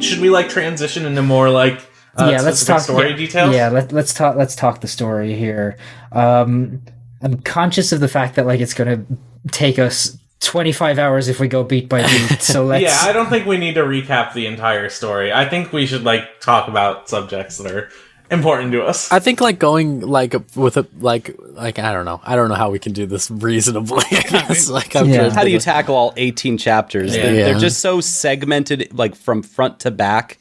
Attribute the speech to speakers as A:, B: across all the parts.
A: Should we like transition into more like
B: let's talk
A: story details?
B: Yeah, let's talk the story here. I'm conscious of the fact that like it's going to take us 25 hours if we go beat by beat. So let's
A: Yeah, I don't think we need to recap the entire story. I think we should like talk about subjects that are important to us.
C: I think like going like with a like I don't know how we can do this reasonably. I guess.
D: How do you tackle all 18 chapters? They're just so segmented, like from front to back,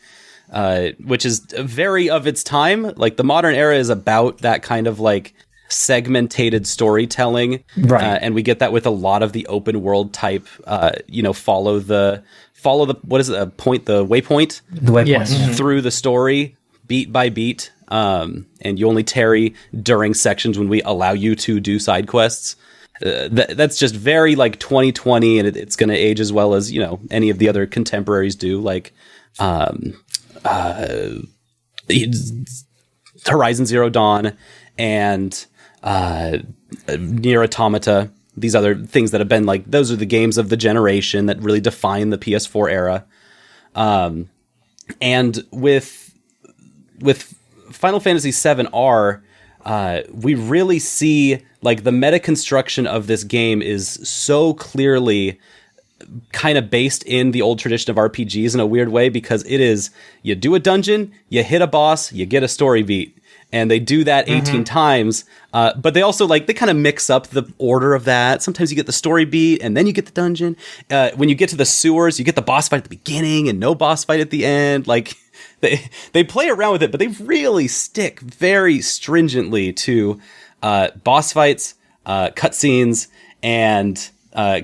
D: which is very of its time. Like the modern era is about that kind of like segmented storytelling,
B: right?
D: And we get that with a lot of the open world type. Follow the what is it? The waypoint.
B: The waypoint.
C: Yes.
D: Through the story, beat by beat. And you only tarry during sections when we allow you to do side quests. That's just very like 2020, and it's going to age as well as any of the other contemporaries do, like Horizon Zero Dawn and Nier Automata. These other things that have been like those are the games of the generation that really define the PS4 era. And with Final Fantasy VII R, we really see like the meta construction of this game is so clearly kind of based in the old tradition of RPGs in a weird way, because it is you do a dungeon, you hit a boss, you get a story beat. And they do that 18 times, but they also they kind of mix up the order of that. Sometimes you get the story beat and then you get the dungeon. When you get to the sewers, you get the boss fight at the beginning and no boss fight at the end. Like they play around with it, but they really stick very stringently to boss fights, cutscenes, and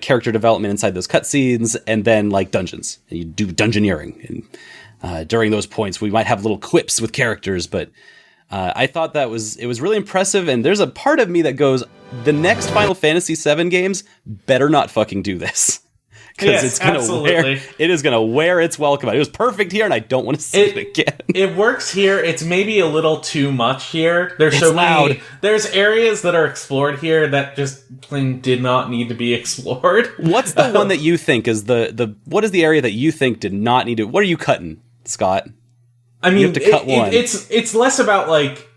D: character development inside those cutscenes, and then like dungeons. And you do dungeoneering, and during those points, we might have little quips with characters, but. I thought it was really impressive, and there's a part of me that goes, the next Final Fantasy VII games better not fucking do this. Because it is gonna wear its welcome out. It was perfect here, and I don't want to see it again.
A: It works here. It's maybe a little too much here. There's
D: so loud.
A: There's areas that are explored here that just plain did not need to be explored.
D: What's the one that you think is what is the area that you think did not need to? What are you cutting, Scott?
A: I mean,
D: you have to cut one.
A: It's less about like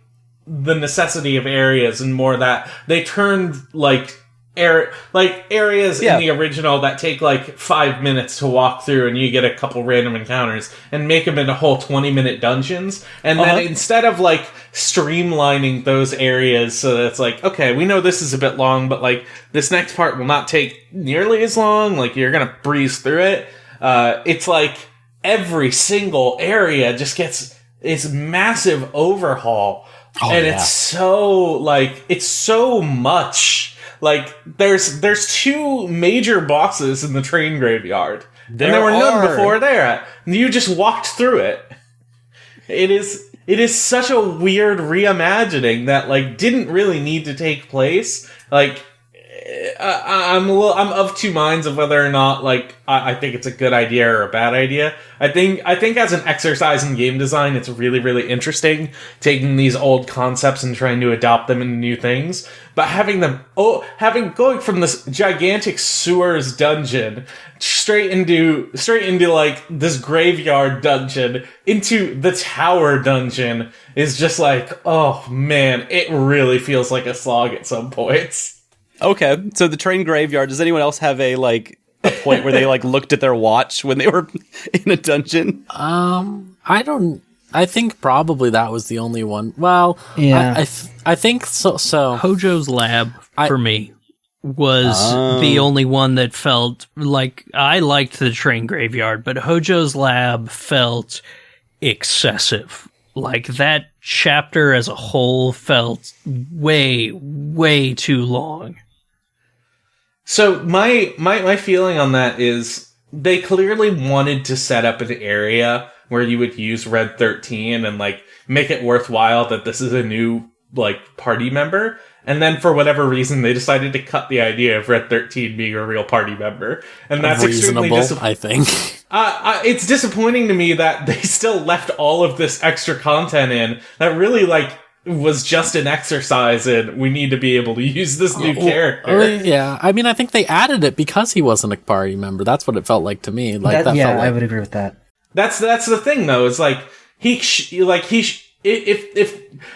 A: the necessity of areas and more that they turned areas in the original that take like 5 minutes to walk through and you get a couple random encounters and make them into whole 20-minute dungeons. And then instead of like streamlining those areas so that it's like, okay, we know this is a bit long, but like this next part will not take nearly as long. Like you're going to breeze through it. It's like, every single area just gets this massive overhaul. It's so much. Like, there's two major bosses in the train graveyard. And there were none before there. You just walked through it. It is such a weird reimagining that, like, didn't really need to take place. Like, I'm of two minds of whether or not like I think it's a good idea or a bad idea. I think as an exercise in game design, it's really, really interesting taking these old concepts and trying to adopt them into new things. But going from this gigantic sewers dungeon straight into like this graveyard dungeon into the tower dungeon is just like, oh man, it really feels like a slog at some points.
D: Okay, so the train graveyard, does anyone else have a point where they like looked at their watch when they were in a dungeon?
C: I think probably that was the only one. Well,
B: yeah.
C: I think so.
E: Hojo's lab for me was the only one that felt like I liked the train graveyard, but Hojo's lab felt excessive. Like that chapter as a whole felt way, way too long.
A: So my feeling on that is they clearly wanted to set up an area where you would use Red 13 and like make it worthwhile that this is a new like party member. And then for whatever reason, they decided to cut the idea of Red 13 being a real party member. And that's extremely
C: reasonable, I think.
A: It's disappointing to me that they still left all of this extra content in that really like was just an exercise in we need to be able to use this new character.
C: Yeah, I mean, I think they added it because he wasn't a party member. That's what it felt like to me. Like that
B: yeah,
C: felt like,
B: I would agree with that.
A: That's the thing though. Is like if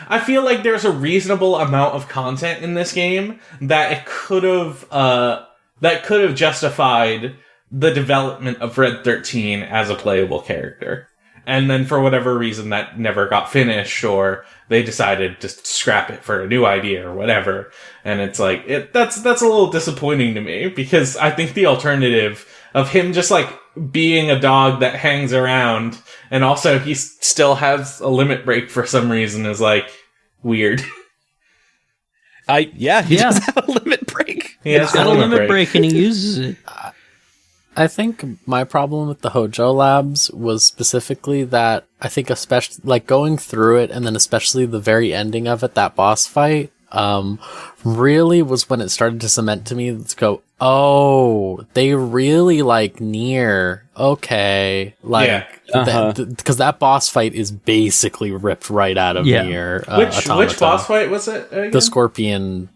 A: I feel like there's a reasonable amount of content in this game that it could have justified the development of Red 13 as a playable character. And then for whatever reason that never got finished, or they decided to scrap it for a new idea or whatever. And it's like, that's a little disappointing to me, because I think the alternative of him just like being a dog that hangs around and also he still has a limit break for some reason is like weird.
D: He does have a limit break.
A: He has
E: got a limit break and he uses it.
C: I think my problem with the Hojo Labs was specifically that I think especially like going through it and then especially the very ending of it, that boss fight, really was when it started to cement to me, let's go, oh, they really like Nier. Okay. Like, because that boss fight is basically ripped right out of Nier.
A: Which boss fight was it again?
C: The Scorpion,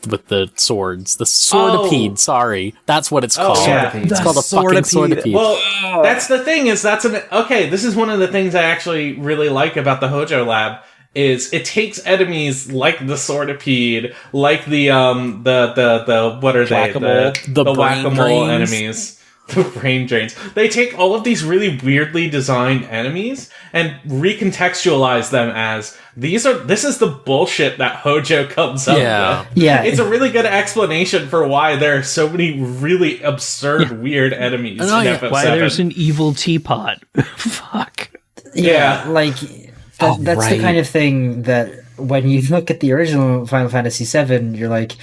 C: with the swords. The Swordipede, sorry. That's what it's called.
A: Yeah.
C: It's called a fucking Swordipede.
A: Well, that's the thing is this is one of the things I actually really like about the Hojo Lab is it takes enemies like the Swordipede, like the what are they? The whack-a-mole enemies. The brain drains. They take all of these really weirdly designed enemies and recontextualize them as this is the bullshit that Hojo comes up with.
B: Yeah.
A: It's a really good explanation for why there are so many really absurd, weird enemies in FF7.
E: Why there's an evil teapot. Fuck.
A: Yeah.
B: Like, that's the kind of thing that when you look at the original Final Fantasy VII, you're like,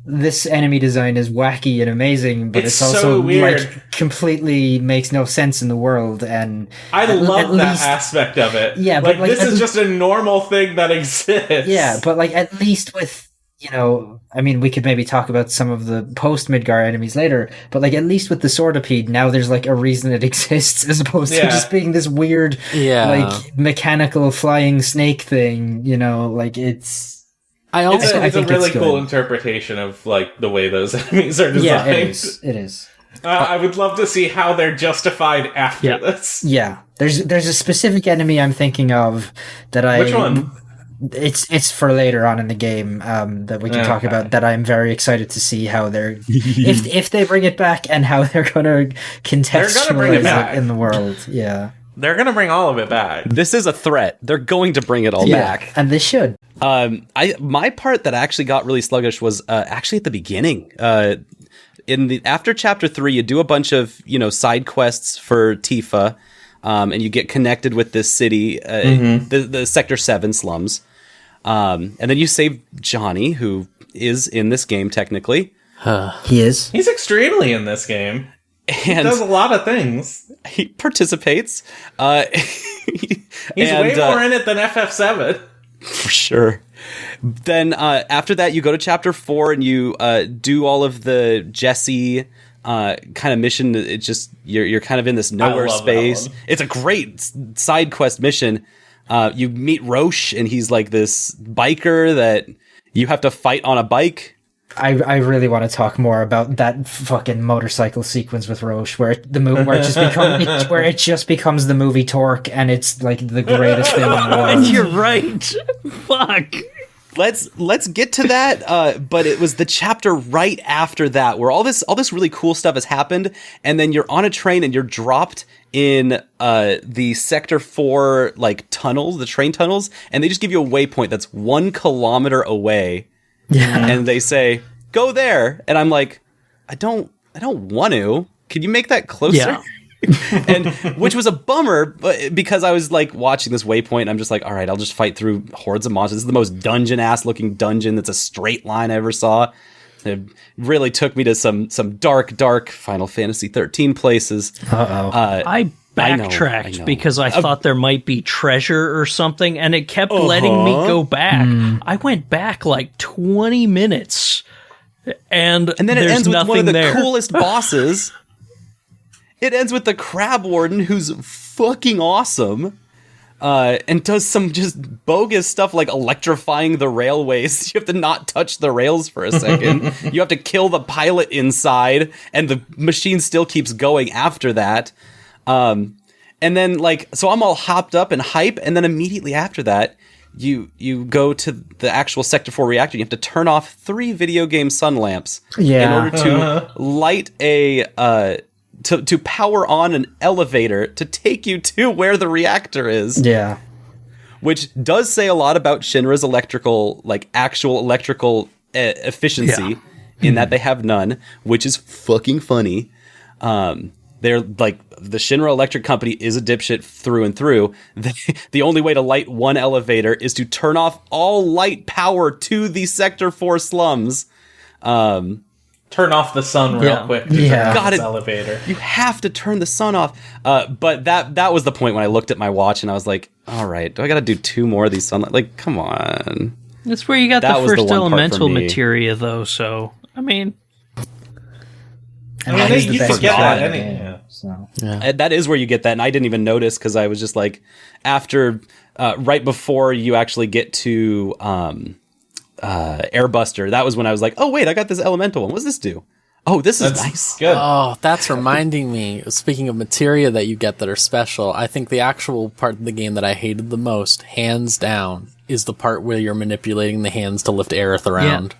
B: this enemy design is wacky and amazing, but it's also
A: so weird.
B: Like completely makes no sense in the world. And
A: I love that aspect of it.
B: Yeah,
A: like this is just a normal thing that exists.
B: Yeah, but like at least with, you know, I mean, we could maybe talk about some of the post Midgar enemies later, but like at least with the Swordipede, now there's like a reason it exists as opposed to just being this weird, like mechanical flying snake thing. You know, like it's
A: a really cool interpretation of like the way those enemies are designed.
B: Yeah, it is.
A: I would love to see how they're justified after this.
B: Yeah, there's a specific enemy I'm thinking of that
A: Which one?
B: It's for later on in the game that we can talk about. That I'm very excited to see how they're if they bring it back and how they're going to contextualize it in the world. Yeah.
A: They're going to bring all of it back.
D: This is a threat. They're going to bring it all back.
B: And they should.
D: My part that actually got really sluggish was actually at the beginning. After chapter 3, you do a bunch of, side quests for Tifa, and you get connected with this city, the Sector 7 slums. And then you save Johnny, who is in this game technically.
B: He is.
A: He's extremely in this game. He does a lot of things.
D: He participates.
A: He's way more in it than FF7.
D: For sure. Then after that, you go to chapter 4 and you do all of the Jesse kind of mission. It's just you're kind of in this nowhere space. It's a great side quest mission. You meet Roche and he's like this biker that you have to fight on a bike.
B: I really want to talk more about that fucking motorcycle sequence with Roche, where it just becomes the movie Torque, and it's like the greatest thing in the world.
E: You're right. Fuck.
D: Let's get to that. But it was the chapter right after that where all this really cool stuff has happened, and then you're on a train and you're dropped in the Sector 4 like tunnels, the train tunnels, and they just give you a waypoint that's 1 kilometer away.
B: Yeah.
D: And they say, go there. And I'm like, I don't want to. Can you make that closer?
E: Yeah.
D: And which was a bummer, but because I was like watching this waypoint and I'm just like, all right, I'll just fight through hordes of monsters. This is the most dungeon ass looking dungeon that's a straight line I ever saw. it really took me to some dark Final Fantasy 13 places.
E: I backtracked because I thought there might be treasure or something, and it kept letting me go back. I went back like 20 minutes, and then it ends with one of the
D: coolest bosses. It ends with the Crab Warden, who's fucking awesome, and does some just bogus stuff like electrifying the railways. You have to not touch the rails for a second. You have to kill the pilot inside, and the machine still keeps going after that. And then so I'm all hopped up and hype, and then immediately after that, you go to the actual Sector 4 reactor. You have to turn off 3 video game sun lamps in order to light a to power on an elevator to take you to where the reactor is.
B: Yeah.
D: Which does say a lot about Shinra's actual electrical efficiency in that they have none, which is fucking funny. They're the Shinra Electric Company is a dipshit through and through. The only way to light one elevator is to turn off all light power to the Sector 4 slums.
A: Turn off the sun real quick to turn off this elevator.
D: You have to turn the sun off. But that was the point when I looked at my watch and I was like, all right, do I got to do 2 more of these sunlight? Like, come on.
E: That's where you got the first elemental materia, though. So, I mean...
A: you could get that anyway.
D: That is where you get that, and I didn't even notice because I was just like, after, right before you actually get to Airbuster, that was when I was like, oh wait, I got this elemental one. What does this do? Oh, this is nice.
A: Good.
C: Oh, that's reminding me. Speaking of materia that you get that are special, I think the actual part of the game that I hated the most, hands down, is the part where you're manipulating the hands to lift Aerith around.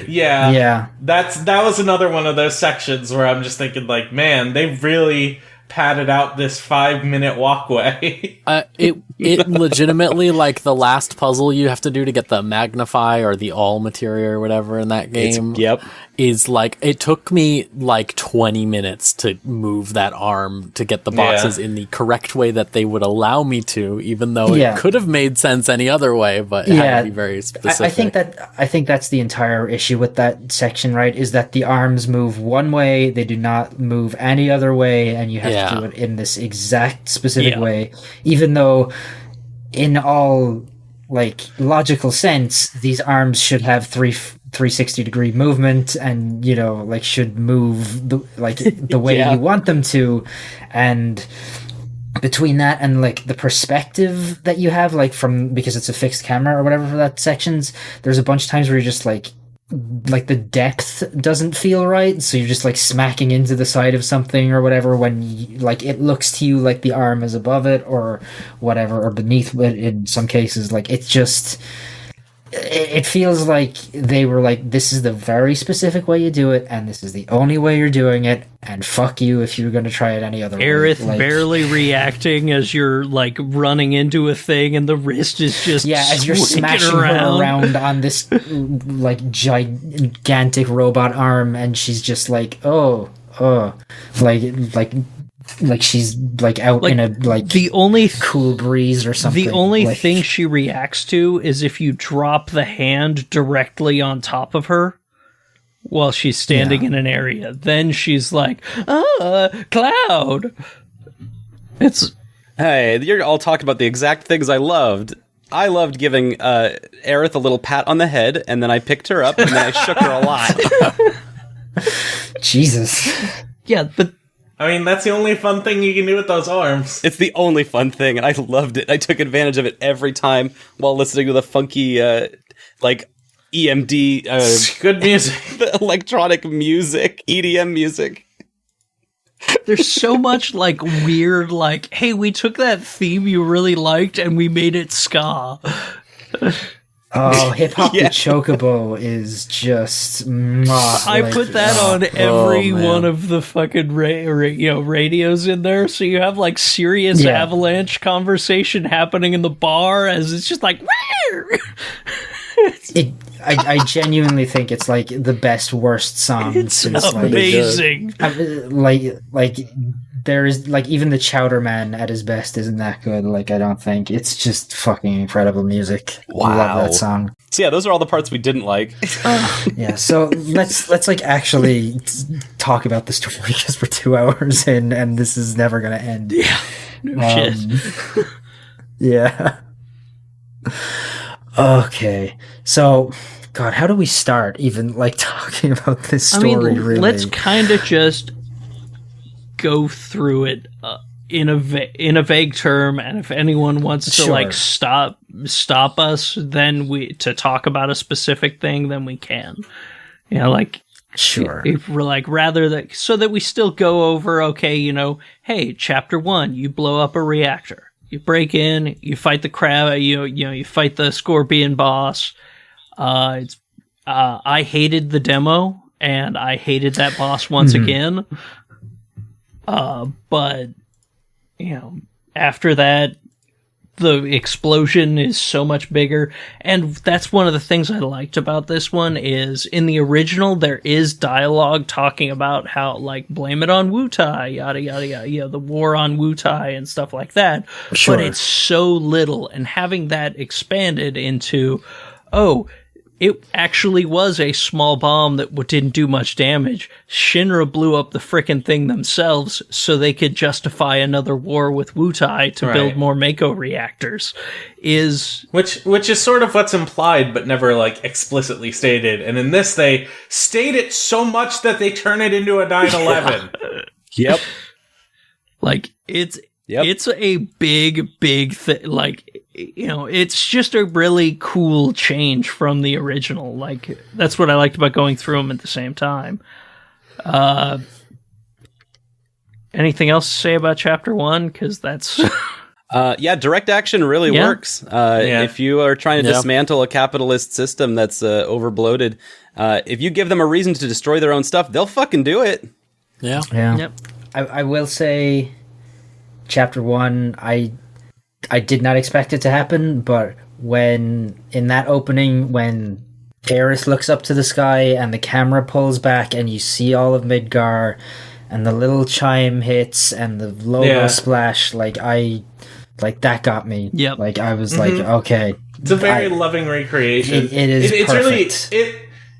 A: Yeah. That was another one of those sections where I'm just thinking, like, man, they really padded out this 5-minute walkway.
C: It legitimately, like, the last puzzle you have to do to get the magnify or the all materia or whatever in that game is like, it took me like 20 minutes to move that arm to get the boxes in the correct way that they would allow me to, even though it could have made sense any other way, but it had to be very specific.
B: I think that's the entire issue with that section, right? Is that the arms move one way, they do not move any other way, and you have to do it in this exact specific way, even though in all logical sense these arms should have 360-degree movement and should move the way you want them to, and between that and the perspective that you have because it's a fixed camera or whatever for that sections, there's a bunch of times where you're just the depth doesn't feel right, so you're just smacking into the side of something or whatever when it looks to you like the arm is above it or whatever, or beneath it in some cases. It feels like they were this is the very specific way you do it, and this is the only way you're doing it, and fuck you if you're going to try it any other way.
E: Aerith barely reacting as you're running into a thing, and the wrist is just
B: as you're smashing her around on this gigantic robot arm, and she's just she's out in a
E: the only
B: cool breeze or something.
E: The only thing she reacts to is if you drop the hand directly on top of her while she's standing in an area. Then she's like, Cloud.
D: Hey, you're all talking about the exact things I loved. I loved giving Aerith a little pat on the head, and then I picked her up, and then I shook her a lot.
B: Jesus.
E: Yeah, but
A: I mean, that's the only fun thing you can do with those arms.
D: It's the only fun thing, and I loved it. I took advantage of it every time while listening to the funky, EMD...
A: good music.
D: The electronic music, EDM music.
E: There's so much, weird, hey, we took that theme you really liked and we made it ska.
B: Oh, Hip Hop the Chocobo is just...
E: I put that on every one of the fucking radios in there, so you have serious Avalanche conversation happening in the bar as it's just
B: I genuinely think it's the best worst song.
E: It's amazing.
B: there is like even the Chowder Man at his best isn't that good. Like I don't think it's just fucking incredible music.
D: Wow.
B: I love that song.
D: So yeah, those are all the parts we didn't like.
B: Yeah, so let's like actually talk about the story because we're 2 hours in and this is never gonna end.
E: Yeah, no shit.
B: Yeah. Okay, so God, how do we start even like talking about this story? Really,
E: let's kind of just go through it in a vague term, and if anyone wants to like stop us, then to talk about a specific thing, then we can. You know, like
B: sure.
E: If we're like rather that so that we still go over. Okay, you know, hey, chapter 1, you blow up a reactor, you break in, you fight the crab, you fight the scorpion boss. I hated the demo, and I hated that boss once again. But, you know, after that, the explosion is so much bigger. And that's one of the things I liked about this one is in the original, there is dialogue talking about how, like, blame it on Wutai, yada, yada, yada, you know, the war on Wutai and stuff like that.
B: Sure.
E: But it's so little. And having that expanded into, oh, it actually was a small bomb that didn't do much damage. Shinra blew up the frickin' thing themselves so they could justify another war with Wutai to build more Mako reactors. Which
A: is sort of what's implied but never like explicitly stated. And in this they state it so much that they turn it into a 9/11.
D: Yep.
E: Like it's a big thing. Like, you know, it's just a really cool change from the original. Like, that's what I liked about going through them at the same time. Anything else to say about Chapter 1? Because that's...
D: direct action really works. If you are trying to dismantle a capitalist system that's overbloated, if you give them a reason to destroy their own stuff, they'll fucking do it.
B: Yeah.
E: Yep.
B: I will say, Chapter 1, I did not expect it to happen, but when in that opening, when Aerith looks up to the sky and the camera pulls back and you see all of Midgar and the little chime hits and the logo splash, like that got me.
E: Yep.
B: Like I was like, okay.
A: It's a very loving recreation.
B: It is perfect.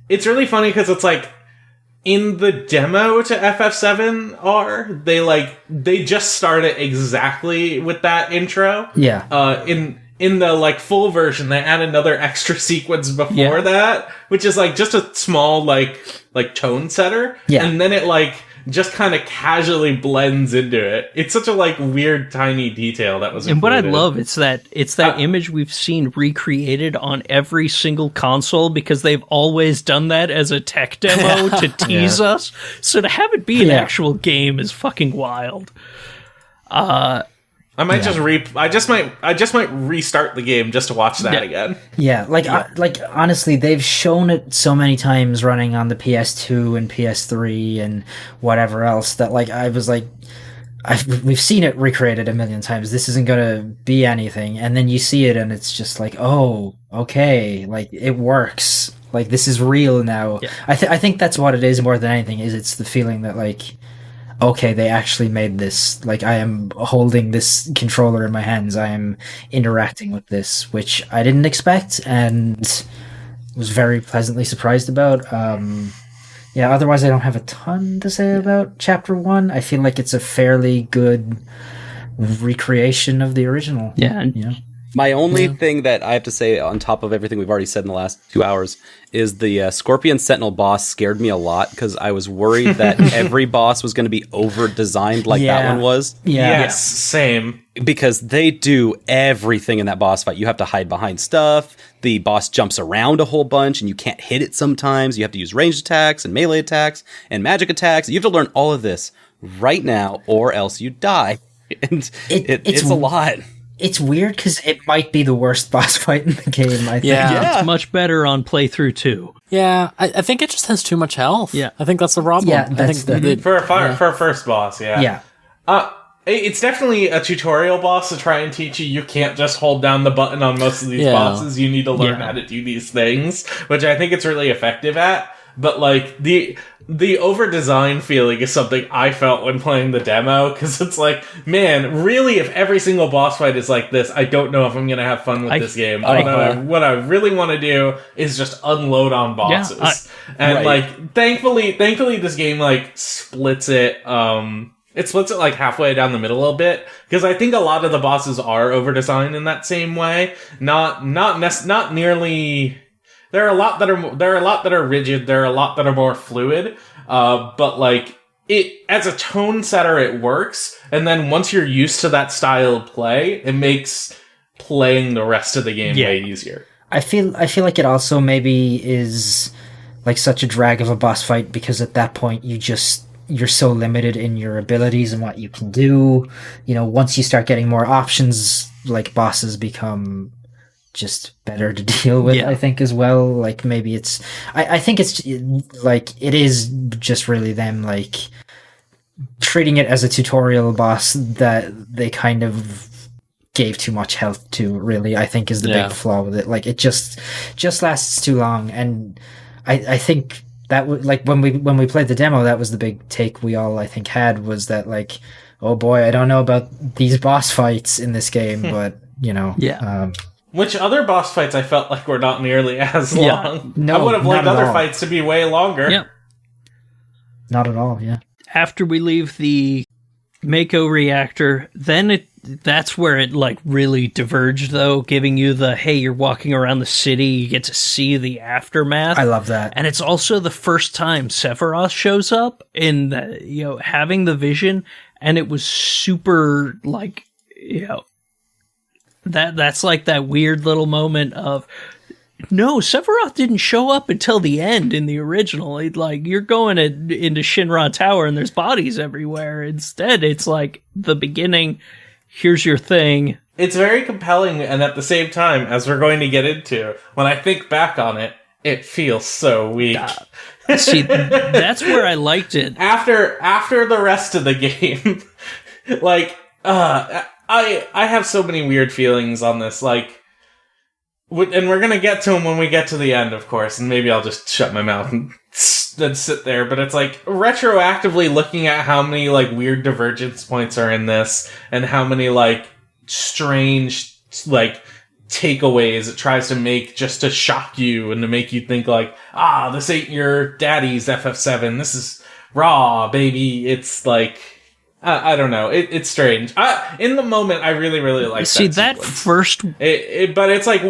A: It's really funny because it's like in the demo to FF7R, they just start it exactly with that intro.
B: Yeah.
A: In the like full version, they add another extra sequence before that, which is like just a small like tone setter.
B: Yeah.
A: And then it like just kind of casually blends into it. It's such a like weird tiny detail that was included.
E: And what I love it's that image we've seen recreated on every single console because they've always done that as a tech demo to tease us. So to have it be an actual game is fucking wild.
A: I might I just might restart the game just to watch that again.
B: Yeah, like honestly, they've shown it so many times running on the PS2 and PS3 and whatever else that like I was like, we've seen it recreated a million times. This isn't gonna be anything, and then you see it and it's just like, oh, okay, like it works. Like this is real now. Yeah. I think that's what it is more than anything. Is it's the feeling that like, okay, they actually made this. Like, I am holding this controller in my hands. I am interacting with this, which I didn't expect and was very pleasantly surprised about. Otherwise I don't have a ton to say about Chapter 1. I feel like it's a fairly good recreation of the original.
E: Yeah.
B: You know?
D: My only thing that I have to say on top of everything we've already said in the last 2 hours is the Scorpion Sentinel boss scared me a lot because I was worried that every boss was going to be over-designed like that one was.
B: Yeah.
A: Yes, same.
D: Because they do everything in that boss fight. You have to hide behind stuff. The boss jumps around a whole bunch and you can't hit it sometimes. You have to use ranged attacks and melee attacks and magic attacks. You have to learn all of this right now or else you die. And it's a lot.
B: It's weird because it might be the worst boss fight in the game, I think.
E: Yeah, it's much better on playthrough 2.
C: Yeah, I think it just has too much health.
E: Yeah.
C: I think that's the problem.
B: Yeah, that's
A: for a first boss,
B: Yeah.
A: It's definitely a tutorial boss to try and teach you can't just hold down the button on most of these bosses. You need to learn how to do these things, which I think it's really effective at. but like the over-design feeling is something I felt when playing the demo, because it's like, man, really, if every single boss fight is like this, I don't know if I'm going to have fun with this game. What I really want to do is just unload on bosses. Like, thankfully, this game, like, splits it, it splits it, like, halfway down the middle a little bit, because I think a lot of the bosses are over-designed in that same way. Not nearly... There are a lot that are rigid. There are a lot that are more fluid. But like as a tone setter, it works. And then once you're used to that style of play, it makes playing the rest of the game way easier.
B: I feel like it also maybe is like such a drag of a boss fight, because at that point you're so limited in your abilities and what you can do. You know, once you start getting more options, like, bosses become just better to deal with, I think, as well. Like, maybe it's... I think it's, like, it is just really them, like, treating it as a tutorial boss that they kind of gave too much health to, really, I think, is the big flaw with it. Like, it just lasts too long, and I think that like, when we played the demo, that was the big take we all, I think, had, was that, like, oh boy, I don't know about these boss fights in this game, but, you know...
A: Which other boss fights I felt like were not nearly as long.
B: No,
A: I would have liked other fights to be way longer.
E: Yeah.
B: Not at all, yeah.
E: After we leave the Mako reactor, then that's where it, like, really diverged, though, giving you the, hey, you're walking around the city, you get to see the aftermath.
B: I love that.
E: And it's also the first time Sephiroth shows up in the, you know, having the vision, and it was super, like, you know, that's like that weird little moment of, no, Sephiroth didn't show up until the end in the original. Like, you're going into Shinra Tower and there's bodies everywhere. Instead, it's like the beginning, here's your thing.
A: It's very compelling, and at the same time, as we're going to get into, when I think back on it, it feels so weak.
E: See, that's where I liked it.
A: After the rest of the game, like, I have so many weird feelings on this, like, and we're gonna get to them when we get to the end, of course, and maybe I'll just shut my mouth and sit there, but it's like, retroactively looking at how many, like, weird divergence points are in this, and how many, like, strange, like, takeaways it tries to make just to shock you, and to make you think, like, this ain't your daddy's FF7, this is raw, baby, it's like... I don't know. It's strange. In the moment, I really, really like.
E: See that first,
A: but it's like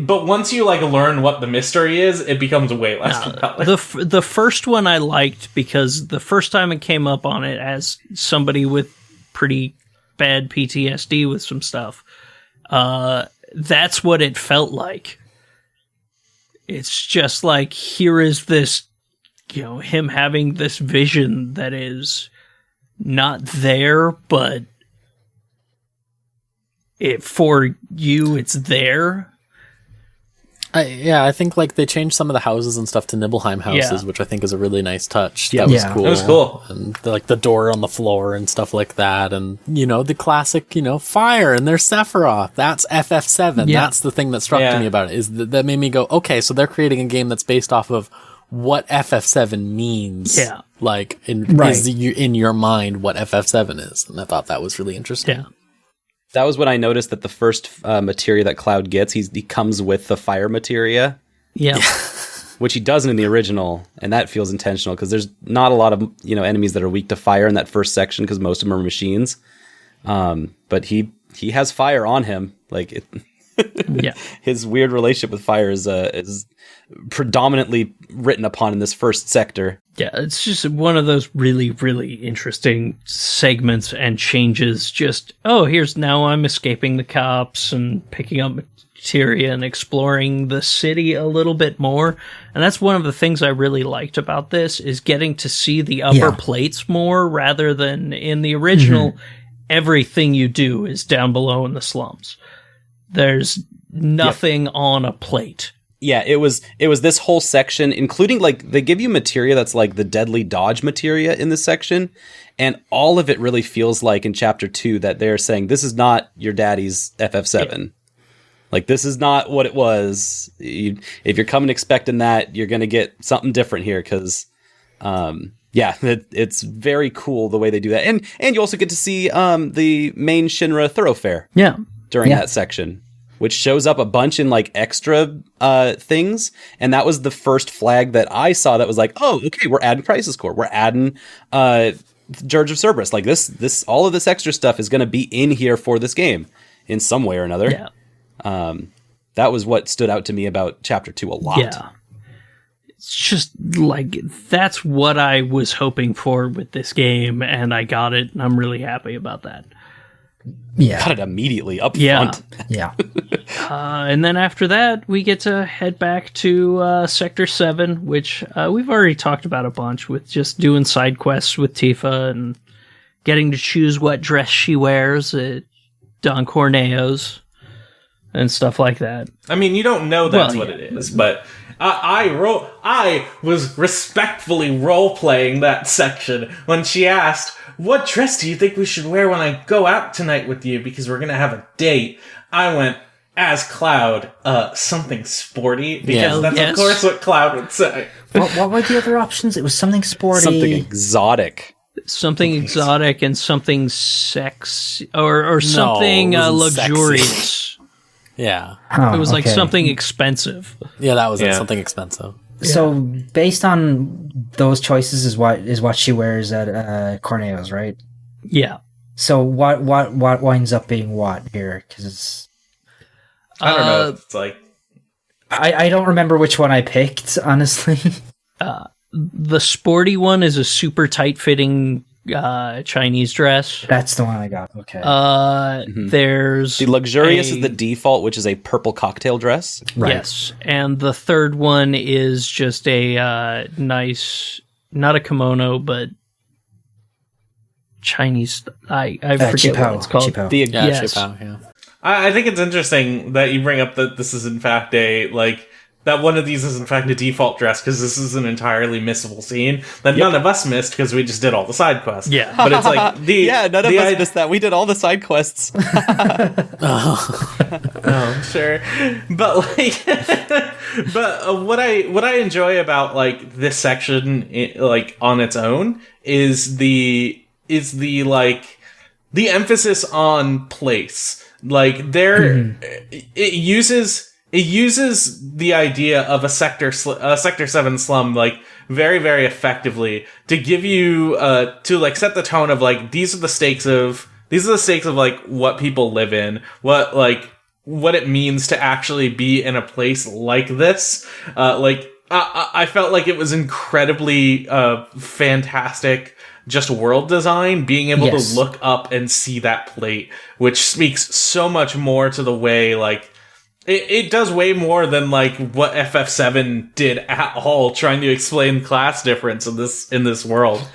A: But once you, like, learn what the mystery is, it becomes way less compelling.
E: The first one I liked, because the first time it came up on it, as somebody with pretty bad PTSD with some stuff, that's what it felt like. It's just like, here is this, you know, him having this vision that is not there, but for you, it's there.
C: I think, like, they changed some of the houses and stuff to Nibelheim houses, which I think is a really nice touch.
B: Yeah.
C: That was cool.
A: It was cool.
C: And, like, the door on the floor and stuff like that. And, you know, the classic, you know, fire, and there's Sephiroth. That's FF7.
E: Yeah.
C: That's the thing that struck to me about it, is that made me go, okay, so they're creating a game that's based off of what FF7 means.
E: Yeah.
C: Like, is in your mind what FF7 is. And I thought that was really interesting.
E: Yeah.
D: That was when I noticed that the first materia that Cloud gets, he comes with the fire materia.
E: Yeah.
D: Which he doesn't in the original, and that feels intentional, because there's not a lot of, you know, enemies that are weak to fire in that first section, because most of them are machines. But he has fire on him. Like, his weird relationship with fire is predominantly written upon in this first sector.
E: Yeah, it's just one of those really, really interesting segments and changes. Just, now I'm escaping the cops and picking up materia and exploring the city a little bit more. And that's one of the things I really liked about this, is getting to see the upper plates more, rather than in the original, everything you do is down below in the slums. There's nothing on a plate.
D: Yeah, it was this whole section, including, like, they give you materia that's like the deadly dodge materia in this section, and all of it really feels like in chapter 2 that they're saying, this is not your daddy's FF7. Like, this is not what it was. If you're coming expecting that, you're going to get something different here, because, it's very cool the way they do that. And you also get to see the main Shinra thoroughfare during that section, which shows up a bunch in, like, extra things. And that was the first flag that I saw that was like, oh, okay, we're adding Crisis Core. We're adding Dirge of Cerberus. Like, this all of this extra stuff is going to be in here for this game in some way or another.
E: Yeah.
D: That was what stood out to me about Chapter 2 a lot.
E: Yeah. It's just like, that's what I was hoping for with this game, and I got it, and I'm really happy about that.
B: Yeah.
D: Got it immediately up
E: front.
B: Yeah.
E: And then after that, we get to head back to Sector 7, which we've already talked about a bunch, with just doing side quests with Tifa and getting to choose what dress she wears at Don Corneo's and stuff like that.
A: I mean, you don't know that's what it is, but I was respectfully role-playing that section when she asked, what dress do you think we should wear when I go out tonight with you, because we're going to have a date? I went, as Cloud, something sporty, because that's of course what Cloud would say.
B: What were the other options? It was something sporty.
D: Something exotic.
E: Something exotic and something sex or something luxurious.
C: Sexy. Yeah.
B: Oh,
E: it was like something expensive.
C: Yeah, that was something expensive.
B: So based on those choices is what she wears at Corneo's, right?
E: Yeah.
B: So what winds up being what here? Because it's
A: I don't know. It's like
B: I don't remember which one I picked, honestly.
E: The sporty one is a super tight fitting Chinese dress.
B: That's the one I got. Okay.
E: There's
D: the luxurious is the default, which is a purple cocktail dress.
B: Right.
E: Yes, and the third one is just a nice, not a kimono, but Chinese. I forget what it's called.
C: Qipao,
A: I think it's interesting that you bring up that this is in fact that one of these is in fact a default dress, because this is an entirely missable scene that none of us missed because we just did all the side quests.
E: Yeah.
A: But it's like
D: none of us missed that. We did all the side quests.
A: Oh, sure. But like, what I enjoy about like this section, like on its own, is the emphasis on place. Like it uses the idea of a Sector 7 slum like very, very effectively to give you to like set the tone of like these are the stakes of like what people live in, what it means to actually be in a place like this. I felt like it was incredibly fantastic, just world design, being able to look up and see that plate, which speaks so much more to the way like it does way more than like what FF7 did at all, trying to explain class difference in this world.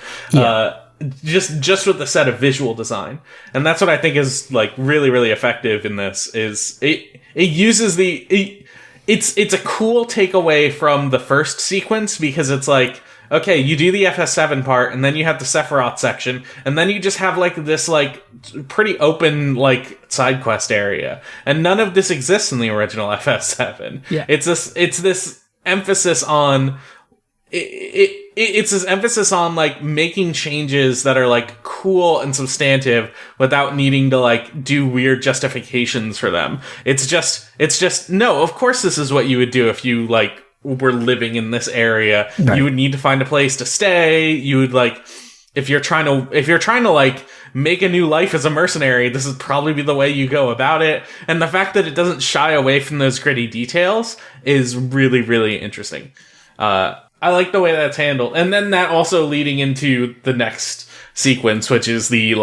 A: Just with the set of visual design. And that's what I think is like really, really effective in this, is it uses it's a cool takeaway from the first sequence, because it's like, okay, you do the FS7 part, and then you have the Sephiroth section, and then you just have like this like pretty open like side quest area, and none of this exists in the original FS7.
E: Yeah,
A: it's this emphasis on it's this emphasis on like making changes that are like cool and substantive without needing to like do weird justifications for them. It's just no, of course this is what you would do if you like were living in this area. Right. You would need to find a place to stay. You would like, if you're trying to like make a new life as a mercenary, this would probably be the way you go about it. And the fact that it doesn't shy away from those gritty details is really, really interesting. I like the way that's handled. And then that also leading into the next sequence, which is the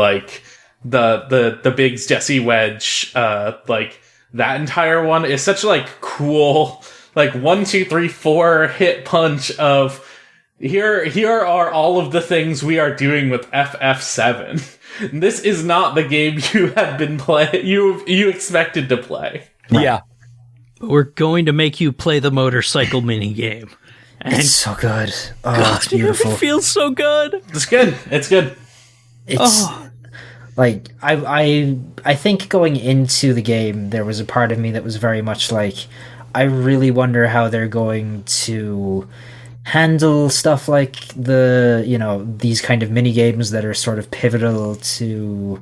A: Biggs Jesse Wedge, like that entire one is such like cool, like 1, 2, 3, 4 hit punch of here are all of the things we are doing with FF7. This is not the game you have been you expected to play.
B: Right.
D: Yeah.
E: We're going to make you play the motorcycle minigame. And
B: it's so good. Oh,
E: God,
B: it's beautiful.
E: It feels so good.
A: It's good. It's good.
B: It's like I think going into the game, there was a part of me that was very much like, I really wonder how they're going to handle stuff like these kind of mini games that are sort of pivotal to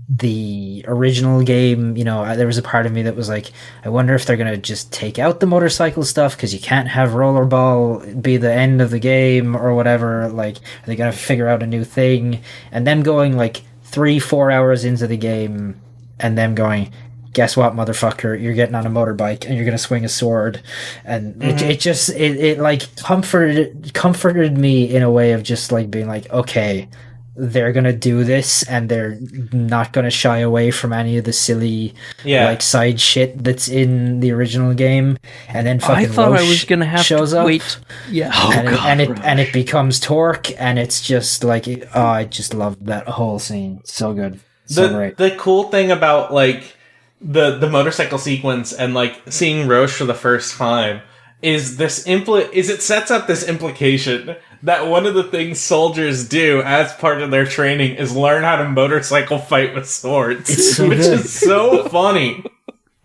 B: the original game. There was a part of me that was like, I wonder if they're gonna just take out the motorcycle stuff because you can't have rollerball be the end of the game or whatever. Like, are they gonna figure out a new thing? And then going like 3-4 hours into the game and them going, guess what, motherfucker, you're getting on a motorbike and you're gonna swing a sword. And it like comforted me in a way of just like being like, okay, they're gonna do this and they're not gonna shy away from any of the silly like side shit that's in the original game. And then fucking
E: I thought
B: Roche
E: I was gonna have
B: shows
E: to
B: up.
E: wait. Yeah,
B: and it becomes Torque, and it's just like, I just loved that whole scene. So good, so great.
A: The cool thing about like the motorcycle sequence and like seeing Roche for the first time is it sets up this implication that one of the things soldiers do as part of their training is learn how to motorcycle fight with swords, which is so funny.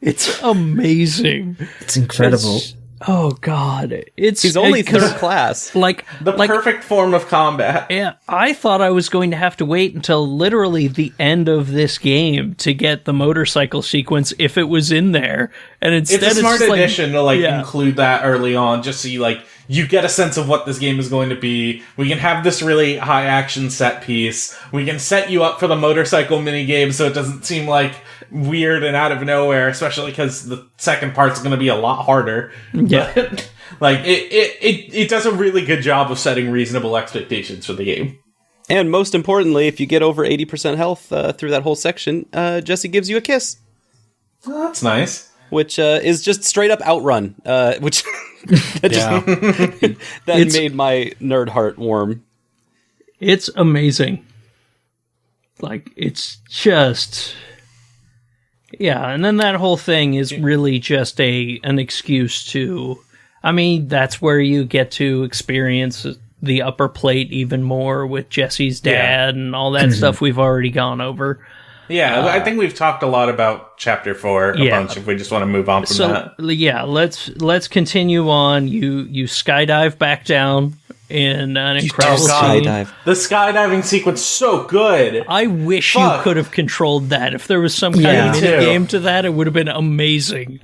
E: It's amazing.
B: It's incredible.
E: Oh God,
D: he's only third class.
E: Like
A: the perfect form of combat.
E: Yeah, I thought I was going to have to wait until literally the end of this game to get the motorcycle sequence if it was in there, and instead
A: it's a smart addition to
E: yeah.
A: include that early on, just so you get a sense of what this game is going to be. We can have this really high action set piece. We can set you up for the motorcycle minigame so it doesn't seem like weird and out of nowhere, especially because the second part's going to be a lot harder.
E: Yeah.
A: But, like, it does a really good job of setting reasonable expectations for the game.
D: And most importantly, if you get over 80% health through that whole section, Jesse gives you a kiss.
A: Oh, that's nice.
D: Which is just straight up Outrun, which that made my nerd heart warm.
E: It's amazing. Like, it's just... Yeah, and then that whole thing is really just an excuse to... I mean, that's where you get to experience the upper plate even more with Jesse's dad and all that stuff we've already gone over.
A: Yeah, I think we've talked a lot about Chapter 4 a bunch, if we just want to move on from that.
E: Yeah, let's continue on. You skydive back down in an incredible scene.
A: The skydiving sequence so good.
E: I wish you could have controlled that. If there was some kind of mini game to that, it would have been amazing.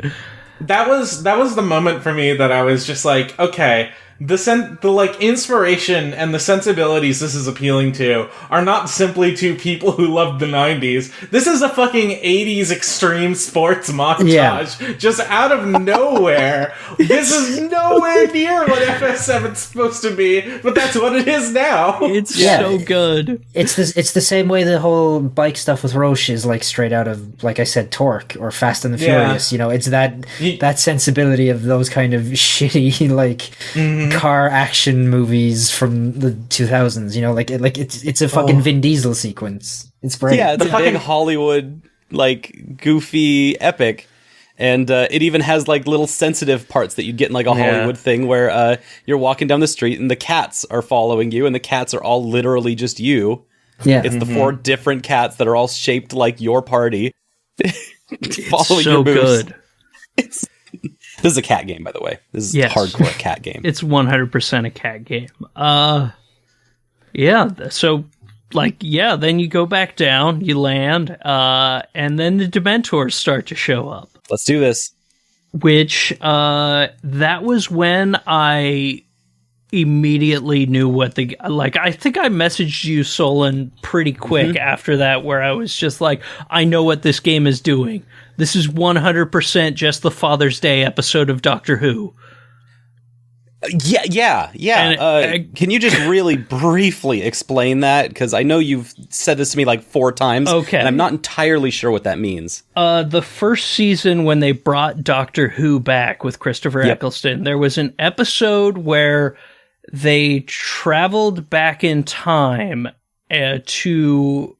A: That was the moment for me that I was just like, okay, the inspiration and the sensibilities this is appealing to are not simply to people who love the 90s. This is a fucking 80s extreme sports montage. Just out of nowhere. This is nowhere near what FS7's supposed to be, but that's what it is now.
E: It's so good.
B: It's the same way the whole bike stuff with Roche is like straight out of, like I said, Torque or Fast and the Furious. It's that sensibility of those kind of shitty car action movies from the 2000s. It's a fucking Vin Diesel sequence. It's great.
D: Yeah, it's a big Hollywood goofy epic. And it even has little sensitive parts that you'd get in a Hollywood thing where you're walking down the street and the cats are following you, and the cats are all literally just you.
B: Yeah.
D: It's the 4 different cats that are all shaped like your party.
E: It's so good.
D: This is a cat game, by the way. This is a hardcore cat game.
E: It's 100% a cat game. So then you go back down, you land, and then the Dementors start to show up.
D: Let's do this.
E: Which, that was when I immediately knew what I think I messaged you, Solon, pretty quick after that, where I was just like, I know what this game is doing. This is 100% just the Father's Day episode of Doctor Who.
D: Yeah. Can you just really briefly explain that? Because I know you've said this to me 4 times.
E: Okay.
D: And I'm not entirely sure what that means.
E: The first season, when they brought Doctor Who back with Christopher Eccleston, there was an episode where they traveled back in time to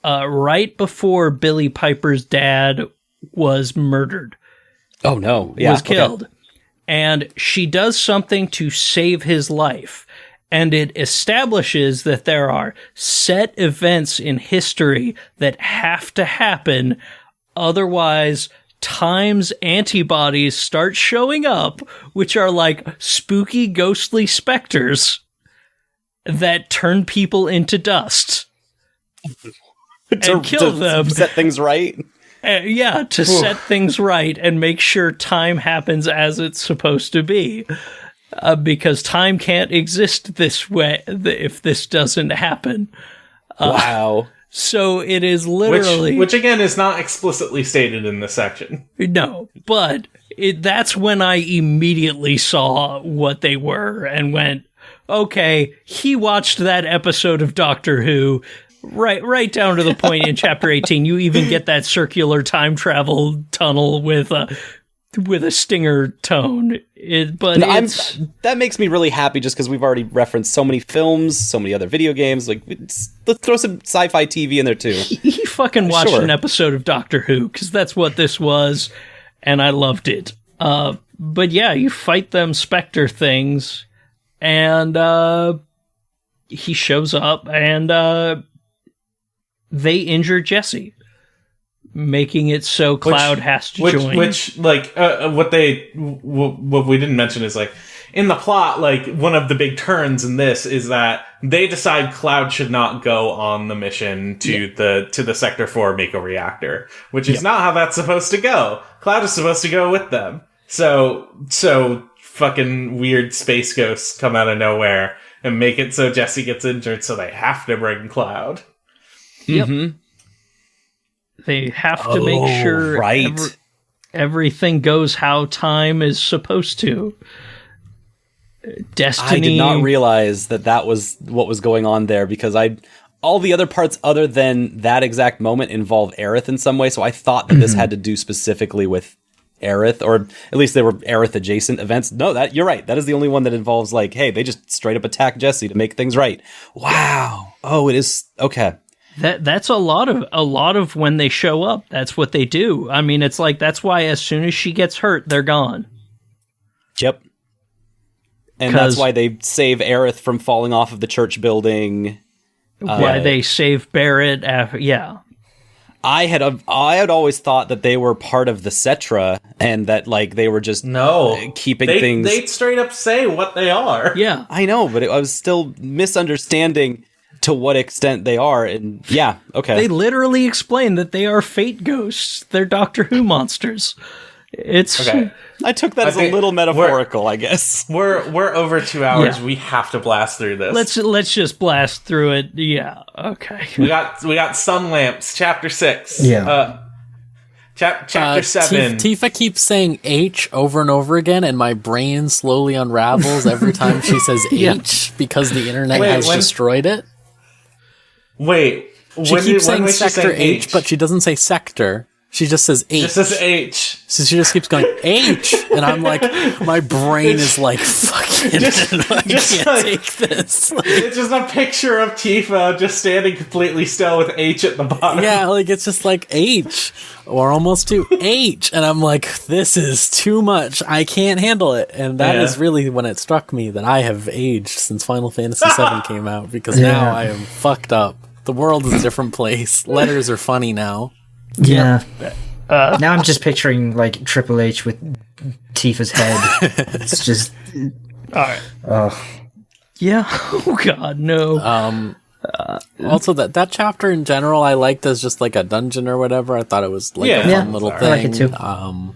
E: right before Billie Piper's dad was murdered.
D: Oh, no. Yeah.
E: Was killed. Okay. And she does something to save his life. and it establishes that there are set events in history that have to happen, otherwise Time's antibodies start showing up, which are like spooky, ghostly specters that turn people into dust and kill them.
D: Set things right.
E: To set things right and make sure time happens as it's supposed to be. Because time can't exist this way if this doesn't happen.
D: Wow.
E: So it is literally...
A: Which again is not explicitly stated in this section.
E: No, but that's when I immediately saw what they were and went, okay, he watched that episode of Doctor Who, right down to the point in Chapter 18. You even get that circular time travel tunnel with a stinger tone.
D: That makes me really happy just because we've already referenced so many films, so many other video games. Like, let's throw some sci-fi TV in there too.
E: He fucking watched an episode of Doctor Who because that's what this was, and I loved it. But yeah, you fight them Spectre things, and he shows up, and they injure Jesse, making it so Cloud has to join.
A: What we didn't mention is, like, in the plot, like, one of the big turns in this is that they decide Cloud should not go on the mission to the Sector 4 Mako reactor, which is not how that's supposed to go. Cloud is supposed to go with them. So fucking weird space ghosts come out of nowhere and make it so Jesse gets injured, so they have to bring Cloud.
E: Yep. Mm-hmm. They have to make sure everything goes how time is supposed to. Destiny.
D: I did not realize that was what was going on there, because all the other parts other than that exact moment involve Aerith in some way, so I thought that this had to do specifically with Aerith, or at least they were Aerith adjacent events. No, you're right. That is the only one that involves, like, hey, they just straight up attack Jesse to make things right. Wow. Oh, it is okay.
E: That's a lot of when they show up. That's what they do. I mean, it's like, that's why as soon as she gets hurt, they're gone.
D: Yep. And that's why they save Aerith from falling off of the church building.
E: Why they save Barrett after, yeah.
D: I had always thought that they were part of the Cetra, and that, like, they were just keeping things.
A: They straight up say what they are.
E: Yeah,
D: I know, but I was still misunderstanding to what extent they are, and yeah, okay.
E: They literally explain that they are fate ghosts. They're Doctor Who monsters. It's
A: okay.
D: I took that as a little metaphorical, I guess.
A: We're over 2 hours. Yeah. We have to blast through this.
E: Let's just blast through it. Yeah. Okay.
A: We got Sun Lamps, Chapter 6.
B: Yeah.
A: Chapter 7.
C: Tifa keeps saying H over and over again, and my brain slowly unravels every time she says H because the internet has destroyed it.
A: Wait.
C: She keeps saying Sector H, but she doesn't say Sector. She just says H.
A: Just says H.
C: So she just keeps going H, and I'm like, my brain is like, fucking, I can't take this. Like,
A: it's just a picture of Tifa just standing completely still with H at the bottom.
C: Yeah, like, it's just like H, or almost to H, and I'm like, this is too much. I can't handle it. And that is really when it struck me that I have aged since Final Fantasy VII came out, because now I am fucked up. The world is a different place. Letters are funny now.
B: Yeah. Now I'm just picturing, like, Triple H with Tifa's head. It's just...
E: Alright. Yeah. Oh, God, no.
C: Also, that chapter in general I liked as just, like, a dungeon or whatever. I thought it was, like, a fun little thing.
B: I like it, too.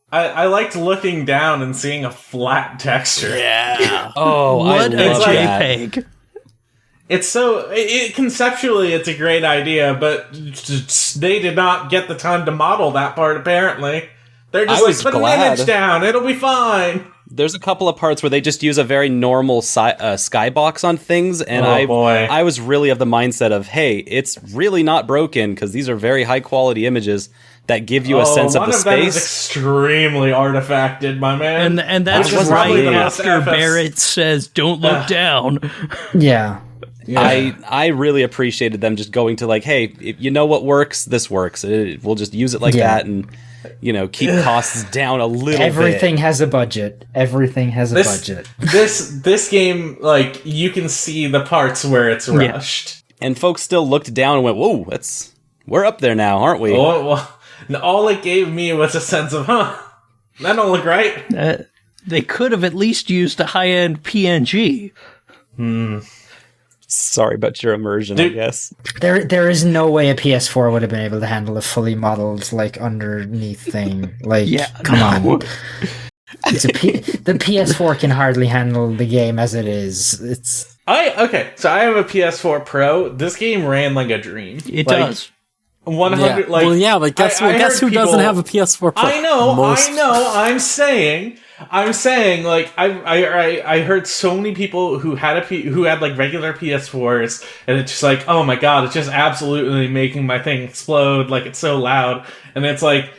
A: I liked looking down and seeing a flat texture.
C: Yeah.
D: Oh,
E: what
D: I love
E: a
D: that.
E: JPEG.
A: It's so... conceptually, it's a great idea, but they did not get the time to model that part, apparently. They're just like, put an image down, it'll be fine.
D: There's a couple of parts where they just use a very normal skybox on things, and I was really of the mindset of, hey, it's really not broken, because these are very high-quality images that give you a sense of the space. One of them is
A: extremely artifacted, my man.
E: And that's right after Barrett says, don't look down.
B: Yeah.
D: I really appreciated them just going to like, hey, if you know what works, this works. We'll just use it like that, and keep costs down a little.
B: Everything
D: bit.
B: has a budget. Everything has a budget.
A: This game, like, you can see the parts where it's rushed,
D: and folks still looked down and went, "Whoa, we're up there now, aren't we?"
A: Well, all it gave me was a sense of, that don't look right.
E: They could have at least used a high-end PNG.
D: Sorry about your immersion, I guess.
B: There is no way a PS4 would have been able to handle a fully modeled, like, underneath thing. Like, come on. The PS4 can hardly handle the game as it is.
A: So I have a PS4 Pro. This game ran like a dream.
E: It does.
A: 100.
C: But guess who doesn't have a PS4 Pro?
A: I know. I'm saying, like, I heard so many people who had like regular PS4s, and it's just like, oh my god, it's just absolutely making my thing explode, like, it's so loud, and it's like,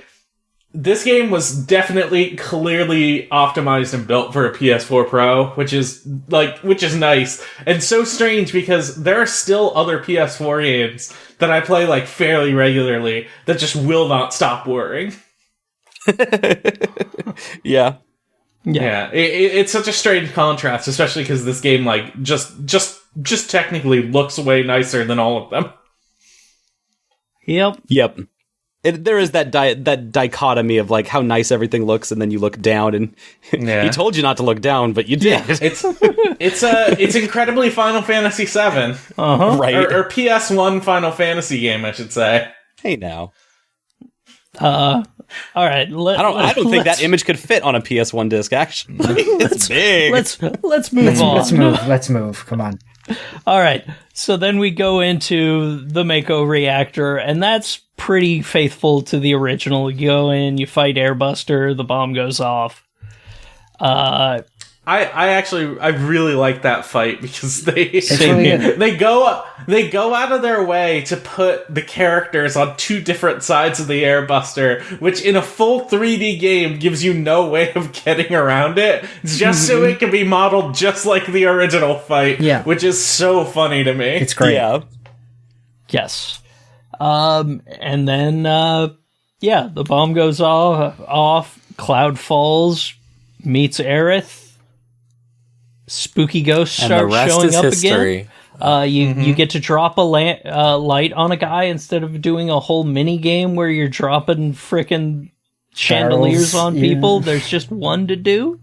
A: this game was definitely clearly optimized and built for a PS4 Pro, which is nice, and so strange because there are still other PS4 games that I play like fairly regularly that just will not stop whirring.
D: Yeah.
A: Yeah, it's such a strange contrast, especially because this game, like, just technically looks way nicer than all of them.
E: Yep.
D: There is that dichotomy of like how nice everything looks, and then you look down, and he told you not to look down, but you did.
A: It's incredibly Final Fantasy VII,
D: right?
A: Or PS1 Final Fantasy game, I should say.
D: Hey now.
E: All right.
D: I don't think that image could fit on a PS1 disc. Actually, it's big.
E: Let's move on.
B: Let's move. Come on.
E: All right. So then we go into the Mako reactor, and that's pretty faithful to the original. You go in, you fight Airbuster, the bomb goes off.
A: I really like that fight because they go out of their way to put the characters on two different sides of the Airbuster, which in a full 3D game gives you no way of getting around it, just so it can be modeled just like the original fight.
B: Yeah,
A: which is so funny to me.
B: It's great.
D: Yeah.
E: Yes. And then the bomb goes off. Cloud falls, meets Aerith. Spooky ghosts start showing up again. You get to drop a light on a guy instead of doing a whole mini game where you're dropping frickin' chandeliers on people. There's just one to do.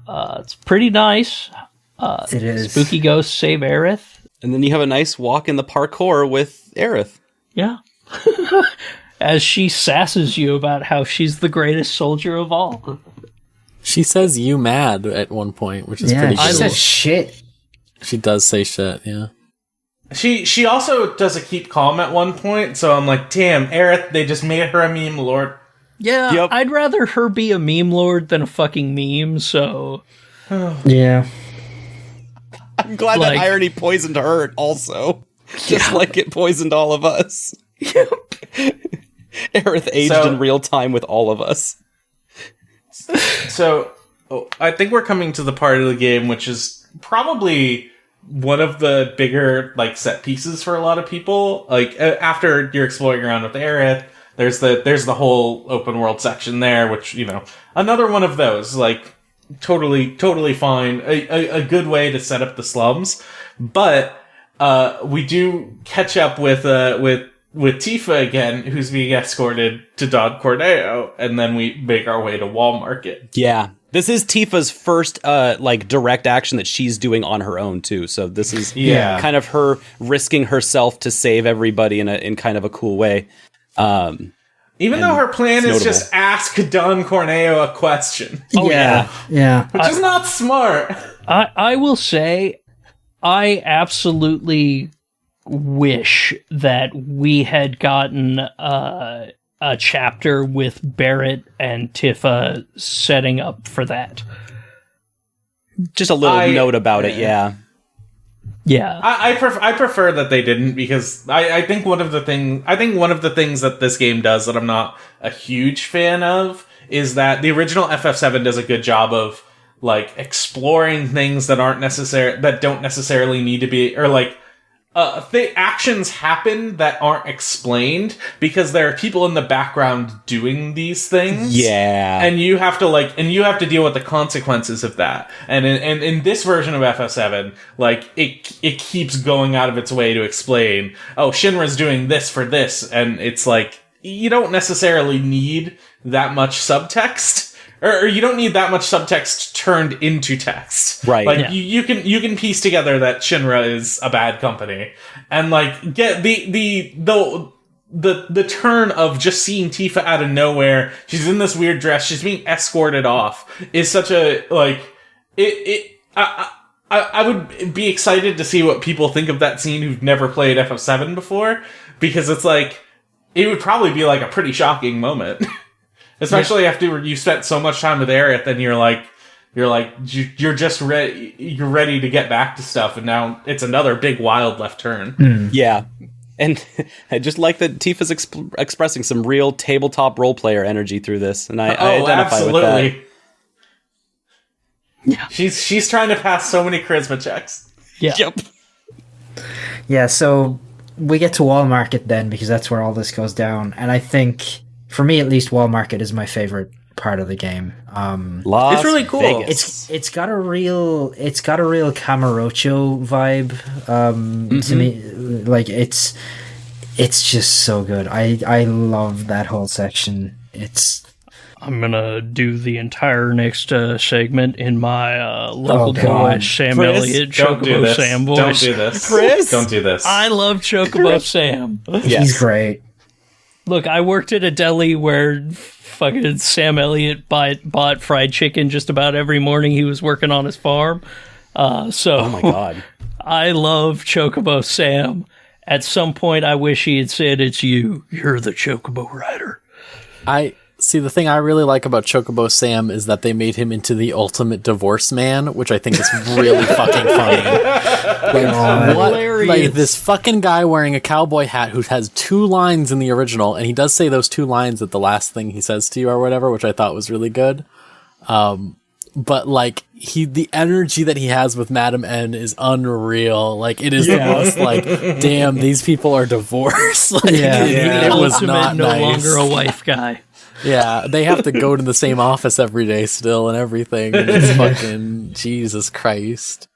E: It's pretty nice.
B: It is.
E: Spooky ghosts save Aerith.
D: And then you have a nice walk in the parkour with Aerith.
E: Yeah. As she sasses you about how she's the greatest soldier of all.
C: She says "you mad" at one point, which is pretty cool.
B: She says shit.
C: She does say shit, yeah.
A: She also does a keep calm at one point, so I'm like, damn, Aerith, they just made her a meme lord.
E: Yeah, yep. I'd rather her be a meme lord than a fucking meme, so...
B: Yeah.
D: I'm glad that irony poisoned her also. Just like it poisoned all of us.
E: Yep.
D: Aerith aged in real time with all of us.
A: So, I think we're coming to the part of the game which is probably one of the bigger, like, set pieces for a lot of people. Like, after you're exploring around with Aerith, there's the whole open world section there, which, another one of those, like, totally fine. A good way to set up the slums. But, we do catch up with Tifa again, who's being escorted to Don Corneo, and then we make our way to Wall Market.
D: Yeah. This is Tifa's first, direct action that she's doing on her own, too. So this is kind of her risking herself to save everybody in kind of a cool way.
A: Even though her plan is just ask Don Corneo a question.
B: Yeah.
A: Which is not smart.
E: I will say, I absolutely wish that we had gotten a chapter with Barrett and Tifa setting up for that.
D: Just a little note about it, yeah.
E: Yeah,
A: I prefer that they didn't, because I think one of the things that this game does that I'm not a huge fan of is that the original FF7 does a good job of like exploring things that don't necessarily need to be, or like actions happen that aren't explained because there are people in the background doing these things.
D: Yeah.
A: And you have to deal with the consequences of that. And in this version of FF7, like it keeps going out of its way to explain, oh, Shinra's doing this for this, and it's like you don't necessarily need that much subtext. Or you don't need that much subtext turned into text.
D: Right.
A: Like, you can piece together that Shinra is a bad company. And, like, get the turn of just seeing Tifa out of nowhere, she's in this weird dress, she's being escorted off, is such a, like, I would be excited to see what people think of that scene who've never played FF7 before, because it's like, it would probably be, like, a pretty shocking moment. Especially after you spent so much time with Aerith, and you're just ready. You're ready to get back to stuff, and now it's another big wild left turn.
D: Yeah, and I just like that Tifa's expressing some real tabletop role player energy through this, and I identify with that.
E: Yeah,
A: she's trying to pass so many charisma checks.
E: Yeah.
D: Yep.
B: Yeah. So we get to Wall Market then, because that's where all this goes down, and I think, for me at least, Wall Market is my favorite part of the game.
A: It's really cool.
D: Vegas.
B: It's got a real Kamurocho vibe to me. Like it's just so good. I love that whole section.
E: I'm gonna do the entire next segment in my local boy Sam
A: Chris,
E: Elliott Chocobo Sam voice.
A: Don't do this,
D: Chris.
A: Don't do this.
E: I love Chocobo Sam.
B: He's great.
E: Look, I worked at a deli where fucking Sam Elliott bought fried chicken just about every morning he was working on his farm. So,
D: Oh my god.
E: I love Chocobo Sam. At some point, I wish he had said, "It's you. You're the Chocobo rider."
C: See, the thing I really like about Chocobo Sam is that they made him into the ultimate divorce man, which I think is really fucking funny. Like this fucking guy wearing a cowboy hat who has 2 lines in the original, and he does say those 2 lines at the last thing he says to you or whatever, which I thought was really good. But like the energy that he has with Madam N is unreal. Like it is the most like, damn, these people are divorced. Like it was
E: Ultimate,
C: not
E: no
C: nice.
E: longer a wife guy.
C: Yeah, they have to go to the same office every day still and everything. And it's fucking Jesus Christ.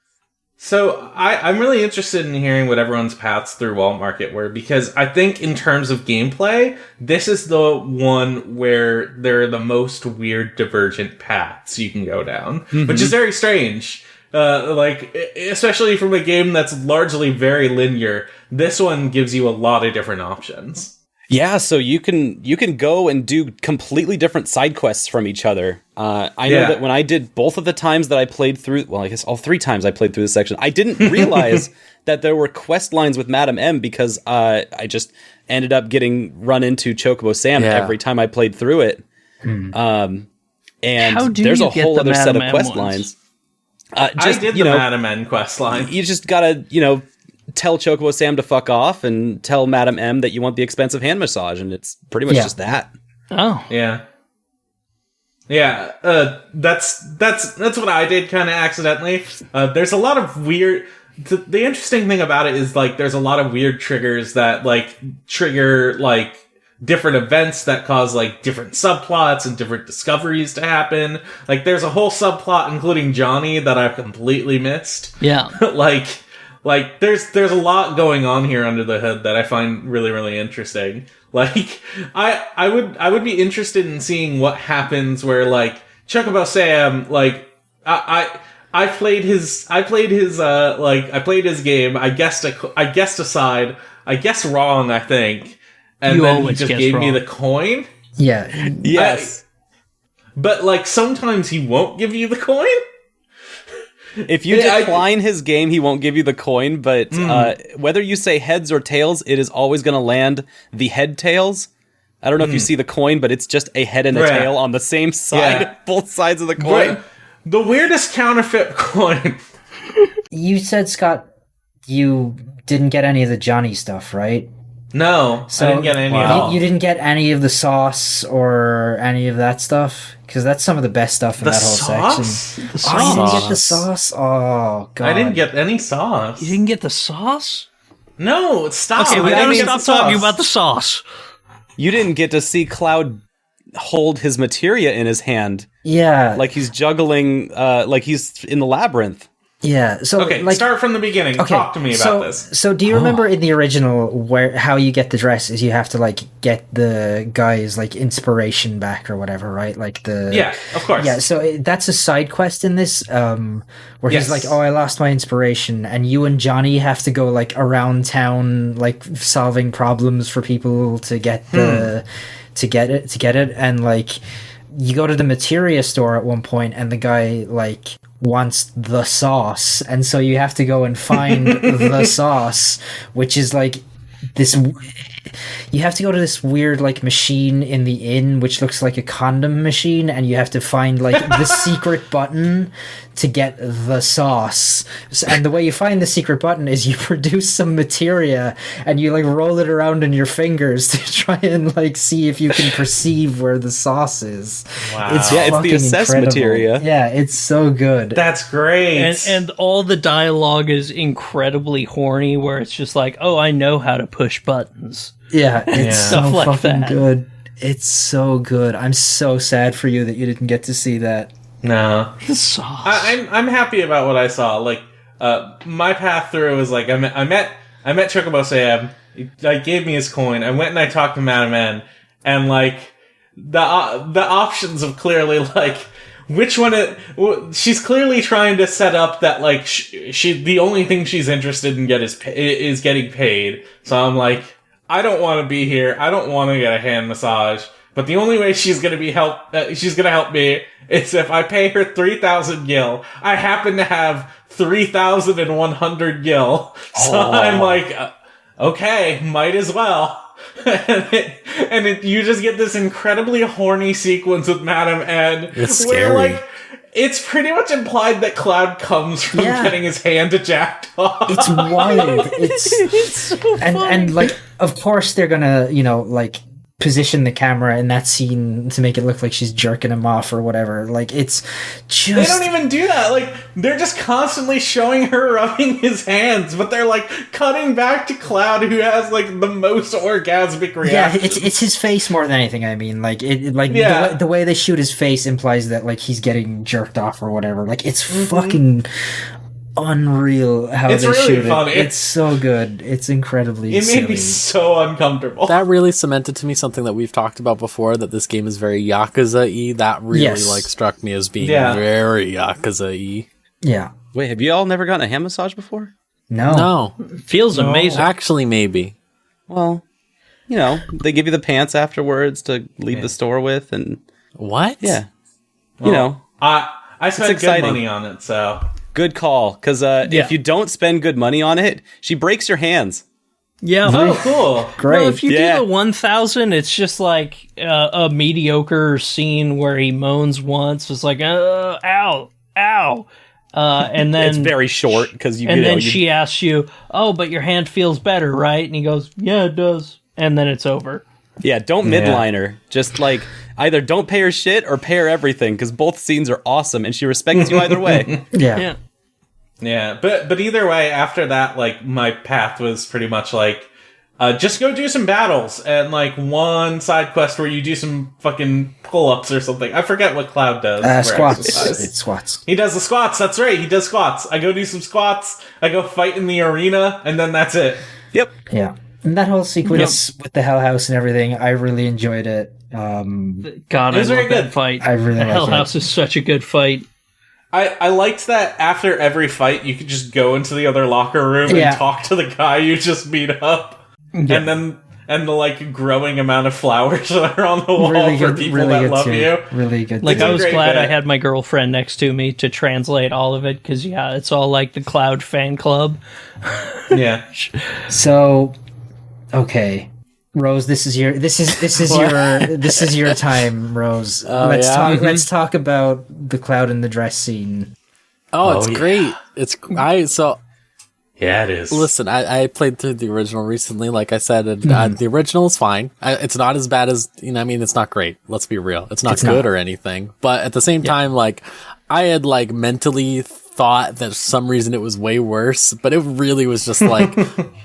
A: So I'm really interested in hearing what everyone's paths through Wall Market were, because I think in terms of gameplay, this is the one where there are the most weird divergent paths you can go down, which is very strange. Like, especially from a game that's largely very linear, this one gives you a lot of different options.
D: Yeah, so you can go and do completely different side quests from each other. I know that when I did both of the times that I played through, well, I guess all 3 times I played through this section, I didn't realize that there were quest lines with Madam M, because I just ended up getting run into Chocobo Sam every time I played through it. And there's a whole other set of quest lines.
A: I did the Madam N quest line.
D: You just gotta, tell Chocobo Sam to fuck off and tell Madam M that you want the expensive hand massage, and it's pretty much just that.
E: Oh.
A: Yeah. Yeah, that's what I did kind of accidentally. There's a lot of weird... The interesting thing about it is, like, there's a lot of weird triggers that, like, trigger, like, different events that cause, like, different subplots and different discoveries to happen. Like, there's a whole subplot, including Johnny, that I've completely missed.
E: Yeah.
A: Like, there's a lot going on here under the hood that I find really, really interesting. Like, I would be interested in seeing what happens where, like, Chocobo Sam, like, I played his game, I guessed aside, I guessed wrong, I think. And then he just gave me the coin.
B: Yeah.
D: Yes.
A: But, like, sometimes he won't give you the coin.
D: If you decline his game, he won't give you the coin, but whether you say heads or tails, it is always going to land the head tails. I don't know if you see the coin, but it's just a head and a tail on the same side, both sides of the coin.
A: Right. The weirdest counterfeit coin.
B: You said, Scott, you didn't get any of the Johnny stuff, right?
A: No,
B: So
A: I didn't get any at all.
B: You didn't get any of the sauce or any of that stuff? Because that's some of the best stuff in
A: The
B: that whole
A: sauce?
B: section.
E: The
B: Oh, you didn't
E: sauce.
B: get the sauce? Oh, God.
A: I didn't get any sauce.
E: You didn't get the sauce?
A: No, stop.
E: Okay, we
A: I
E: gotta
A: didn't
E: stop
A: get the
E: talking
A: sauce.
E: about the sauce.
D: You didn't get to see Cloud hold his materia in his hand,
B: Yeah.
D: like he's juggling, like he's in the labyrinth.
B: Yeah. So,
A: Okay,
B: like,
A: start from the beginning. Talk to me about this.
B: So do you remember in the original how you get the dress is you have to like get the guy's like inspiration back or whatever, right? Like
A: Yeah, of course.
B: Yeah, so that's a side quest in this where he's
A: Yes.
B: like, "Oh, I lost my inspiration," and you and Johnny have to go like around town like solving problems for people to get the to get it and like you go to the materia store at one point and the guy like wants the sauce, and so you have to go and find the sauce, which is like this. You have to go to this weird like machine in the inn, which looks like a condom machine, and you have to find like the secret button to get the sauce. And the way you find the secret button is you produce some materia and you like roll it around in your fingers to try and like see if you can perceive where the sauce is.
A: Wow.
B: It's
D: Yeah, it's the
B: fucking
D: assess
B: incredible.
D: materia.
B: Yeah, it's so good.
A: That's great.
E: And all the dialogue is incredibly horny, where it's just like, oh, I know how to push buttons.
B: Yeah, it's so
E: Stuff like
B: fucking
E: that.
B: good. It's so good. I'm so sad for you that you didn't get to see that.
A: no.
E: The sauce.
A: I'm happy about what I saw. Like, my path through was like I met Chocobo Sam. He like gave me his coin. I went and I talked to Madam N, and like the options of clearly like which one she's clearly trying to set up that like she the only thing she's interested in is getting paid. So I'm like, I don't want to be here. I don't want to get a hand massage. But the only way she's gonna help me is if I pay her 3,000 gil. I happen to have 3,100 gil, so I'm like, okay, might as well. You just get this incredibly horny sequence with Madam N.
C: It's
A: where,
C: scary.
A: like, it's pretty much implied that Cloud comes from getting his hand jacked off.
B: It's wild.
E: It's so funny.
B: And like, of course they're gonna, like position the camera in that scene to make it look like she's jerking him off or whatever. Like, it's just...
A: They don't even do that. Like, they're just constantly showing her rubbing his hands, but they're like cutting back to Cloud, who has like the most orgasmic reaction.
B: Yeah, it's his face more than anything. I mean, like the way they shoot his face implies that like he's getting jerked off or whatever. Like, it's fucking unreal how
A: It's
B: they
A: really
B: shoot
A: funny.
B: it. It's so good. It's incredibly.
A: It made me
B: silly.
A: so uncomfortable.
C: That really cemented to me something that we've talked about before, that this game is very Yakuza-y. That really
B: Yes.
C: like struck me as being
A: Yeah.
C: very Yakuza-y.
B: Yeah.
D: Wait, have you all never gotten a hand massage before?
B: No.
C: No,
E: Feels amazing.
C: actually, maybe.
D: Well, they give you the pants afterwards to leave the store with, and
C: What?
D: yeah,
A: I spent good
D: exciting.
A: money on it, so
D: good call. Because if you don't spend good money on it, she breaks your hands.
E: Yeah.
A: oh cool.
B: Great.
E: No, if you
D: Yeah.
E: do the 1,000, it's just like a mediocre scene where he moans once. It's like, ow, ow. And then
D: It's very short because
E: she asks you, "Oh, but your hand feels better, right?" And he goes, "Yeah, it does." And then it's over.
D: don't midline her. Just like either don't pay her shit or pay her everything, because both scenes are awesome and she respects you either way.
B: Yeah.
E: Yeah.
A: Yeah, but either way, after that, like, my path was pretty much like, just go do some battles, and like one side quest where you do some fucking pull-ups or something. I forget what Cloud does. for
B: Squats.
A: exercise.
B: It's squats.
A: He does the squats, that's right, he does squats. I go do some squats, I go fight in the arena, and then that's it.
D: Yep.
B: Yeah. And that whole sequence with the Hell House and everything, I really enjoyed it.
E: God,
A: It was
E: I
A: very
E: love
A: good.
E: that fight.
B: I really
E: the
B: like
E: Hell
B: it.
E: House is such a good fight.
A: I liked that after every fight, you could just go into the other locker room
B: Yeah.
A: and talk to the guy you just beat up. And the like growing amount of flowers that are on the wall
B: Really
A: for
B: good.
A: people
B: Really
A: that
B: good
A: love
B: too.
A: you.
B: Really good.
E: Like,
B: too.
E: I was
A: great
E: glad
A: bit.
E: I had my girlfriend next to me to translate all of it, because it's all like the Cloud fan club.
A: Yeah.
B: So, okay, Rose, this is your time, Rose. Let's talk about the Cloud in the dress scene.
C: Oh, it's great.
A: Yeah, it is.
C: Listen, I played through the original recently, like I said, and the original is fine. It's not as bad as, I mean, it's not great. Let's be real. It's not good or anything. But at the same time, like, I had, like, mentally thought that for some reason it was way worse, but it really was just like,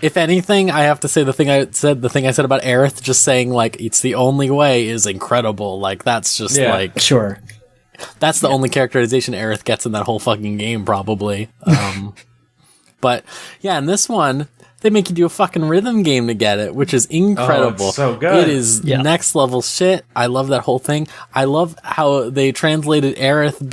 C: if anything, I have to say the thing I said about Aerith, just saying, like, it's the only way is incredible. Like, that's just, like...
B: Sure.
C: That's the only characterization Aerith gets in that whole fucking game, probably. But yeah, in this one, they make you do a fucking rhythm game to get it, which is incredible.
A: Oh, it's so good.
C: It is next level shit. I love that whole thing. I love how they translated Aerith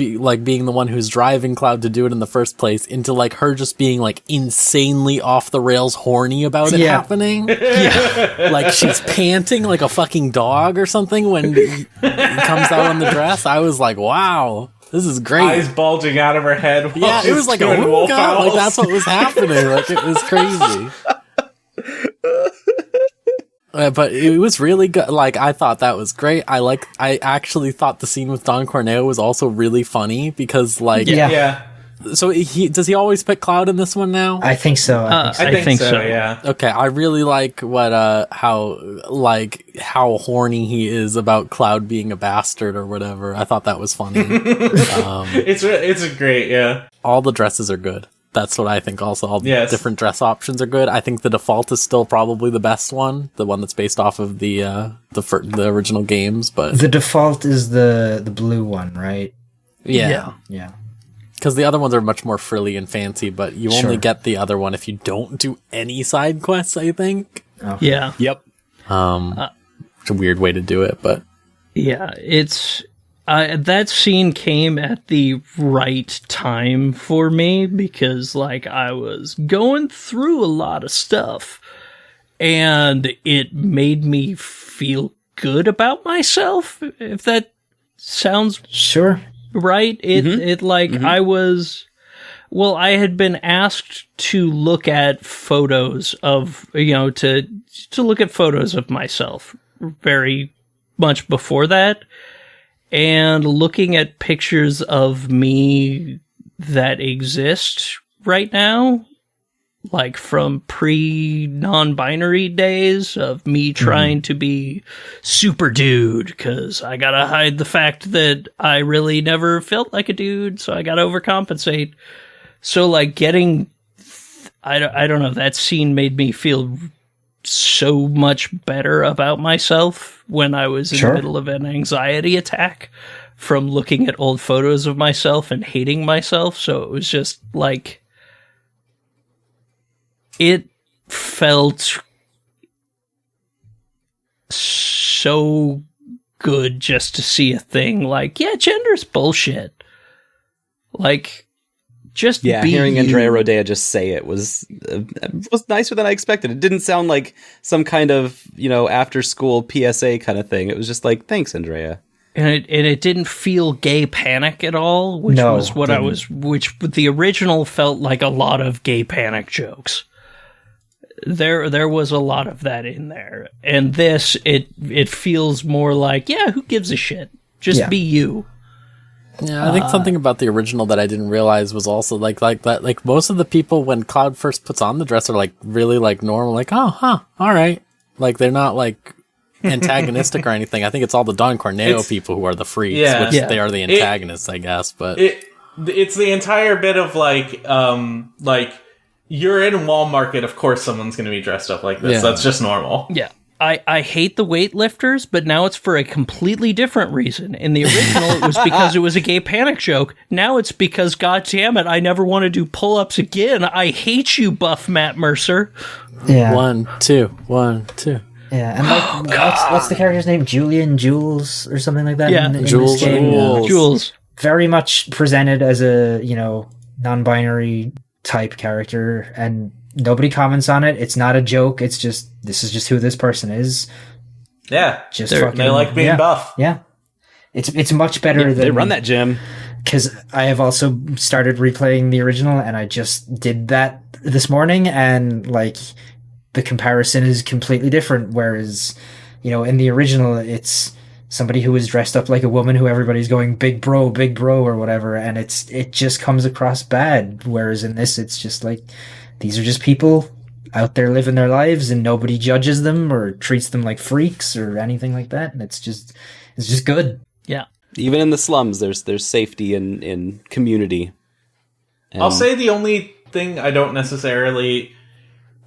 C: being the one who's driving Cloud to do it in the first place into like her just being like insanely off the rails horny about it happening. Like she's panting like a fucking dog or something when it comes out on the dress. I was like, wow. This is great.
A: Eyes bulging out of her head.
C: Yeah, it was like a wolf out. Like that's what was happening. Like it was crazy. But it was really good. Like I thought that was great. I actually thought the scene with Don Corneo was also really funny because like So does he always pick Cloud in this one now?
B: I think so.
A: I think so. Yeah.
C: Okay, I really like what how horny he is about Cloud being a bastard or whatever. I thought that was funny.
A: It's a great
C: All the dresses are good. That's what I think. Also, all the different dress options are good. I think the default is still probably the best one, the one that's based off of the original games. But
B: the default is the blue one, right?
C: Yeah. Because the other ones are much more frilly and fancy, but you only get the other one if you don't do any side quests, I think.
B: Okay.
E: Yeah.
C: Yep. It's a weird way to do it, but...
E: Yeah, it's... that scene came at the right time for me, because, like, I was going through a lot of stuff, and it made me feel good about myself, if that sounds...
B: Sure.
E: Right? I had been asked to look at photos of, to look at photos of myself very much before that, and looking at pictures of me that exist right now, like from pre-non-binary days of me trying to be super dude, because I gotta hide the fact that I really never felt like a dude, so I gotta overcompensate. So, like, getting... I don't know, that scene made me feel so much better about myself when I was in the middle of an anxiety attack from looking at old photos of myself and hating myself, so it was just, like... It felt so good just to see a thing like, yeah, gender's bullshit. Like, just be
D: hearing
E: you.
D: Andrea Rodea just say it was nicer than I expected. It didn't sound like some kind of, after school PSA kind of thing. It was just like, thanks, Andrea.
E: And it didn't feel gay panic at all, which was what which the original felt like a lot of gay panic jokes. There was a lot of that in there, and this it feels more like, yeah, who gives a shit? Just be you.
C: Yeah, I think something about the original that I didn't realize was also like that. Like most of the people when Cloud first puts on the dress are like really like normal, like all right, like they're not like antagonistic or anything. I think it's all the Don Corneo people who are the freaks, which they are the antagonists, I guess. But
A: it's the entire bit of like. You're in Walmart, of course someone's going to be dressed up like this. Yeah. That's just normal.
E: Yeah. I hate the weightlifters, but now it's for a completely different reason. In the original, it was because it was a gay panic joke. Now it's because, goddammit, I never want to do pull-ups again. I hate you, buff Matt Mercer.
B: Yeah.
C: 1, 2.
B: Yeah, and like, what's the character's name? Jules or something like that?
E: Yeah,
B: in this game?
E: Jules.
B: Very much presented as a, non-binary type character, and nobody comments on it. It's not a joke. It's just, this is just who this person is.
A: Yeah.
B: Just
A: they like being buff.
B: Yeah. It's much better than...
D: They run that gym.
B: Because I have also started replaying the original, and I just did that this morning, and like the comparison is completely different. Whereas, in the original, it's somebody who is dressed up like a woman who everybody's going big bro or whatever, and it just comes across bad. Whereas in this, it's just like, these are just people out there living their lives, and nobody judges them or treats them like freaks or anything like that. And it's just good.
E: Yeah.
D: Even in the slums, there's safety in community. And
A: I'll say the only thing I don't necessarily...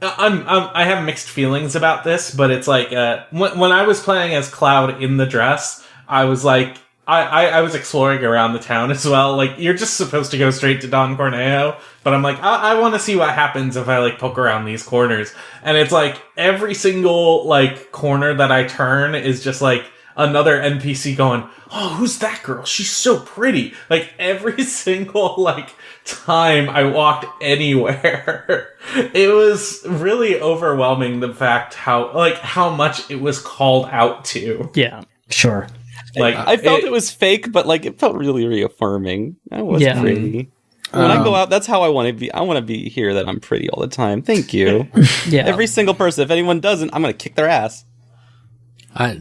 A: I have mixed feelings about this, but it's like when I was playing as Cloud in the dress, I was like, I was exploring around the town as well. Like, you're just supposed to go straight to Don Corneo, but I'm like, I want to see what happens if I like poke around these corners. And it's like every single like corner that I turn is just like another NPC going, "Oh, who's that girl? She's so pretty." Like every single like time I walked anywhere, it was really overwhelming, the fact how much it was called out to.
E: Yeah.
B: Sure.
D: Like I felt it was fake, but like it felt really reaffirming. I was pretty. When I go out, that's how I want to be. I want to be here that I'm pretty all the time. Thank you.
E: Yeah.
D: Every single person. If anyone doesn't, I'm gonna kick their ass.
C: I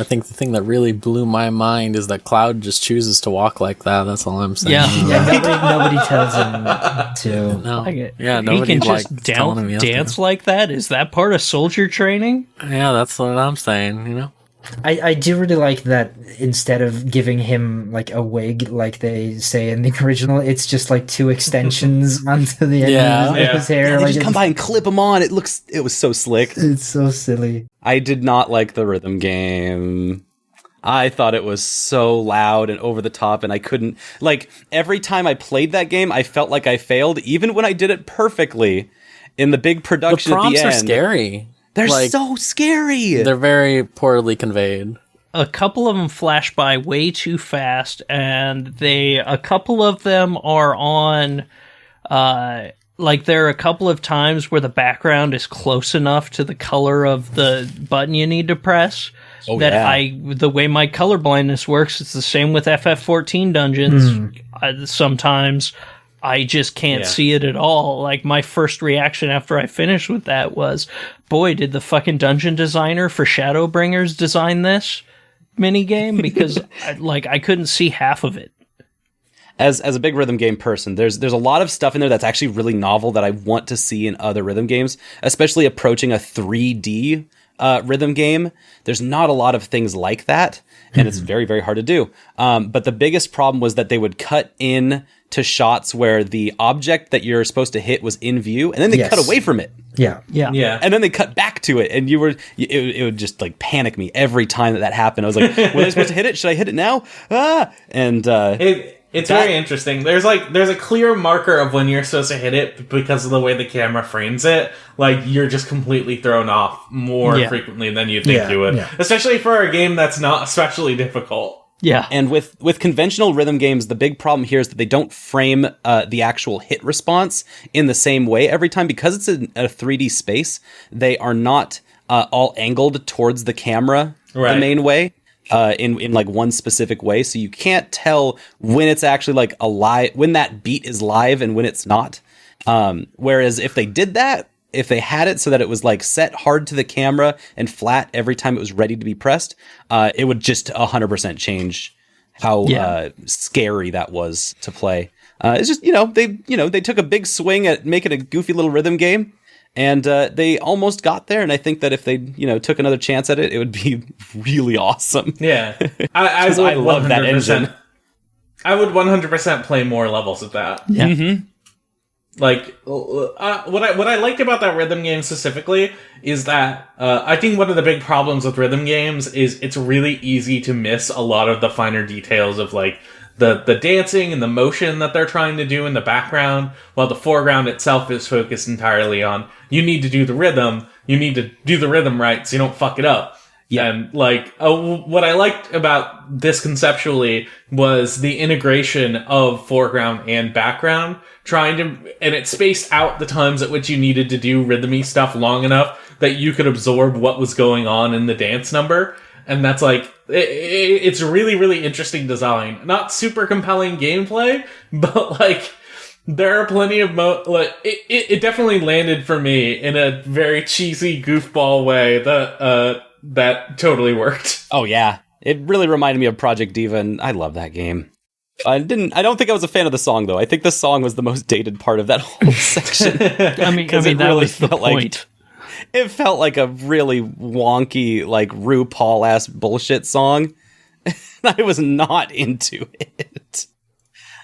C: think the thing that really blew my mind is that Cloud just chooses to walk like that. That's all I'm saying.
B: Nobody tells him to.
C: No.
E: He
C: nobody
E: can just dance like that? Is that part of soldier training?
C: Yeah, that's what I'm saying,
B: I do really like that instead of giving him like a wig like they say in the original, it's just like two extensions onto the end of his hair.
D: Yeah, they
B: like,
D: just come by and clip him on. It was so slick.
B: It's so silly.
D: I did not like the rhythm game. I thought it was so loud and over the top, and I couldn't... Like, every time I played that game, I felt like I failed, even when I did it perfectly in the big production at the end.
C: The prompts are scary.
D: They're so scary.
C: They're very poorly conveyed.
E: A couple of them flash by way too fast, and a couple of them are on... like, there are a couple of times where the background is close enough to the color of the button you need to press the way my color blindness works, it's the same with FF14 dungeons. Sometimes I just can't see it at all. Like, my first reaction after I finished with that was, boy, did the fucking dungeon designer for Shadowbringers design this minigame? Because, I couldn't see half of it.
D: As a big rhythm game person, there's a lot of stuff in there that's actually really novel that I want to see in other rhythm games, especially approaching a 3D rhythm game. There's not a lot of things like that, and it's very, very hard to do. But the biggest problem was that they would cut in to shots where the object that you're supposed to hit was in view, and then they cut away from it.
B: Yeah.
D: And then they cut back to it, and it would just like panic me every time that happened. I was like, "Was I supposed to hit it? Should I hit it now?" And
A: it's very interesting. There's a clear marker of when you're supposed to hit it because of the way the camera frames it. Like, you're just completely thrown off more frequently than you think you would. Yeah. Especially for a game that's not especially difficult.
E: Yeah.
D: And with conventional rhythm games, the big problem here is that they don't frame the actual hit response in the same way every time. Because it's a 3D space, they are not all angled towards the camera the main way. In like one specific way, so you can't tell when it's actually like alive, when that beat is live and when it's not. Whereas if they did that, if they had it so that it was like set hard to the camera and flat every time it was ready to be pressed, it would just 100% change how scary that was to play. It's just they took a big swing at making a goofy little rhythm game. And they almost got there, and I think that if they, took another chance at it, it would be really awesome.
A: Yeah, I love that engine. I would 100% play more levels of that.
E: Yeah.
A: Mm-hmm. Like, what I liked about that rhythm game specifically is that I think one of the big problems with rhythm games is it's really easy to miss a lot of the finer details of like the dancing and the motion that they're trying to do in the background, while the foreground itself is focused entirely on, you need to do the rhythm, you need to do the rhythm right so you don't fuck it up. Yeah. And what I liked about this conceptually was the integration of foreground and background, and it spaced out the times at which you needed to do rhythmy stuff long enough that you could absorb what was going on in the dance number. And that's it's really, really interesting design. Not super compelling gameplay, but there are plenty of it definitely landed for me in a very cheesy goofball way that totally worked.
D: Oh yeah, it really reminded me of Project Diva, and I love that game. I don't think I was a fan of the song though. I think the song was the most dated part of that whole section.
E: I mean that
D: really
E: was the point.
D: It felt like a really wonky, like RuPaul-ass bullshit song. I was not into it.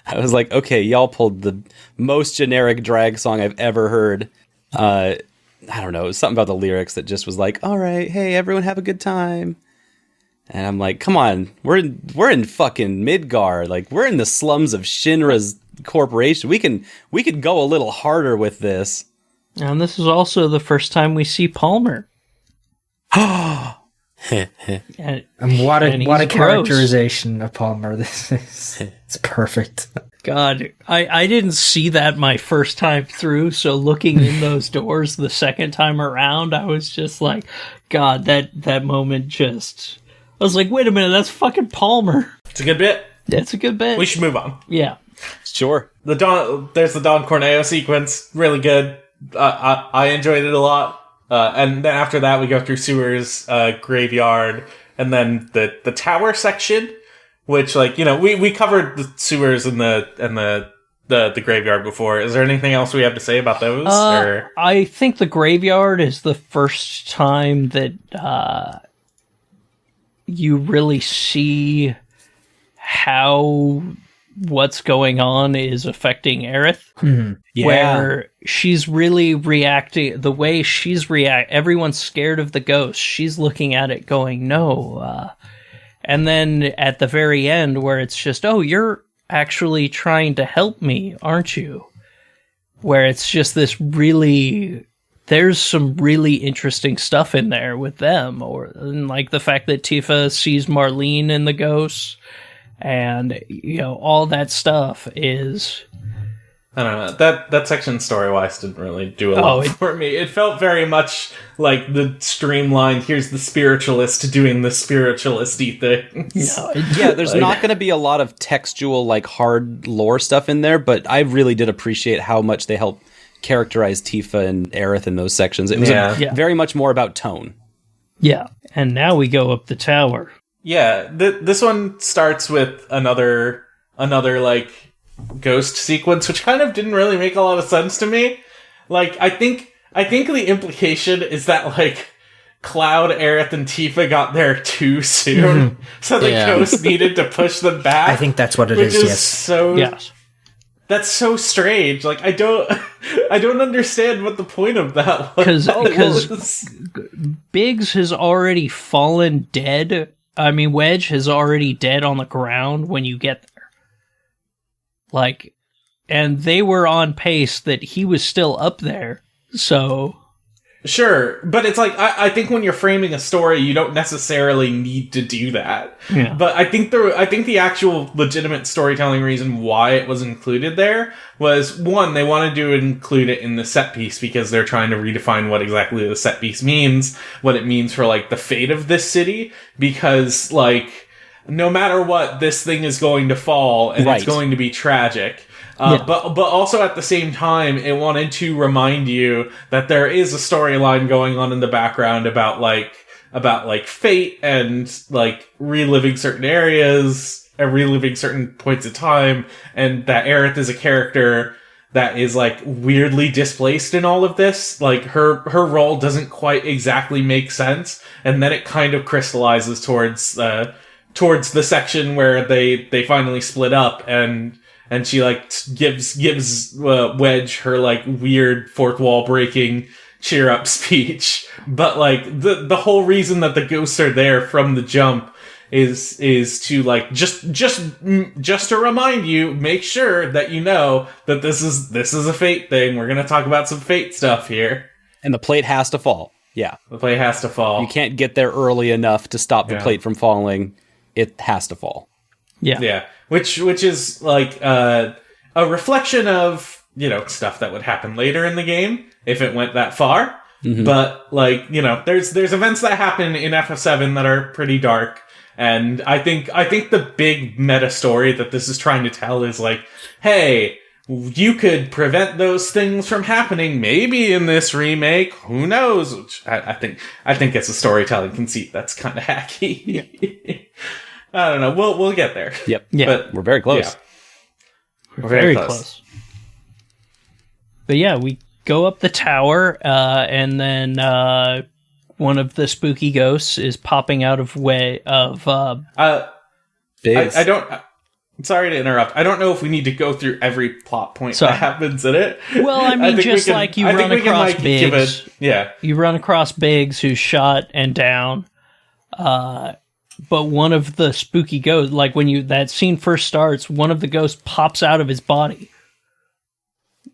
D: I was like, okay, y'all pulled the most generic drag song I've ever heard. I don't know, it was something about the lyrics that just was like, all right, hey, everyone have a good time. And I'm like, come on, we're in fucking Midgar. Like, we're in the slums of Shinra's corporation. We could go a little harder with this.
E: And this is also the first time we see Palmer.
B: and what a characterization of Palmer this is. It's perfect.
E: God, I didn't see that my first time through, so looking in those doors the second time around, I was just like, God, that moment just... I was like, wait a minute, that's fucking Palmer.
A: It's a good bit.
E: That's a good bit.
A: We should move on.
E: Yeah.
D: Sure.
A: There's the Don Corneo sequence, really good. I enjoyed it a lot. And then after that, we go through sewers, graveyard, and then the tower section, which, like, you know, we covered the sewers and the graveyard before. Is there anything else we have to say about those?
E: I think the graveyard is the first time that you really see how what's going on is affecting Aerith.
B: Mm-hmm.
D: Yeah.
E: Where she's really reacting, the way she's everyone's scared of the ghost. She's looking at it going, no. And then at the very end where it's just, oh, you're actually trying to help me, aren't you? Where it's just this really... There's some really interesting stuff in there with them, and like the fact that Tifa sees Marlene in the ghosts, and you know, all that stuff is...
A: I don't know. That section story-wise didn't really do a lot for me. It felt very much like the streamlined, here's the spiritualist doing the spiritualist-y things.
E: No,
D: there's not going to be a lot of textual, like, hard lore stuff in there, but I really did appreciate how much they helped characterize Tifa and Aerith in those sections. It was very much more about tone.
E: Yeah, and now we go up the tower.
A: Yeah, this one starts with another like ghost sequence, which kind of didn't really make a lot of sense to me. Like, I think the implication is that, like, Cloud, Aerith, and Tifa got there too soon, so the ghost needed to push them back.
B: I think that's what it is. Yes.
A: So that's so strange. Like, I don't understand what the point of that was.
E: Because Biggs has already fallen dead. I mean, Wedge is already dead on the ground when you get there. Like, and they were on pace that he was still up there. So...
A: Sure, but it's like, I think when you're framing a story, you don't necessarily need to do that.
E: Yeah.
A: But I think the actual legitimate storytelling reason why it was included there was, one, they wanted to include it in the set piece because they're trying to redefine what exactly the set piece means, what it means for, like, the fate of this city, because, like, no matter what, this thing is going to fall, and it's going to be tragic. But also at the same time, it wanted to remind you that there is a storyline going on in the background about fate and, like, reliving certain areas and reliving certain points of time, and that Aerith is a character that is, like, weirdly displaced in all of this. Like, her role doesn't quite exactly make sense, and then it kind of crystallizes towards the section where they finally split up, and she, like, gives Wedge her, like, weird fourth wall breaking cheer up speech. But, like, the whole reason that the ghosts are there from the jump is to, like, just to remind you, make sure that you know that this is a fate thing. We're gonna talk about some fate stuff here.
D: And the plate has to fall. Yeah.
A: The plate has to fall.
D: You can't get there early enough to stop the plate from falling. It has to fall.
E: Yeah.
A: Yeah. Which is, like, a reflection of, you know, stuff that would happen later in the game if it went that far. Mm-hmm. But, like, you know, there's events that happen in FF7 that are pretty dark. And I think the big meta story that this is trying to tell is, like, hey, you could prevent those things from happening maybe in this remake. Who knows? Which I think it's a storytelling conceit that's kind of hacky. I don't know. We'll get there.
D: Yep.
E: Yeah.
A: But
D: We're very close.
A: yeah.
E: We're very close. But yeah, we go up the tower, and then one of the spooky ghosts is popping out of
D: Biggs.
A: I don't. Sorry to interrupt. I don't know if we need to go through every plot point that happens in it.
E: Well, I mean, just like you run across Biggs. You run across Biggs, who's shot and down. But one of the spooky ghosts, like when that scene first starts, one of the ghosts pops out of his body,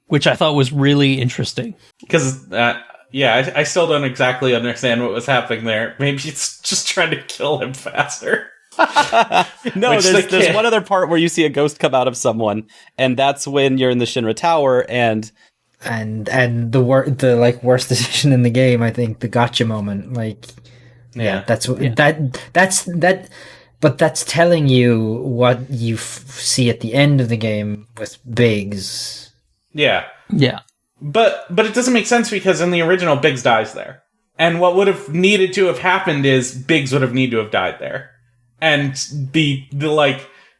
E: which I thought was really interesting.
A: Because, I still don't exactly understand what was happening there. Maybe it's just trying to kill him faster.
D: No, there's one other part where you see a ghost come out of someone, and that's when you're in the Shinra Tower, and
B: the worst decision in the game, I think, the gotcha moment. But that's telling you what you see at the end of the game with Biggs.
A: Yeah.
E: Yeah.
A: But it doesn't make sense because in the original, Biggs dies there. And what would have needed to have happened is Biggs would have needed to have died there. And the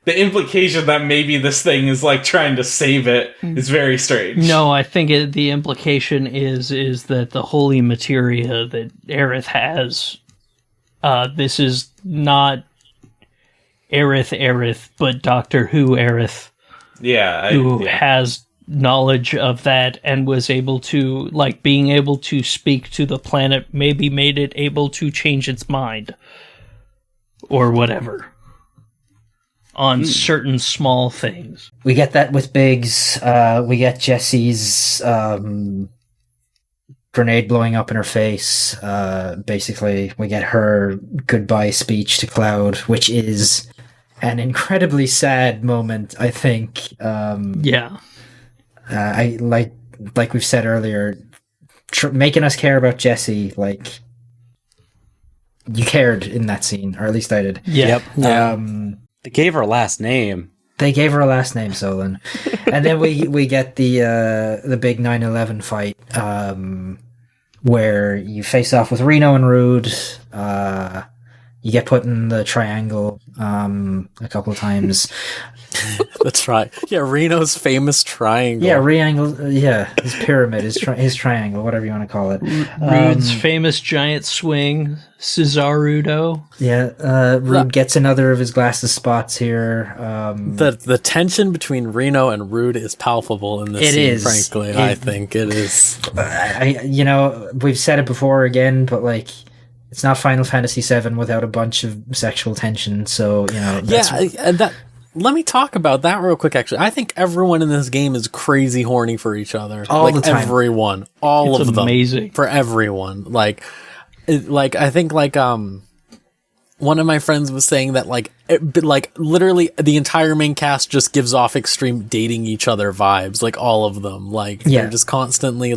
A: implication that maybe this thing is like trying to save it is very strange.
E: No, I think the implication is that the holy materia that Aerith has, this is not Aerith, but Doctor Who Aerith.
A: Yeah.
E: Who has knowledge of that and was able to, being able to speak to the planet maybe made it able to change its mind. Or whatever. On certain small things.
B: We get that with Biggs. We get Jessie's grenade blowing up in her face. Basically, we get her goodbye speech to Cloud, which is an incredibly sad moment, I think. I like we've said earlier, making us care about Jessie, you cared in that scene, or at least I did.
E: Yeah.
D: Yep. They gave her a last name.
B: Solon. And then we get the big 9/11 fight, where you face off with Reno and Rude. You get put in the triangle a couple of times.
C: That's right. Yeah, Reno's famous triangle.
B: Yeah, his pyramid, his triangle, whatever you want to call it.
E: Rude's famous giant swing, Cesarudo.
B: Yeah, Rude gets another of his glasses spots here.
C: The tension between Reno and Rude is palpable in this scene, frankly. I think it is.
B: We've said it before again, but it's not Final Fantasy VII without a bunch of sexual tension, so,
C: let me talk about that real quick, actually. I think everyone in this game is crazy horny for each other.
B: All the time.
C: Everyone. All of them.
E: Amazing.
C: For everyone. I think, one of my friends was saying that, literally the entire main cast just gives off extreme dating each other vibes. All of them. They're just constantly,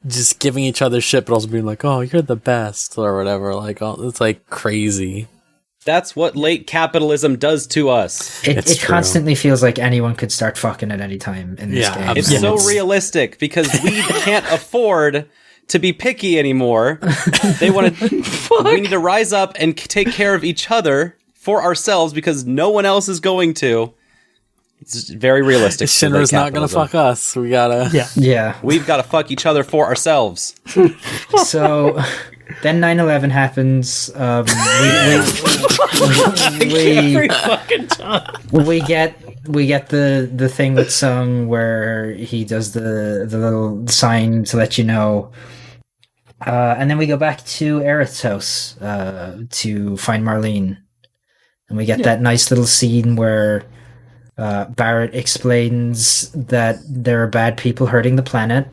C: just giving each other shit, but also being like, oh, you're the best, or whatever. It's, crazy.
D: That's what late capitalism does to us.
B: It constantly feels like anyone could start fucking at any time in this game.
D: It's so realistic because we can't afford to be picky anymore. They want to. We need to rise up and take care of each other for ourselves because no one else is going to. It's very realistic.
C: Shinra's not going to fuck us. We gotta.
B: Yeah.
D: We've got to fuck each other for ourselves.
B: So. Then 9/11 happens.
E: Every fucking time.
B: We get the thing with Sung where he does the little sign to let you know, and then we go back to Aerith's house to find Marlene, and we get that nice little scene where Barrett explains that there are bad people hurting the planet.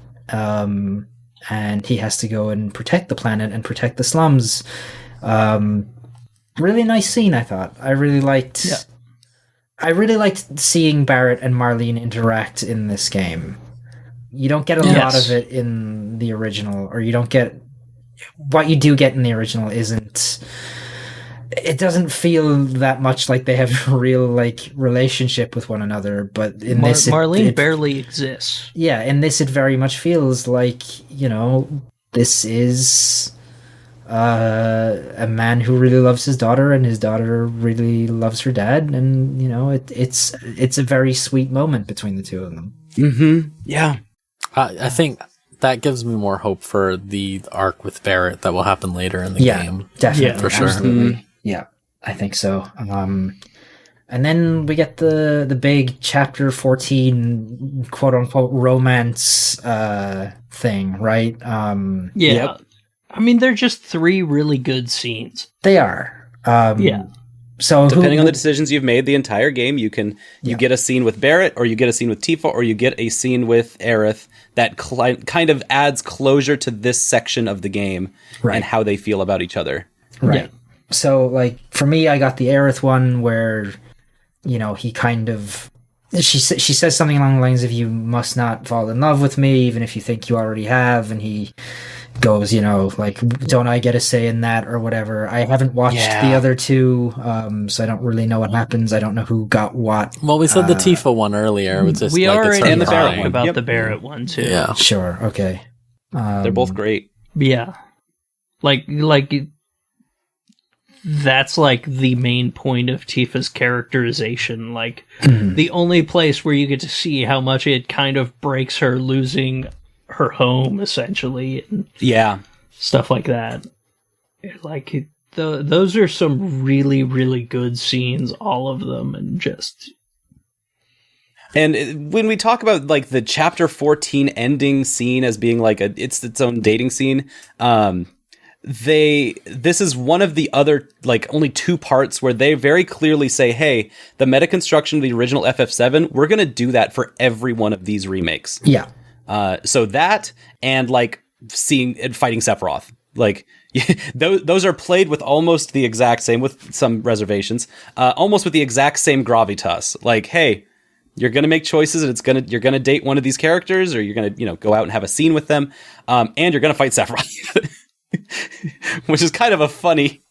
B: And he has to go and protect the planet and protect the slums. Really nice scene, I thought. I really liked seeing Barrett and Marlene interact in this game. You don't get a lot of it in the original, or you don't get... What you do get in the original isn't... It doesn't feel that much like they have a real relationship with one another, but in this
E: Marlene barely exists.
B: Yeah, in this it very much feels like, this is a man who really loves his daughter, and his daughter really loves her dad, and it's a very sweet moment between the two of them.
D: Mm-hmm. Yeah.
C: I think that gives me more hope for the arc with Barrett that will happen later in the game.
B: Definitely,
C: for sure.
B: Absolutely. Mm-hmm. Yeah, I think so. And then we get the big chapter 14 quote unquote romance thing, right?
E: Yeah.
D: Yep.
E: I mean, they're just 3 really good scenes.
B: They are.
E: Yeah.
B: So
D: depending on the decisions you've made the entire game, you get a scene with Barrett, or you get a scene with Tifa, or you get a scene with Aerith that kind of adds closure to this section of the game and how they feel about each other.
B: Right.
E: Yeah.
B: So, like, for me, I got the Aerith one where, he kind of... She says something along the lines of, you must not fall in love with me, even if you think you already have, and he goes, like, don't I get a say in that, or whatever. I haven't watched the other 2, so I don't really know what happens. I don't know who got what.
C: Well, we said the Tifa one earlier. It was just
E: we already
D: and the Barrett
E: talked
D: one.
E: about the Barrett one, too.
C: Yeah.
B: Sure, okay.
D: They're both great.
E: Yeah. Like that's like the main point of Tifa's characterization. Like, the only place where you get to see how much it kind of breaks her losing her home, essentially, and stuff like that. Like, those are some really, really good scenes, all of them, and just...
D: And when we talk about, like, the chapter 14 ending scene as being like it's its own dating scene, this is one of the other, like, only 2 parts where they very clearly say, hey, the meta construction of the original FF7, we're going to do that for every one of these remakes.
B: Yeah.
D: So that, and, like, seeing and fighting Sephiroth, like, those are played with almost the exact same, with some reservations, almost with the exact same gravitas. Like, hey, you're going to make choices, and you're going to date one of these characters, or you're going to, go out and have a scene with them, and you're going to fight Sephiroth. Which is kind of a funny,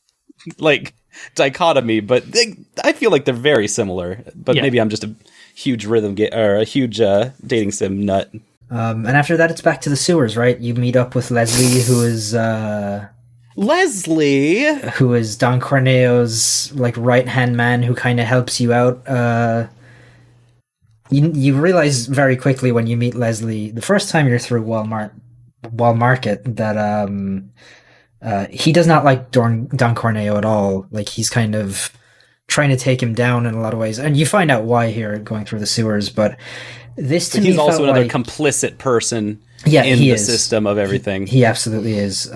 D: like, dichotomy, but I feel like they're very similar. But maybe I'm just a huge or a huge dating sim nut.
B: And after that, it's back to the sewers, right? You meet up with Leslie, who is Don Corneo's, like, right-hand man, who kind of helps you out. You realize very quickly when you meet Leslie, the first time you're through Wall Market, that he does not like Don Corneo at all. Like, he's kind of trying to take him down in a lot of ways, and you find out why here going through the sewers. But this to me
D: he's also another
B: like,
D: complicit person in the system of everything.
B: He absolutely is.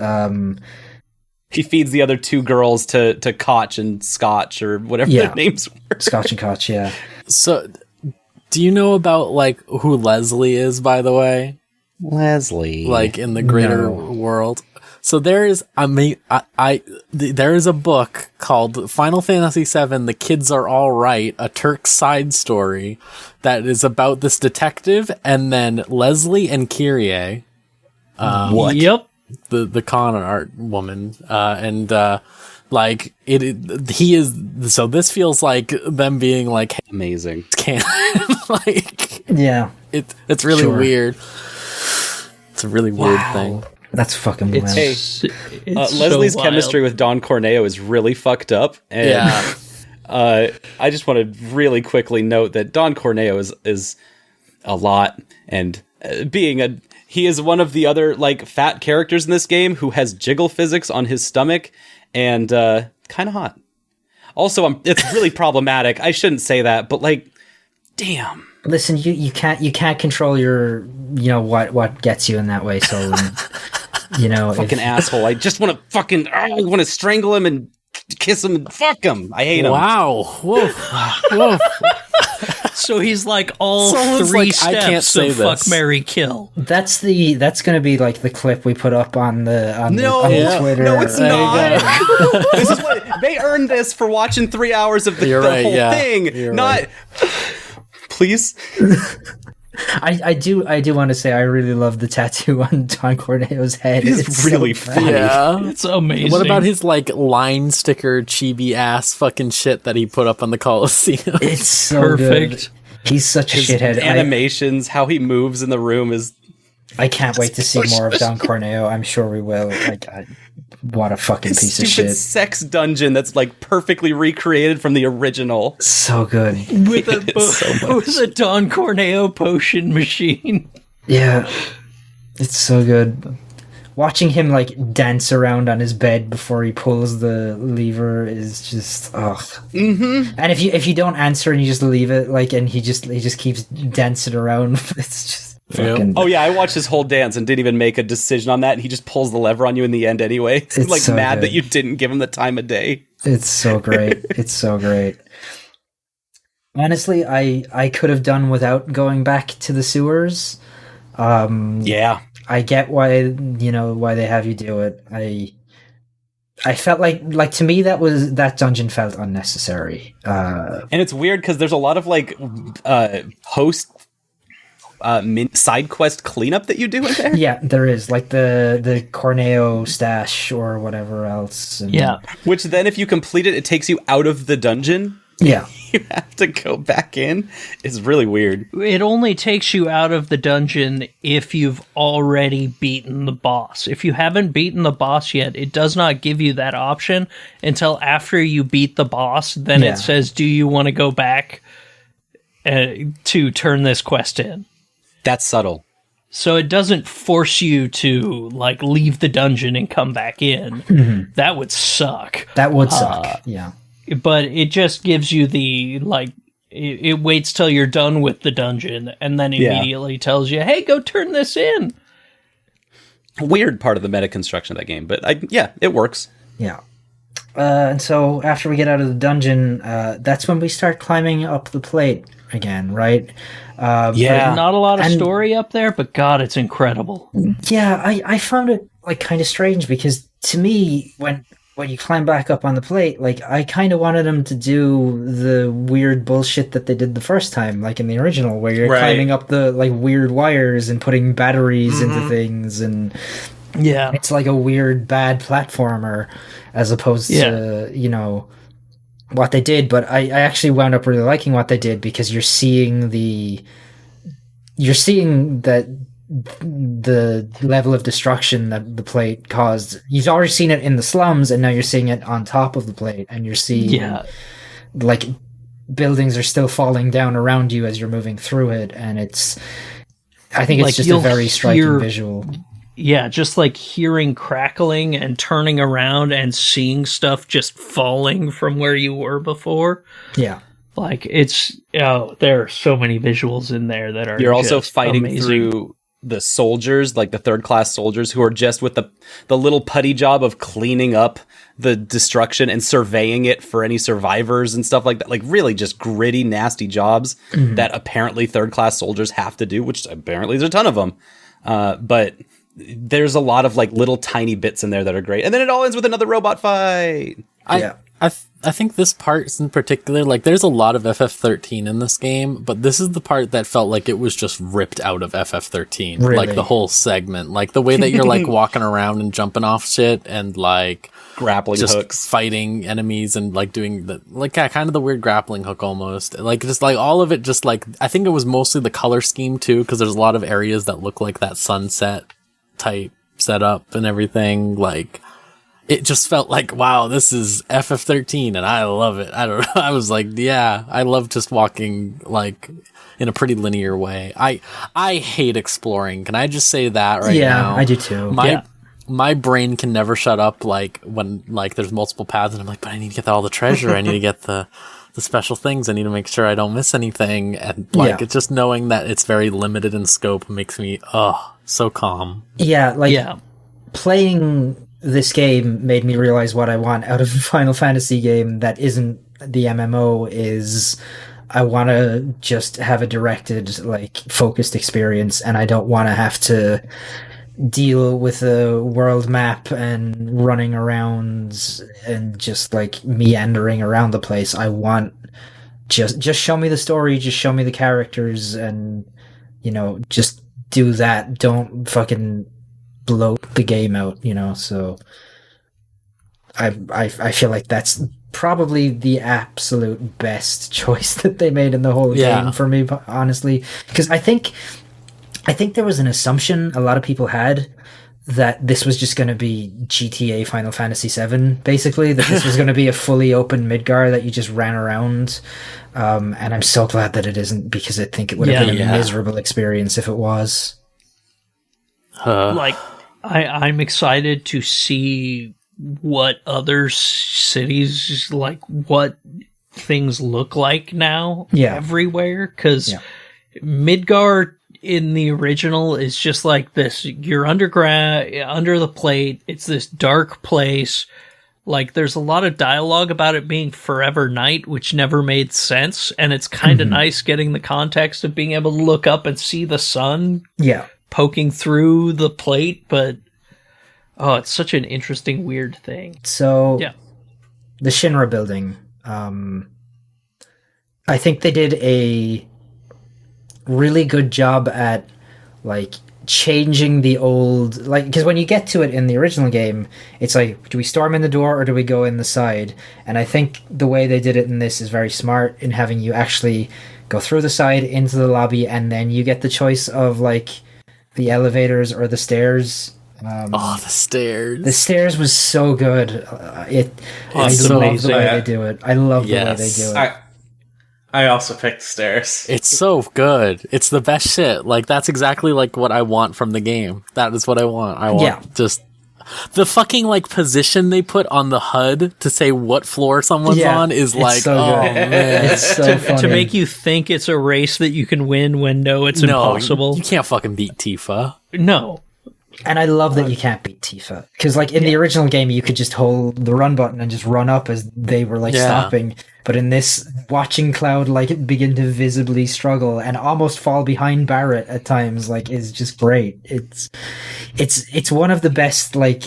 D: He feeds the other 2 girls to Koch and Scotch, or whatever their names were.
B: Scotch and Koch, yeah.
C: So, do you know about, like, who Leslie is, by the way?
D: Leslie,
C: like, in the greater world. So there is, there is a book called Final Fantasy VII: The Kids Are All Right, a Turk side story that is about this detective, and then Leslie and Kyrie.
D: What?
E: Yep.
C: The con art woman, like he is. So this feels like them being like, hey,
D: amazing,
C: canon. Like,
B: yeah,
C: it's really weird. It's a really weird thing.
B: That's fucking wild.
D: Leslie's chemistry with Don Corneo is really fucked up. And, I just want to really quickly note that Don Corneo is a lot, and he is one of the other, like, fat characters in this game who has jiggle physics on his stomach, and kind of hot. Also, it's really problematic. I shouldn't say that, but, like, damn.
B: Listen, you can't control your what gets you in that way. So
D: fucking asshole. I just want to strangle him and kiss him and fuck him. I hate him.
C: Wow. Whoa.
E: So he's like all 3 steps I can't say of fuck, marry, kill.
B: That's gonna be like the clip we put up on the Twitter.
D: No, it's not. This is what they earned this for watching 3 hours of the whole thing. You're not. Right. Please.
B: I do want to say I really love the tattoo on Don Corneo's head.
D: It's really funny.
C: Yeah,
E: it's amazing.
C: What about his, like, line sticker chibi ass fucking shit that he put up on the Coliseum?
B: It's so
E: perfect.
B: Good. He's such a shithead.
D: Animations, how he moves in the room is
B: I can't wait to see more of Don Corneo. I'm sure we will. Like, what a fucking piece of shit.
D: Sex dungeon that's like perfectly recreated from the original.
B: So good.
E: With a Don Corneo potion machine.
B: Yeah. It's so good. Watching him like dance around on his bed before he pulls the lever is just
D: Mm-hmm.
B: And if you don't answer and you just leave it, like, and he just keeps dancing around, it's just fucking...
D: Oh yeah, I watched his whole dance and didn't even make a decision on that, and he just pulls the lever on you in the end anyway. He's like so mad that you didn't give him the time of day.
B: It's so great. It's so great. Honestly, I could have done without going back to the sewers.
D: Yeah.
B: I get why they have you do it. I felt like to me that dungeon felt unnecessary.
D: And it's weird because there's a lot of like post side quest cleanup that you do in there.
B: Yeah, there is, like the Corneo stash or whatever else. And
E: yeah.
D: Which then if you complete it, it takes you out of the dungeon.
B: Yeah.
D: You have to go back in. It's really weird.
E: It only takes you out of the dungeon if you've already beaten the boss. If you haven't beaten the boss yet, it does not give you that option until after you beat the boss. Then it says, do you want to go back to turn this quest in?
D: That's subtle.
E: So it doesn't force you to like leave the dungeon and come back in. Mm-hmm. That would suck.
B: That would suck. Yeah.
E: But it just gives you the, like, it waits till you're done with the dungeon and then immediately tells you, hey, go turn this in.
D: Weird part of the meta construction of that game, but it works.
B: Yeah. And so after we get out of the dungeon, that's when we start climbing up the plate again, right?
E: Not a lot of story up there, but God, it's incredible.
B: Yeah, I found it like kind of strange because to me, when you climb back up on the plate, like I kind of wanted them to do the weird bullshit that they did the first time, like in the original, where you're climbing up the like weird wires and putting batteries into things, and it's like a weird bad platformer as opposed to what they did. But I actually wound up really liking what they did because you're seeing that the level of destruction that the plate caused. You've already seen it in the slums, and now you're seeing it on top of the plate, and you're seeing like buildings are still falling down around you as you're moving through it, and I think it's like just a very striking visual.
E: Yeah, just like hearing crackling and turning around and seeing stuff just falling from where you were before.
B: Yeah.
E: Like there are so many visuals in there that are
D: You're also fighting
E: amazing.
D: Through the soldiers, like the third class soldiers who are just with the little putty job of cleaning up the destruction and surveying it for any survivors and stuff like that. Like really just gritty, nasty jobs that apparently third class soldiers have to do, which apparently there's a ton of them. But there's a lot of like little tiny bits in there that are great. And then it all ends with another robot fight.
C: I think this part in particular, like there's a lot of FF13 in this game, but this is the part that felt like it was just ripped out of FF13.
B: Really?
C: Like the whole segment, like the way that you're like walking around and jumping off shit and like
D: grappling
C: just
D: hooks,
C: fighting enemies and like doing the like kind of the weird grappling hook almost. Like just like all of it, just like I think it was mostly the color scheme too, because there's a lot of areas that look like that sunset type setup and everything. Like it just felt like, wow, this is FF13 and I love it. I don't know. I was like, yeah, I love just walking like in a pretty linear way. I hate exploring. Can I just say that right now?
B: Yeah, I do too.
C: My brain can never shut up like when like there's multiple paths and I'm like, but I need to get all the treasure. I need to get the special things. I need to make sure I don't miss anything. And like it's just knowing that it's very limited in scope makes me so calm.
B: Yeah, like playing this game made me realize what I want out of a Final Fantasy game that isn't the MMO is I want to just have a directed, like, focused experience, and I don't want to have to deal with a world map and running around and just, like, meandering around the place. I want just show me the story, just show me the characters, and, just do that. Don't fucking bloat the game out, so I feel like that's probably the absolute best choice that they made in the whole game for me, honestly, because I think I think there was an assumption a lot of people had that this was just going to be GTA Final Fantasy VII, basically, that this was going to be a fully open Midgar that you just ran around. And I'm so glad that it isn't, because I think it would have been a miserable experience if it was.
E: Like, I'm excited to see what other cities, like, what things look like now everywhere, because Midgar in the original is just like this. You're underground, under the plate. It's this dark place. Like, there's a lot of dialogue about it being forever night, which never made sense. And it's kind of nice getting the context of being able to look up and see the sun poking through the plate. But, oh, it's such an interesting, weird thing.
B: So, the Shinra building, I think they did a really good job at, like, changing the old, like, because when you get to it in the original game, it's like, do we storm in the door or do we go in the side? And I think the way they did it in this is very smart, in having you actually go through the side into the lobby, and then you get the choice of, like, the elevators or the stairs.
C: The stairs.
B: The stairs was so good. I love the way they do it. I love the way they do it.
A: I also picked stairs.
C: It's so good. It's the best shit. Like, that's exactly like what I want from the game. That is what I want. I want just the fucking, like, position they put on the HUD to say what floor someone's on is like,
B: so good.
C: Man.
B: It's so funny.
E: To make you think it's a race that you can win when it's impossible.
C: You can't fucking beat Tifa.
E: No.
B: And I love that you can't beat Tifa. Because, like, in the original game, you could just hold the run button and just run up as they were, like, stopping. But in this, watching Cloud, like, begin to visibly struggle and almost fall behind Barrett at times, like, is just great. It's one of the best, like,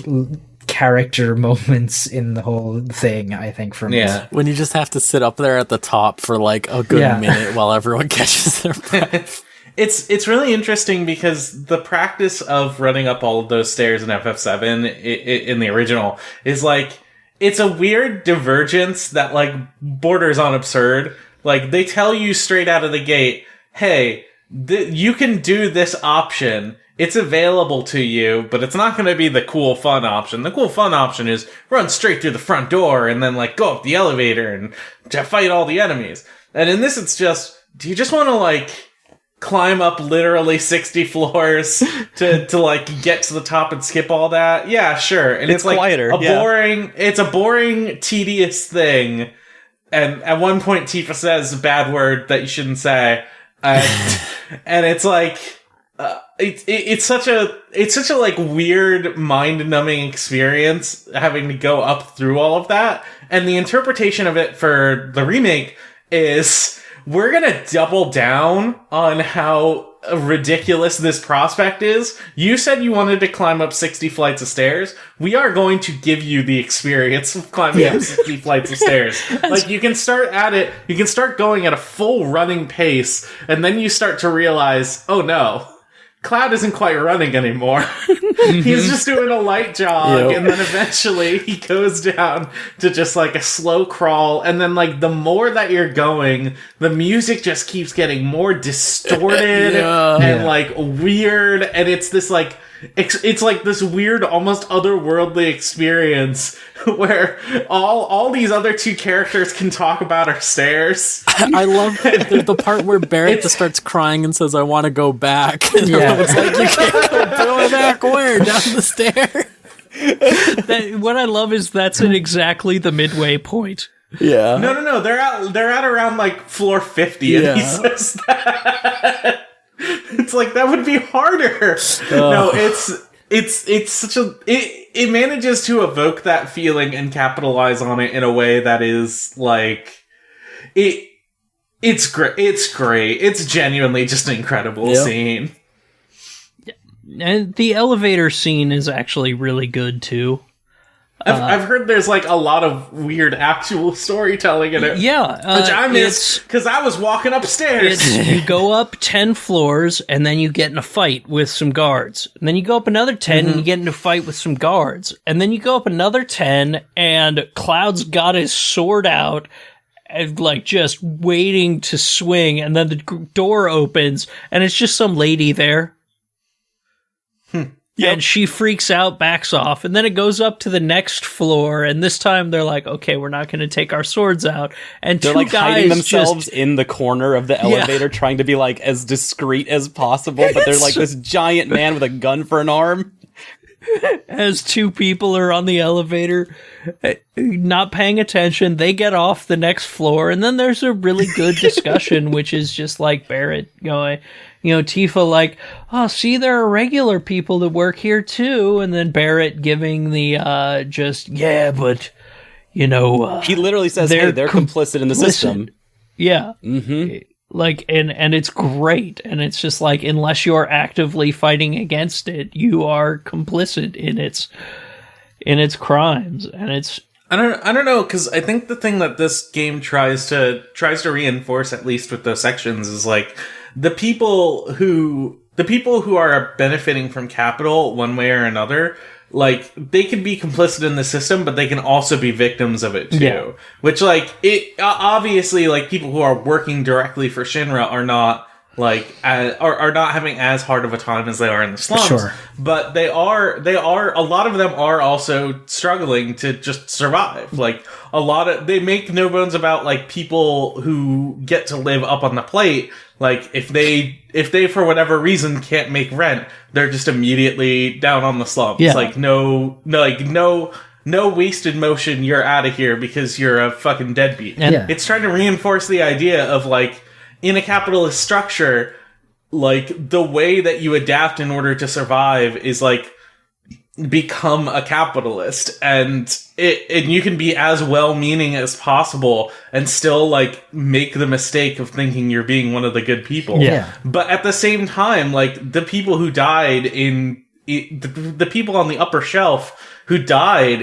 B: character moments in the whole thing, I think, for me.
A: Yeah.
C: When you just have to sit up there at the top for, like, a good minute while everyone catches their breath.
A: It's really interesting because the practice of running up all of those stairs in FF7 in the original is, like, it's a weird divergence that, like, borders on absurd. Like, they tell you straight out of the gate, hey, you can do this option. It's available to you, but it's not going to be the cool, fun option. The cool, fun option is run straight through the front door and then, like, go up the elevator and to fight all the enemies. And in this, it's just, do you just want to, like, climb up literally 60 floors to like get to the top and skip all that? Yeah, sure. And it's like
D: quieter,
A: it's a boring, tedious thing. And at one point Tifa says a bad word that you shouldn't say. And it's like, it's such a like weird, mind-numbing experience having to go up through all of that. And the interpretation of it for the remake is, we're gonna double down on how ridiculous this prospect is. You said you wanted to climb up 60 flights of stairs. We are going to give you the experience of climbing up 60 flights of stairs. Like, you can start going at a full running pace, and then you start to realize, oh no, Cloud isn't quite running anymore. He's just doing a light jog, and then eventually he goes down to just like a slow crawl, and then like the more that you're going, the music just keeps getting more distorted and like weird, and it's this like it's like this weird, almost otherworldly experience where all these other two characters can talk about our stairs.
C: I love the part where Barrett just starts crying and says, I want to go back. And everyone's like, you can't go back where? Down the stair?
E: What I love is that's at exactly the midway point.
C: Yeah.
A: No. They're at around like floor 50, and he says that. It's like, that would be harder. No, it's such a it manages to evoke that feeling and capitalize on it in a way that is like it's great. It's genuinely just an incredible scene.
E: And the elevator scene is actually really good too.
A: I've heard there's like a lot of weird actual storytelling in it.
E: Yeah.
A: Which I missed because I was walking upstairs.
E: You go up 10 floors and then you get in a fight with some guards. And then you go up another 10 and you get in a fight with some guards. And then you go up another 10 and Cloud's got his sword out and like just waiting to swing. And then the door opens and it's just some lady there. And she freaks out, backs off, and then it goes up to the next floor, and this time they're like, okay, we're not going to take our swords out. And
D: they're
E: two
D: like
E: guys
D: hiding themselves in the corner of the elevator, trying to be like as discreet as possible, but they're like this giant man with a gun for an arm.
E: As two people are on the elevator, not paying attention, they get off the next floor, and then there's a really good discussion, which is just like Barrett going, Tifa like, oh, see, there are regular people that work here too, and then Barrett giving the but
D: he literally says, hey, they're complicit in the system.
E: Yeah. Mm-hmm. Like, and it's great, and it's just like, unless you're actively fighting against it, you are complicit in its crimes, and it's.
A: I don't know, because I think the thing that this game tries to reinforce, at least with those sections, is like the people who are benefiting from capital one way or another. Like, they can be complicit in the system, but they can also be victims of it, too. Yeah. Which, like, it obviously, like, people who are working directly for Shinra are not, like, are not having as hard of a time as they are in the slums. Sure. But they are, a lot of them are also struggling to just survive. Like, they make no bones about, like, people who get to live up on the plate. Like, if they for whatever reason can't make rent, they're just immediately down on the slums. Yeah. Like, no wasted motion, you're out of here because you're a fucking deadbeat. Yeah. It's trying to reinforce the idea of, like, in a capitalist structure, like, the way that you adapt in order to survive is, like, become a capitalist, and you can be as well-meaning as possible and still, like, make the mistake of thinking you're being one of the good people. Yeah. But at the same time, like, the people who died the people on the upper shelf who died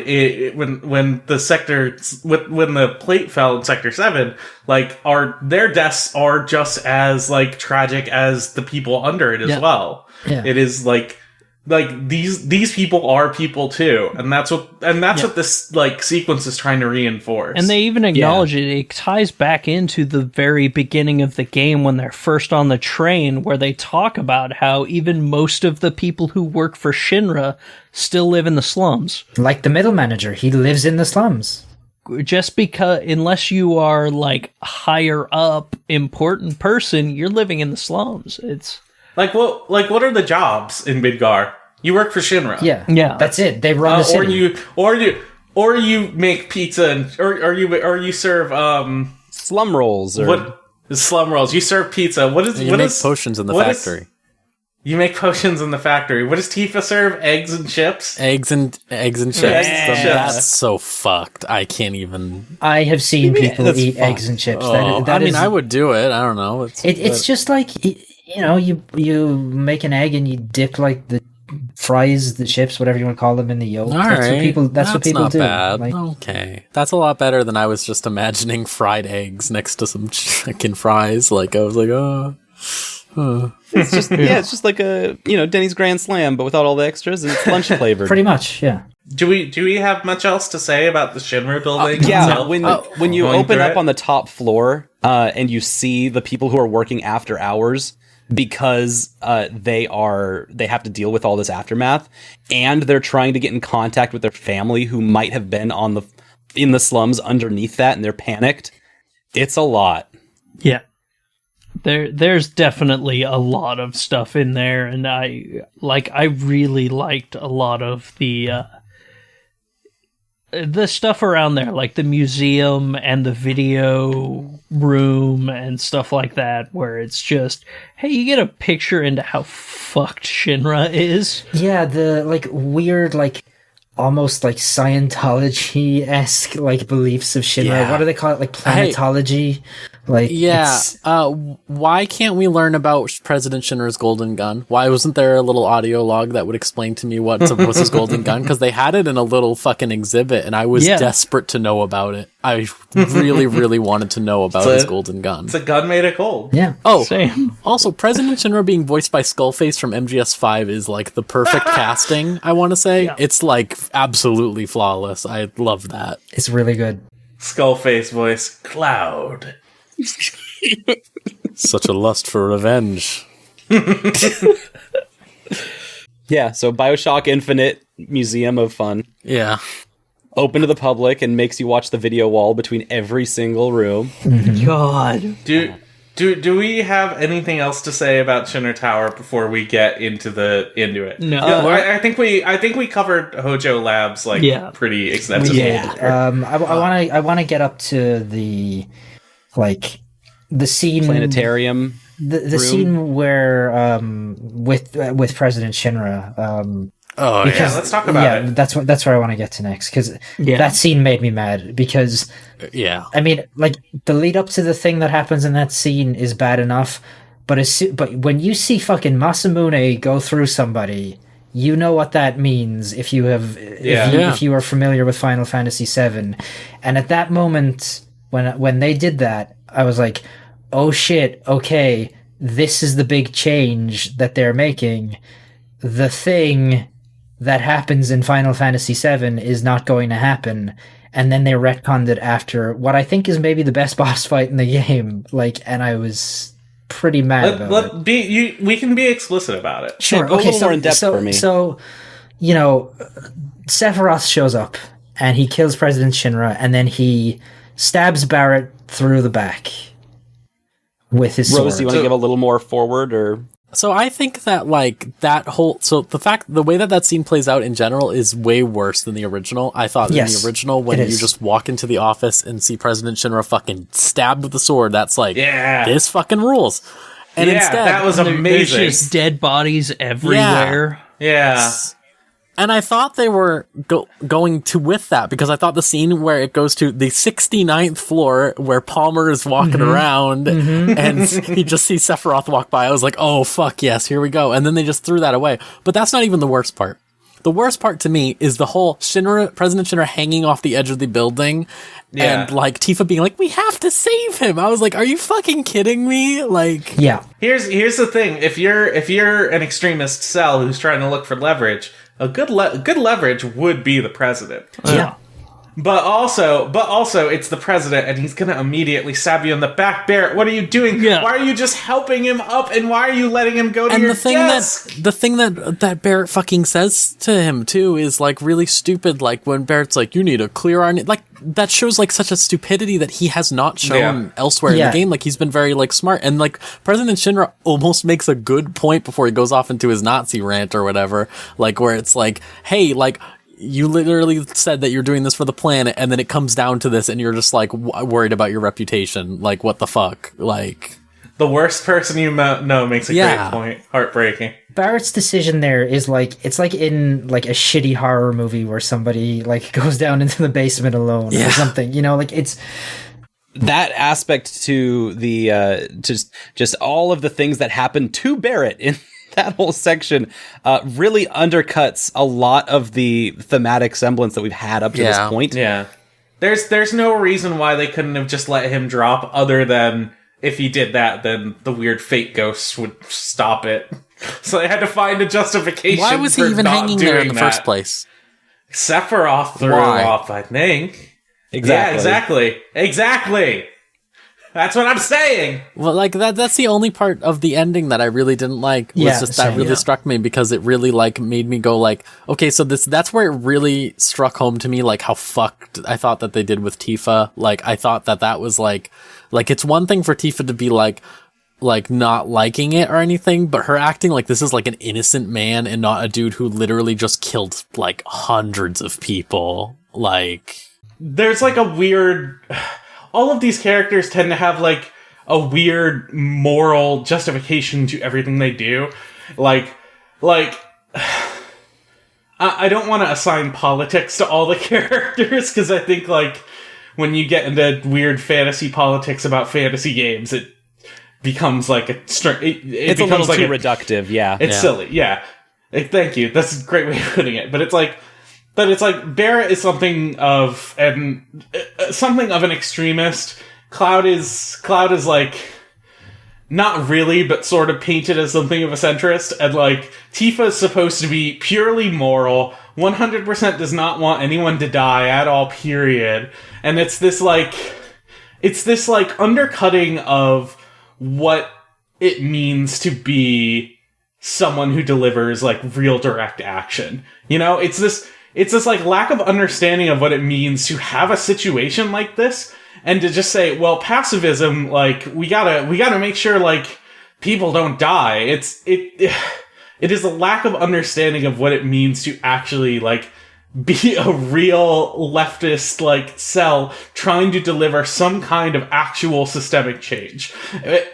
A: when the plate fell in Sector 7, like, their deaths are just as, like, tragic as the people under it as well. Yeah. It is like these people are people too, and that's what this, like, sequence is trying to reinforce.
E: And they even acknowledge it. It ties back into the very beginning of the game when they're first on the train, where they talk about how even most of the people who work for Shinra still live in the slums.
B: Like the middle manager, he lives in the slums.
E: Just because, unless you are, like, higher up, important person, you're living in the slums. It's what
A: are the jobs in Midgar? You work for Shinra.
B: Yeah. That's it. They run the city.
A: Or you make pizza, or you serve
D: slum rolls, or
A: what? Slum rolls. You serve pizza.
C: You make potions in the factory.
A: You make potions in the factory. What does Tifa serve? Eggs and chips?
C: Eggs and chips. That's so fucked. I can't even.
B: I have seen people eat eggs and chips.
C: I would do it. I don't know.
B: It's just like, you make an egg and you dip, like, the fries, the chips, whatever you want to call them, in the yolk.
C: That's
B: what people do.
C: Bad. Like, okay, that's a lot better than I was just imagining fried eggs next to some chicken fries. Like, I was like,
D: It's just it's just like a Denny's Grand Slam, but without all the extras, and it's lunch flavored.
B: Pretty much, yeah.
A: Do we have much else to say about the Shinra building?
D: When you open up on the top floor and you see the people who are working after hours, because they have to deal with all this aftermath, and they're trying to get in contact with their family who might have been in the slums underneath that, and they're panicked. It's a lot.
E: Yeah. There's definitely a lot of stuff in there, and I really liked a lot of the stuff around there, like the museum and the video room and stuff like that, where it's just, hey, you get a picture into how fucked Shinra is.
B: Yeah, the, like, weird, like, almost, like, Scientology-esque, like, beliefs of Shinra. Yeah. What do they call it? Like, planetology? Like,
C: why can't we learn about President Shinra's golden gun? Why wasn't there a little audio log that would explain to me what's his golden gun? Because they had it in a little fucking exhibit, and I was desperate to know about it. I really, really wanted to know about his golden gun.
A: It's a gun made of gold.
B: Yeah.
C: Oh, same. Also, President Shinra being voiced by Skullface from MGS5 is, like, the perfect casting, I want to say. Yeah. It's, like, absolutely flawless. I love that.
B: It's really good.
A: Skullface voice, Cloud.
C: Such a lust for revenge.
D: Yeah, so BioShock Infinite Museum of Fun.
C: Yeah.
D: Open to the public and makes you watch the video wall between every single room.
E: God.
A: Do we have anything else to say about Shinra Tower before we get into it?
E: No.
A: I think we covered Hojo Labs pretty extensively.
B: Yeah. I want to get up to the scene
D: Planetarium.
B: The scene where with President Shinra.
A: Let's talk about it.
B: That's where I want to get to next, because that scene made me mad, because I mean, like, the lead up to the thing that happens in that scene is bad enough, but when you see fucking Masamune go through somebody, you know what that means if you are familiar with Final Fantasy VII. And at that moment when they did that, I was like, oh shit, okay, this is the big change that they're making. The thing that happens in Final Fantasy VII is not going to happen. And then they retconned it after what I think is maybe the best boss fight in the game. And I was pretty mad about it.
A: We can be explicit about it.
B: Sure.
D: Go a little more in depth for me.
B: So, Sephiroth shows up and he kills President Shinra, and then he stabs Barrett through the back with his sword.
D: Rose, do you want to give a little more forward, or?
C: So I think that the way that scene plays out in general is way worse than the original. I thought in the original, when you just walk into the office and see President Shinra fucking stabbed with the sword, that's like, this fucking rules. And instead,
A: that was amazing.
E: There's just dead bodies everywhere.
A: Yeah.
C: And I thought they were going to with that, because I thought the scene where it goes to the 69th floor where Palmer is walking around and he just sees Sephiroth walk by. I was like, oh, fuck, yes, here we go. And then they just threw that away. But that's not even the worst part. The worst part to me is the whole President Shinra hanging off the edge of the building and Tifa being like, we have to save him. I was like, are you fucking kidding me?
A: Here's the thing. If you're an extremist cell who's trying to look for leverage, a good leverage would be the president.
B: Yeah.
A: But also, it's the president, and he's gonna immediately stab you in the back. Barrett, what are you doing?
E: Yeah.
A: Why are you just helping him up, and why are you letting him go to your desk?
C: The thing that Barrett fucking says to him too is really stupid. When Barrett's like, "You need a clear iron," that shows such a stupidity that he has not shown elsewhere in the game. He's been very smart, and President Shinra almost makes a good point before he goes off into his Nazi rant or whatever. Where it's hey, you literally said that you're doing this for the planet, and then it comes down to this, and you're just worried about your reputation. What the fuck?
A: The worst person you know makes a great point. Heartbreaking.
B: Barrett's decision there is it's in a shitty horror movie where somebody goes down into the basement alone or something. It's
D: that aspect to the just all of the things that happen to Barrett in that whole section really undercuts a lot of the thematic semblance that we've had up to this point.
A: Yeah. There's no reason why they couldn't have just let him drop, other than if he did that, then the weird fate ghosts would stop it. So they had to find a justification.
C: Why was he even hanging there in the first place?
A: Sephiroth threw him off, I think.
D: Exactly.
A: Yeah, exactly. That's what I'm saying.
C: Well, that's the only part of the ending that I really didn't like. That really struck me, because it really made me go okay, so that's where it really struck home to me, how fucked I thought that they did with Tifa. I thought that was it's one thing for Tifa to be not liking it or anything, but her acting this is an innocent man and not a dude who literally just killed hundreds of people.
A: There's a weird. All of these characters tend to have a weird moral justification to everything they do. I don't want to assign politics to all the characters, because I think when you get into weird fantasy politics about fantasy games, it becomes it's
D: a little too reductive. Yeah,
A: it's silly. Yeah, thank you. That's a great way of putting it. But it's Barrett is something of an extremist. Cloud is not really, but sort of painted as something of a centrist. And Tifa is supposed to be purely moral. 100% does not want anyone to die at all. Period. And it's this undercutting of what it means to be someone who delivers like real direct action. You know, it's this like lack of understanding of what it means to have a situation like this and to just say, well, pacifism, like we gotta make sure like people don't die. It is a lack of understanding of what it means to actually like be a real leftist like cell trying to deliver some kind of actual systemic change.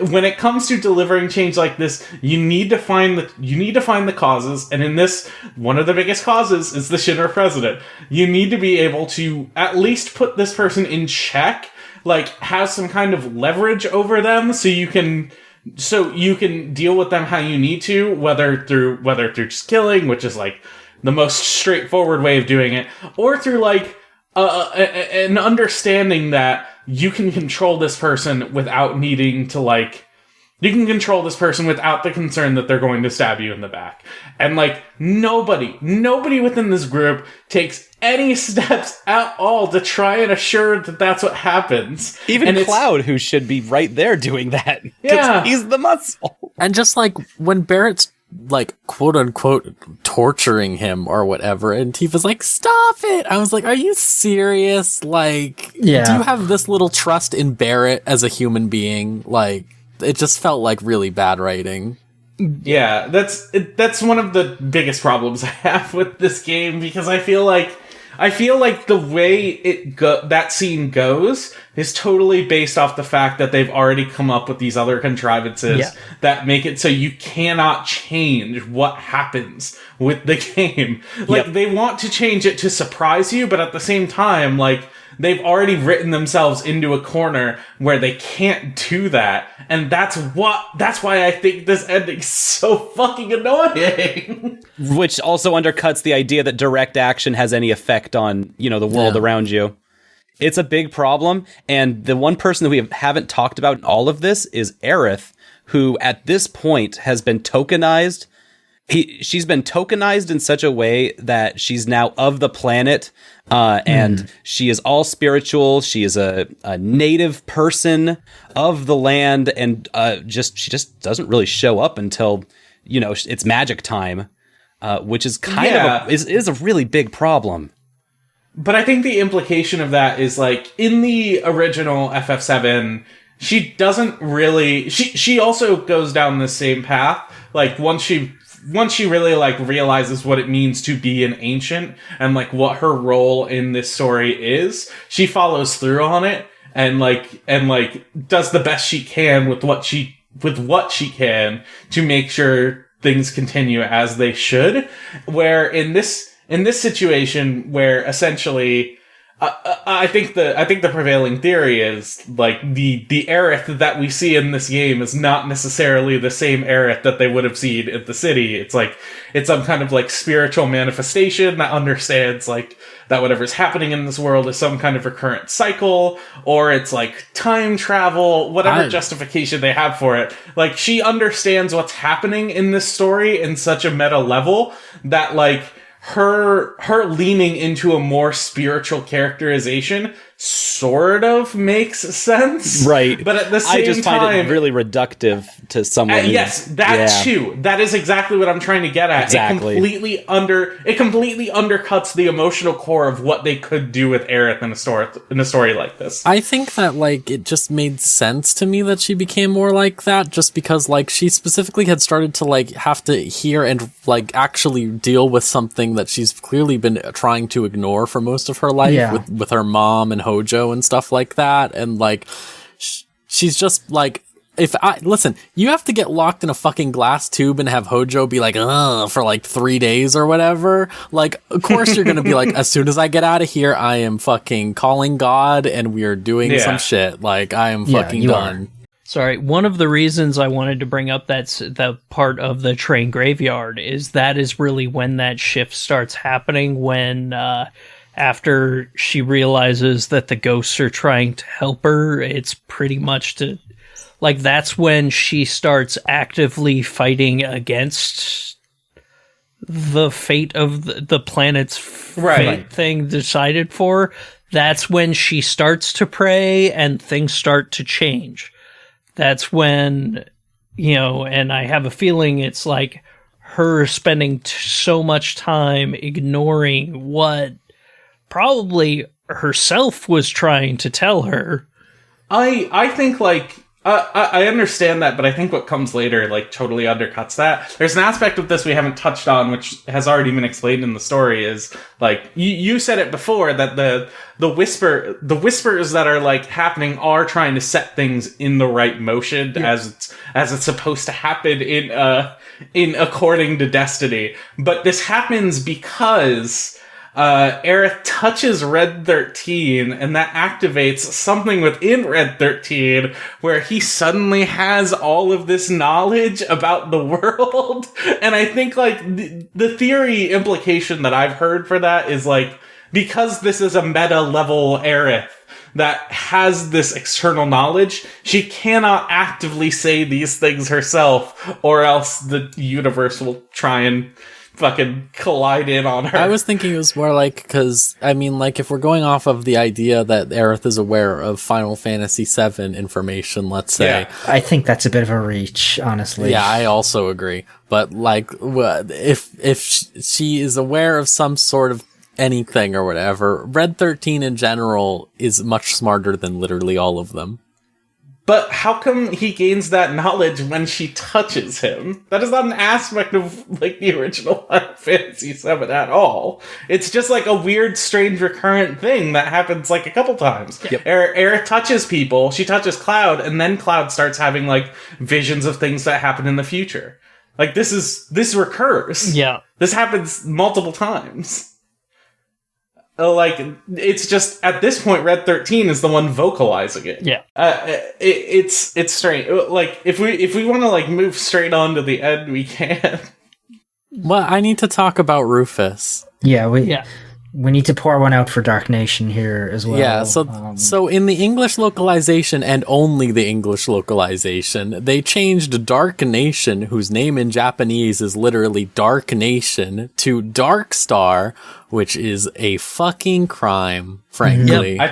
A: When it comes to delivering change like this, you need to find the causes, and in this, one of the biggest causes is the Shinra president. You need to be able to at least put this person in check, like have some kind of leverage over them so you can deal with them how you need to, whether through just killing, which is like the most straightforward way of doing it, or through like an understanding that you can control this person without needing to like, you can control this person without the concern that they're going to stab you in the back. And like nobody within this group takes any steps at all to try and assure that that's what happens.
D: Even Cloud, who should be right there doing that.
A: Yeah.
D: He's the muscle.
C: And just like when Barrett's like quote unquote torturing him or whatever, and Tifa's like, stop it. I was like, are you serious? Like, do you have this little trust in Barrett as a human being? Like, it just felt like really bad writing.
A: Yeah, that's one of the biggest problems I have with this game, because I feel like the way that scene goes is totally based off the fact that they've already come up with these other contrivances that make it so you cannot change what happens with the game. Like, they want to change it to surprise you, but at the same time, like, they've already written themselves into a corner where they can't do that. And that's why I think this ending's so fucking annoying.
D: Which also undercuts the idea that direct action has any effect on, you know, the world around you. It's a big problem. And the one person that we haven't talked about in all of this is Aerith, who at this point has been tokenized. She's been tokenized in such a way that she's now of the planet, and she is all spiritual. She is a native person of the land, and she just doesn't really show up until, you know, it's magic time, which is is a really big problem.
A: But I think the implication of that is, like, in the original FF7, she doesn't really... She also goes down the same path. Like, once she really, like, realizes what it means to be an ancient and, like, what her role in this story is, she follows through on it and does the best she can with what she can to make sure things continue as they should. Where in this situation, where essentially, I think the prevailing theory is, like, the Aerith that we see in this game is not necessarily the same Aerith that they would have seen in the city. It's like, it's some kind of, like, spiritual manifestation that understands, like, that whatever's happening in this world is some kind of recurrent cycle, or it's, like, time travel, whatever justification they have for it. Like, she understands what's happening in this story in such a meta level that, like, her leaning into a more spiritual characterization sort of makes sense.
D: Right.
A: But at the same time...
D: I just find it really reductive to someone...
A: yes, that too. That is exactly what I'm trying to get at.
D: Exactly.
A: It completely undercuts the emotional core of what they could do with Aerith in a story like this.
C: I think that, like, it just made sense to me that she became more like that, just because, like, she specifically had started to, like, have to hear and, like, actually deal with something that she's clearly been trying to ignore for most of her life with her mom and Hojo and stuff like that. And, like, she's just like, listen, you have to get locked in a fucking glass tube and have Hojo be like, ugh, for like 3 days or whatever. Like, of course you're gonna be like, as soon as I get out of here, I am fucking calling God and we are doing some shit. Like, I am fucking done.
E: Sorry, one of the reasons I wanted to bring up that's the part of the train graveyard is that is really when that shift starts happening, when after she realizes that the ghosts are trying to help her, it's pretty much to... Like, that's when she starts actively fighting against the fate of the planet's fate thing decided for. That's when she starts to pray and things start to change. That's when, you know, and I have a feeling it's like her spending so much time ignoring what probably herself was trying to tell her.
A: I think, like, I understand that, but I think what comes later, like, totally undercuts that. There's an aspect of this we haven't touched on, which has already been explained in the story, is, like, you said it before, that the whispers that are, like, happening are trying to set things in the right motion as it's supposed to happen in according to destiny. But this happens because Aerith touches Red 13, and that activates something within Red 13 where he suddenly has all of this knowledge about the world. And I think, like, the theory implication that I've heard for that is, like, because this is a meta level Aerith that has this external knowledge, she cannot actively say these things herself, or else the universe will try and fucking collide in on her.
C: I was thinking it was more like, because, I mean, like, if we're going off of the idea that Aerith is aware of Final Fantasy VII information, let's say.
B: Yeah. I think that's a bit of a reach, honestly.
C: Yeah, I also agree. But, like, if she is aware of some sort of anything or whatever, Red 13 in general is much smarter than literally all of them.
A: But how come he gains that knowledge when she touches him? That is not an aspect of, like, the original Final Fantasy VII at all. It's just, like, a weird, strange, recurrent thing that happens, like, a couple times.
C: Yep.
A: Aerith touches people, she touches Cloud, and then Cloud starts having, like, visions of things that happen in the future. Like, this recurs.
E: Yeah.
A: This happens multiple times. Like, it's just, at this point, Red 13 is the one vocalizing it.
E: Yeah.
A: It's strange. Like, if we want to, like, move straight on to the end, we can.
C: Well, I need to talk about Rufus.
B: Yeah, we need to pour one out for Dark Nation here as well.
C: Yeah, so in the English localization, and only the English localization, they changed Dark Nation, whose name in Japanese is literally Dark Nation, to Dark Star, which is a fucking crime, frankly.
E: Yep.
A: I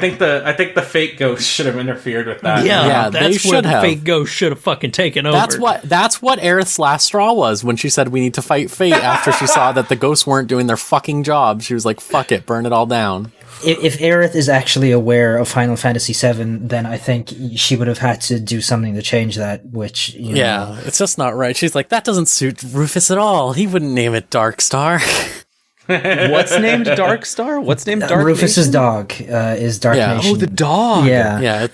A: think the fake ghost should have interfered with that.
E: Yeah,
C: they
E: that's
C: should
E: what
C: have.
E: Fate Ghost should have fucking taken over.
C: That's what Aerith's last straw was when she said we need to fight fate after she saw that the ghosts weren't doing their fucking job. She was like, fuck it, burn it all down.
B: If Aerith is actually aware of Final Fantasy VII, then I think she would have had to do something to change that, which, you know.
C: It's just not right. She's like, that doesn't suit Rufus at all. He wouldn't name it Dark Star.
D: What's named Dark Star? What's named Dark
B: Rufus's
D: Nation?
B: dog is Dark Nation.
D: Oh, the dog.
B: Yeah.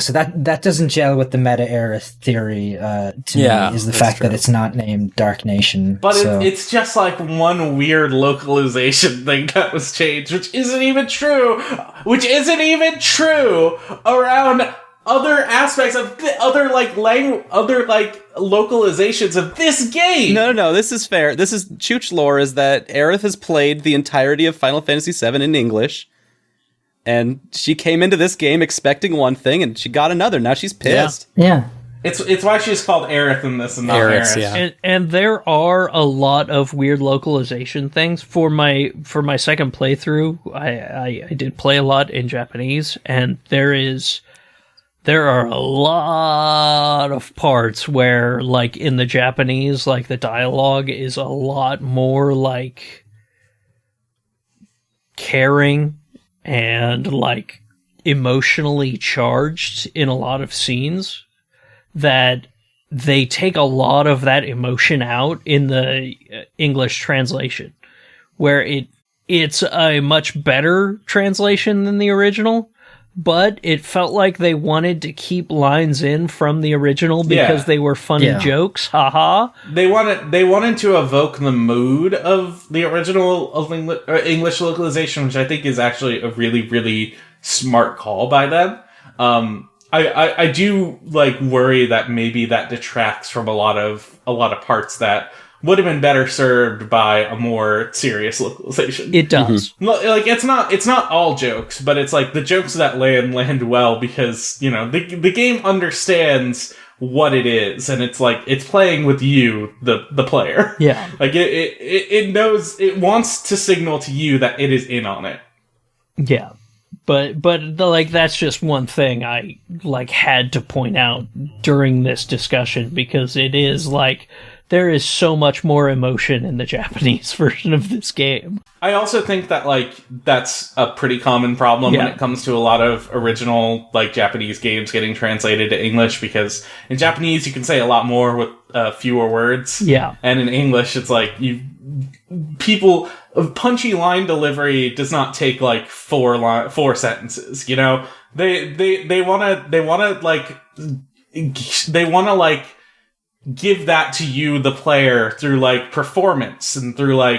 B: So that doesn't gel with the meta Aerith theory. To me, is the fact that it's not named Dark Nation.
A: But it's just like one weird localization thing that was changed, which isn't even true. Around other aspects of other localizations of this game.
D: No, this is fair. This is Chooch lore, is that Aerith has played the entirety of Final Fantasy VII in English, and she came into this game expecting one thing, and she got another. Now she's pissed.
B: Yeah.
A: It's why she's called Aerith in this and not Aerith.
C: Yeah.
E: And there are a lot of weird localization things. For my second playthrough, I did play a lot in Japanese, and there are a lot of parts where, like, in the Japanese, like, the dialogue is a lot more, like, caring and, like, emotionally charged in a lot of scenes, that they take a lot of that emotion out in the English translation, where it's a much better translation than the original. But it felt like they wanted to keep lines in from the original because they were funny jokes. Haha.
A: They wanted to evoke the mood of the original English localization, which I think is actually a really, really smart call by them. I do, like, worry that maybe that detracts from a lot of parts that would have been better served by a more serious localization.
E: It does.
A: Mm-hmm. Like, it's not all jokes, but it's like the jokes that land well because, you know, the game understands what it is, and it's like, it's playing with you, the player.
E: Yeah.
A: Like, it knows, it wants to signal to you that it is in on it.
E: Yeah. But like, that's just one thing I, like, had to point out during this discussion, because it is, like, there is so much more emotion in the Japanese version of this game.
A: I also think that, like, that's a pretty common problem when it comes to a lot of original, like, Japanese games getting translated to English, because in Japanese you can say a lot more with fewer words.
E: Yeah.
A: And in English it's like, punchy line delivery does not take, like, four sentences, you know? They wanna give that to you, the player, through, like, performance and through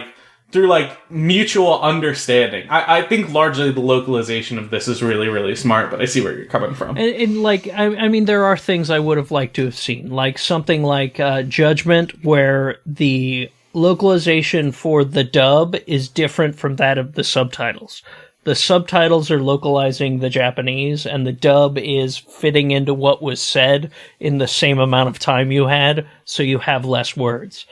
A: mutual understanding. I think largely the localization of this is really, really smart, but I see where you're coming from.
E: And like, I mean, there are things I would have liked to have seen, like something like Judgment, where the localization for the dub is different from that of the subtitles. The subtitles are localizing the Japanese, and the dub is fitting into what was said in the same amount of time you had, so you have less words.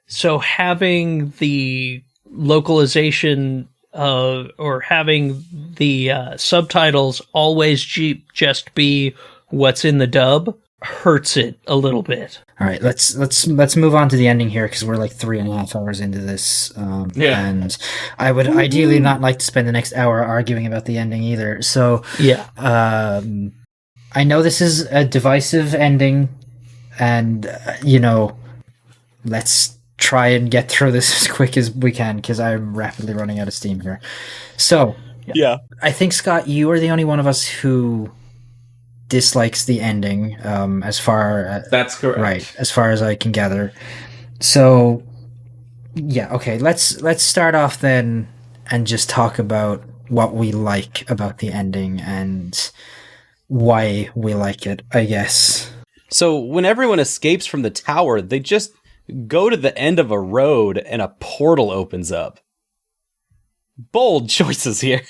E: So having the localization or having the subtitles always just be what's in the dub hurts it a little bit.
B: All right, let's move on to the ending here, because we're like 3.5 hours into this, and I would ideally not like to spend the next hour arguing about the ending either. So I know this is a divisive ending, and let's try and get through this as quick as we can, because I'm rapidly running out of steam here. So I think, Scott, you are the only one of us who dislikes the ending, as far as
A: that's correct,
B: right, as far as I can gather. So okay, let's start off then and just talk about what we like about the ending and why we like it, I guess.
D: So when everyone escapes from the tower, they just go to the end of a road and a portal opens up. Bold choices here.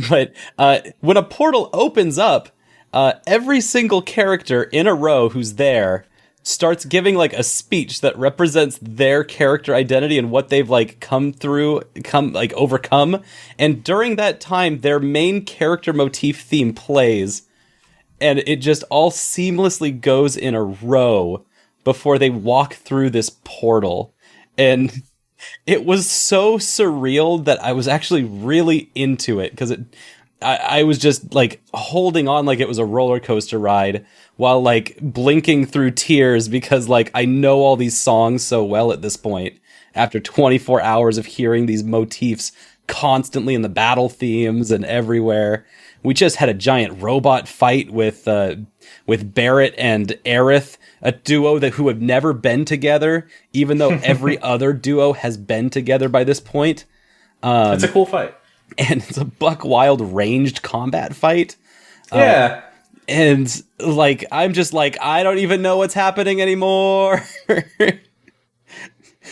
D: But when a portal opens up, every single character in a row who's there starts giving like a speech that represents their character identity and what they've like overcome. And during that time, their main character motif theme plays, and it just all seamlessly goes in a row before they walk through this portal. And it was so surreal that I was actually really into it, because I was just like holding on like it was a roller coaster ride while like blinking through tears, because like I know all these songs so well at this point after 24 hours of hearing these motifs constantly in the battle themes and everywhere. We just had a giant robot fight with Barrett and Aerith, a duo who have never been together, even though every other duo has been together by this point.
A: It's a cool fight.
D: And it's a buck wild ranged combat fight.
A: Yeah.
D: And like, I'm just like, I don't even know what's happening anymore.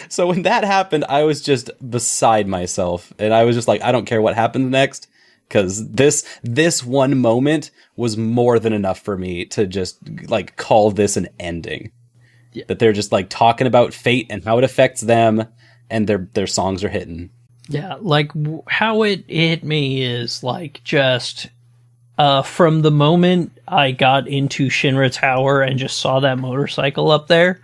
D: So when that happened, I was just beside myself. And I was just like, I don't care what happens next, because this one moment was more than enough for me to just like call this an ending. Yeah. That they're just like talking about fate and how it affects them, and their songs are hitting.
E: Yeah, like how it hit me is like just from the moment I got into Shinra Tower and just saw that motorcycle up there,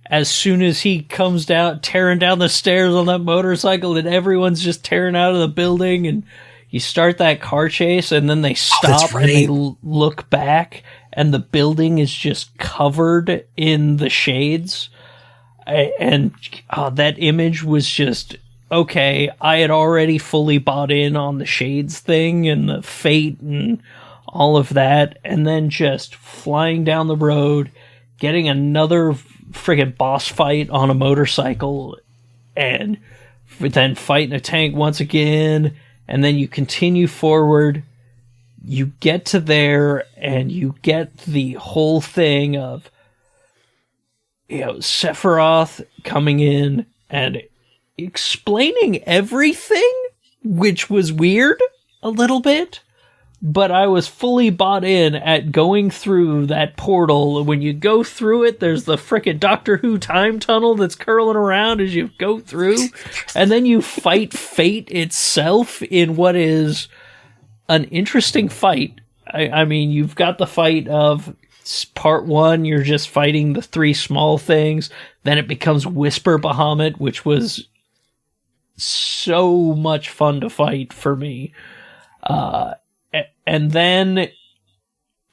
E: as soon as he comes down, tearing down the stairs on that motorcycle, and everyone's just tearing out of the building, and you start that car chase, and then they stop and they look back, and the building is just covered in the shades. And that image was just, okay, I had already fully bought in on the shades thing and the fate and all of that, and then just flying down the road, getting another friggin' boss fight on a motorcycle, and then fighting a tank once again, and then you continue forward, you get to there, and you get the whole thing of, Sephiroth coming in and explaining everything, which was weird a little bit, but I was fully bought in at going through that portal. When you go through it, there's the frickin' Doctor Who time tunnel that's curling around as you go through, and then you fight fate itself in what is an interesting fight. I mean, you've got the fight of part 1, you're just fighting the 3 small things. Then it becomes Whisper Bahamut, which was so much fun to fight for me. And then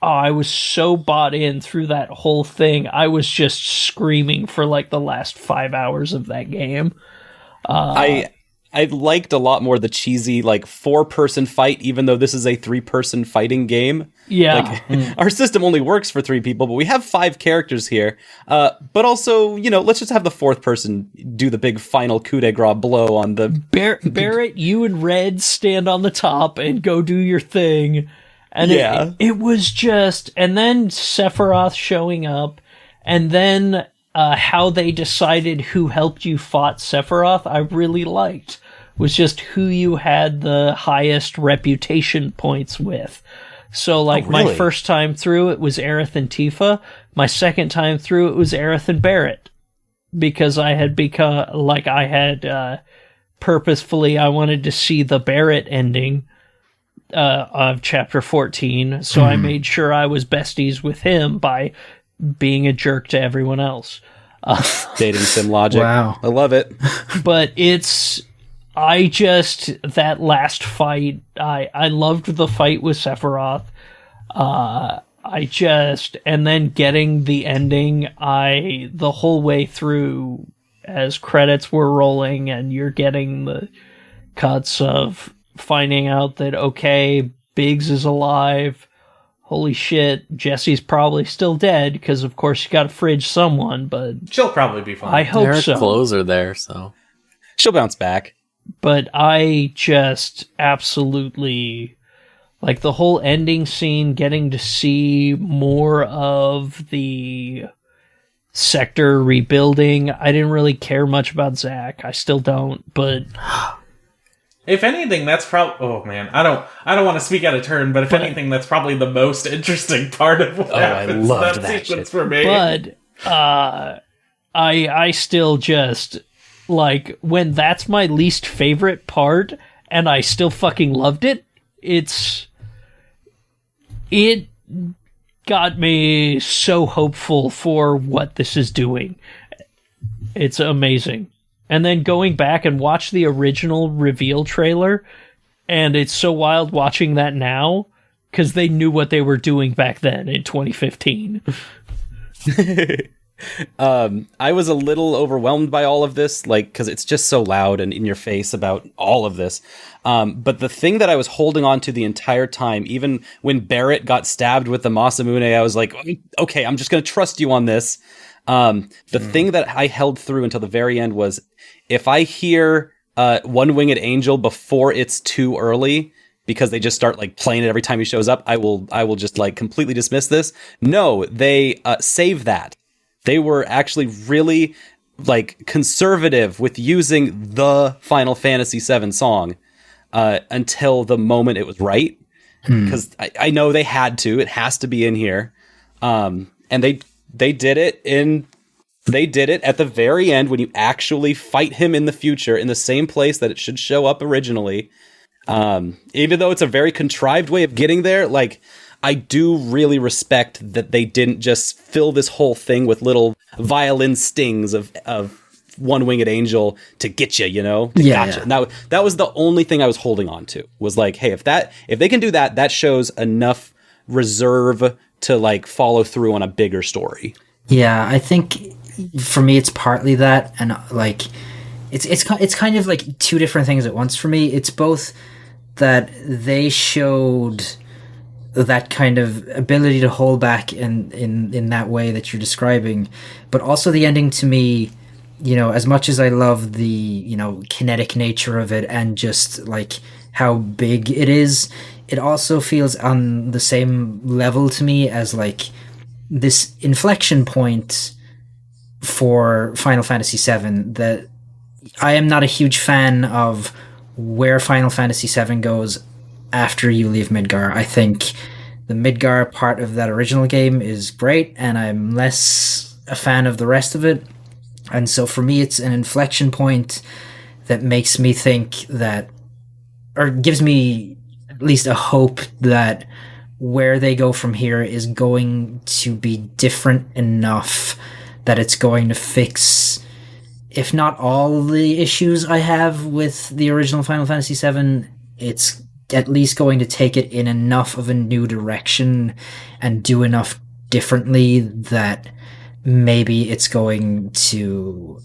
E: I was so bought in through that whole thing. I was just screaming for like the last 5 hours of that game.
D: I liked a lot more the cheesy, like, 4-person fight, even though this is a 3-person fighting game.
E: Yeah.
D: Like, our system only works for 3 people, but we have 5 characters here. But also, let's just have the 4th person do the big final coup de grace blow on the...
E: Barrett, you and Red stand on the top and go do your thing. And it was just... And then Sephiroth showing up, and then... how they decided who helped you fought Sephiroth, I really liked. Was just who you had the highest reputation points with. So, like, my first time through, it was Aerith and Tifa. My second time through, it was Aerith and Barrett. Because I had purposefully, I wanted to see the Barrett ending of Chapter 14. So I made sure I was besties with him by being a jerk to everyone else.
D: Dating sim logic.
B: Wow.
D: I love it.
E: But that last fight, I loved the fight with Sephiroth. And then getting the ending, the whole way through, as credits were rolling and you're getting the cuts of finding out that, okay, Biggs is alive. Holy shit, Jessie's probably still dead, because of course you gotta fridge someone, but...
A: She'll probably be fine.
E: I hope so.
C: Her clothes are there, so...
D: She'll bounce back.
E: But I just absolutely... Like, the whole ending scene, getting to see more of the sector rebuilding. I didn't really care much about Zack. I still don't, but...
A: If anything, that's probably... Oh, man. I don't want to speak out of turn, but if anything, that's probably the most interesting part of what happens.
D: I loved that
A: sequence
D: shit.
A: for me.
E: But I still just... Like, when that's my least favorite part, and I still fucking loved it, it got me so hopeful for what this is doing. It's amazing. And then going back and watch the original reveal trailer, and it's so wild watching that now, because they knew what they were doing back then in 2015.
D: I was a little overwhelmed by all of this, like, because it's just so loud and in your face about all of this. But the thing that I was holding on to the entire time, even when Barrett got stabbed with the Masamune, I was like, okay, I'm just going to trust you on this. The thing that I held through until the very end was, if I hear One Winged Angel before it's too early, because they just start like playing it every time he shows up, I will just like completely dismiss this. No, they save that. They were actually really like conservative with using the Final Fantasy VII song until the moment it was right. Because I know they had to. It has to be in here. And they did it at the very end when you actually fight him in the future in the same place that it should show up originally. Even though it's a very contrived way of getting there, like, I do really respect that they didn't just fill this whole thing with little violin stings of One Winged Angel to get you, Gotcha.
B: Yeah.
D: Now, that was the only thing I was holding on to, was like, hey, if they can do that, that shows enough reserve to like follow through on a bigger story.
B: Yeah, I think for me it's partly that, and like it's kind of like two different things at once for me. It's both that they showed that kind of ability to hold back in that way that you're describing, but also the ending to me, as much as I love the kinetic nature of it and just like how big it is, it also feels on the same level to me as like this inflection point for Final Fantasy VII. That I am not a huge fan of where Final Fantasy VII goes after you leave Midgar. I think the Midgar part of that original game is great, and I'm less a fan of the rest of it. And so for me, it's an inflection point that makes me think that, or gives me at least a hope that where they go from here is going to be different enough that it's going to fix, if not all the issues I have with the original Final Fantasy VII, it's at least going to take it in enough of a new direction and do enough differently that maybe it's going to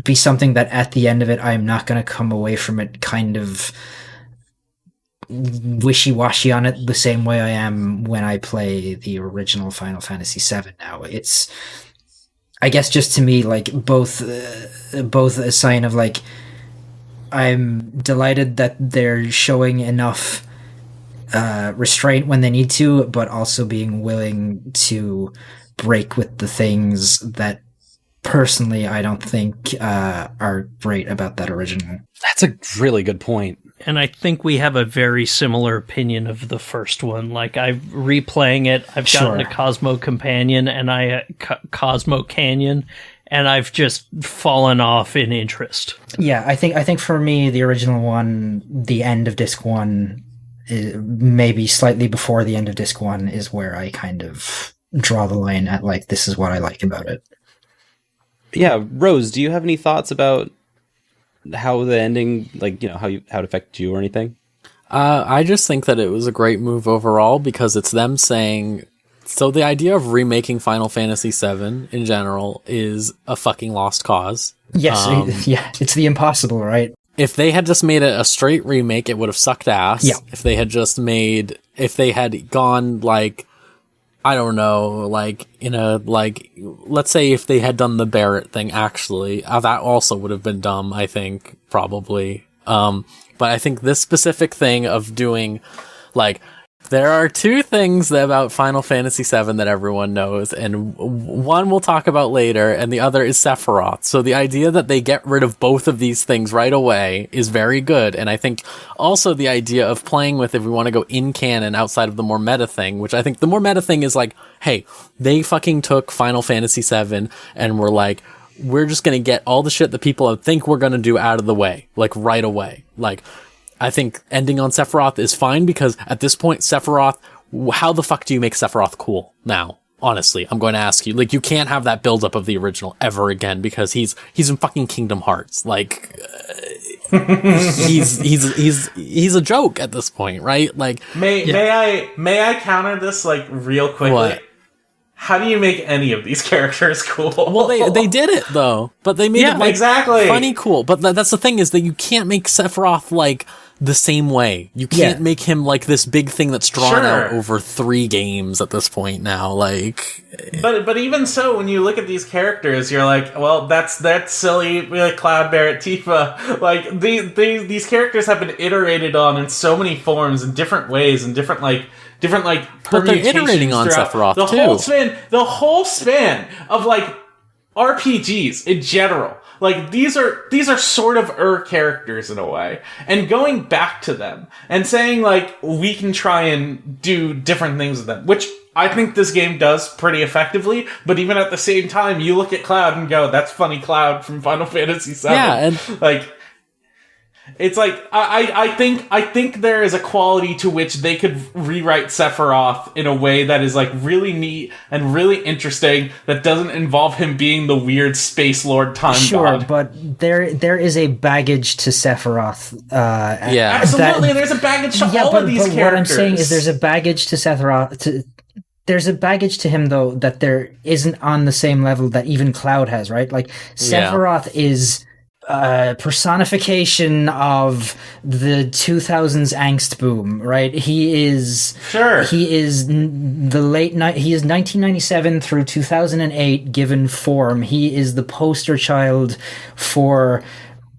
B: be something that at the end of it, I'm not going to come away from it kind of wishy-washy on it the same way I am when I play the original Final Fantasy VII now. It's, I guess, just to me, like, both a sign of, like, I'm delighted that they're showing enough restraint when they need to, but also being willing to break with the things that personally I don't think are great about that original.
D: That's a really good point.
E: And I think we have a very similar opinion of the first one. Like, I've replaying it, I've gotten a Cosmo Companion and Cosmo Canyon, and I've just fallen off in interest.
B: Yeah, I think for me, the original one, the end of disc 1, maybe slightly before the end of disc 1 is where I kind of draw the line at, like, this is what I like about it.
D: Yeah, Rose, do you have any thoughts about how the ending, like, you know, how it affected you or anything?
C: I just think that it was a great move overall because it's them saying, so the idea of remaking Final Fantasy VII in general is a fucking lost cause.
B: Yes, yeah, it's the impossible, right?
C: If they had just made it a straight remake, it would have sucked ass.
B: Yeah.
C: If they had gone, like, I don't know, like, let's say if they had done the Barrett thing, actually, that also would have been dumb, I think, probably. But I think this specific thing of doing, like, there are two things about Final Fantasy VII that everyone knows, and one we'll talk about later, and the other is Sephiroth. So the idea that they get rid of both of these things right away is very good, and I think also the idea of playing with, if we want to go in canon outside of the more meta thing, which I think the more meta thing is like, hey, they fucking took Final Fantasy VII and were like, we're just gonna get all the shit that people think we're gonna do out of the way, like, right away. Like, I think ending on Sephiroth is fine because at this point, Sephiroth, how the fuck do you make Sephiroth cool now? Honestly, I'm going to ask you. Like, you can't have that buildup of the original ever again because he's in fucking Kingdom Hearts. Like, he's a joke at this point, right? Like,
A: may I counter this, like, real quickly?
C: What?
A: How do you make any of these characters cool?
C: Well, they did it though, but they made it like
A: exactly
C: funny cool. But that's the thing, is that you can't make Sephiroth like the same way. You can't make him like this big thing that's drawn out over 3 games at this point now. Like,
A: but even so, when you look at these characters, you're like, well, that's silly, like Cloud, Barrett, Tifa. Like, these characters have been iterated on in so many forms and different ways and different permutations.
C: But they're iterating on Sephiroth too.
A: The whole span of, like, RPGs in general. Like, these are sort of characters in a way. And going back to them and saying, like, we can try and do different things with them, which I think this game does pretty effectively, but even at the same time, you look at Cloud and go, that's funny Cloud from Final Fantasy VII.
C: Yeah, and
A: like, it's like, I think there is a quality to which they could rewrite Sephiroth in a way that is, like, really neat and really interesting, that doesn't involve him being the weird Space Lord time god.
B: But there is a baggage to Sephiroth.
A: Absolutely, there's a baggage to all of these characters.
B: What I'm saying is there's a baggage to Sephiroth. There's a baggage to him, though, that there isn't on the same level that even Cloud has, right? Like, Sephiroth is personification of the 2000s angst boom, right? He is he is 1997 through 2008 given form. He is the poster child for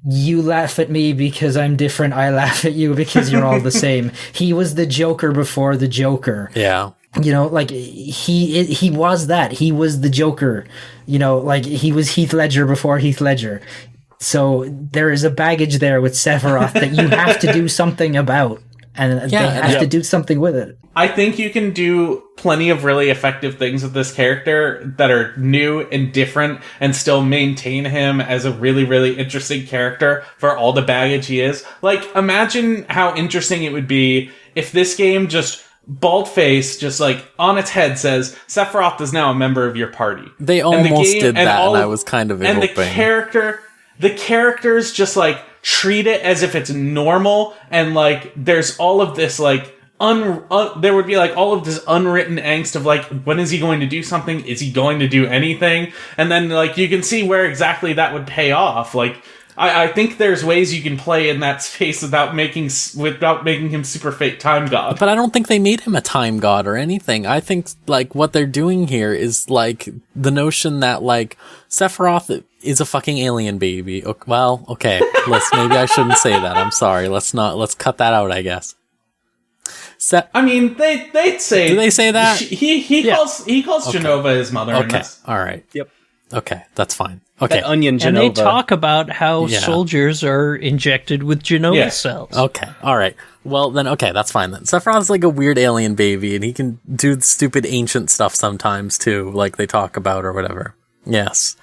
B: you laugh at me because I'm different, I laugh at you because you're all the same. He was the Joker before the Joker.
C: Yeah.
B: You know, like, he was that. He was the Joker. You know, like, he was Heath Ledger before Heath Ledger. So there is a baggage there with Sephiroth that you have to do something about, and they have to do something with it.
A: I think you can do plenty of really effective things with this character that are new and different and still maintain him as a really, really interesting character for all the baggage he is. Like, imagine how interesting it would be if this game just bald face, just like on its head says, Sephiroth is now a member of your party.
C: They almost did that, and I was kind of hoping.
A: And the characters just like treat it as if it's normal, and like there's all of this like there would be like all of this unwritten angst of like, when is he going to do something? Is he going to do anything? And then like you can see where exactly that would pay off. Like I think there's ways you can play in that space without making him super fake time god.
C: But I don't think they made him a time god or anything. I think like what they're doing here is like the notion that like Sephiroth is a fucking alien baby. Well, okay, maybe I shouldn't say that. I'm sorry. Let's cut that out, I guess.
A: I mean, they'd say.
C: Do they say that?
A: He calls Jenova his mother.
C: Okay. All right.
D: Yep.
C: Okay, that's fine. Okay.
D: That onion Jenova.
E: And they talk about how soldiers are injected with Jenova cells.
C: Okay. All right. Well, then, okay, that's fine then. Sephiroth's like a weird alien baby, and he can do stupid ancient stuff sometimes, too, like they talk about or whatever. Yes.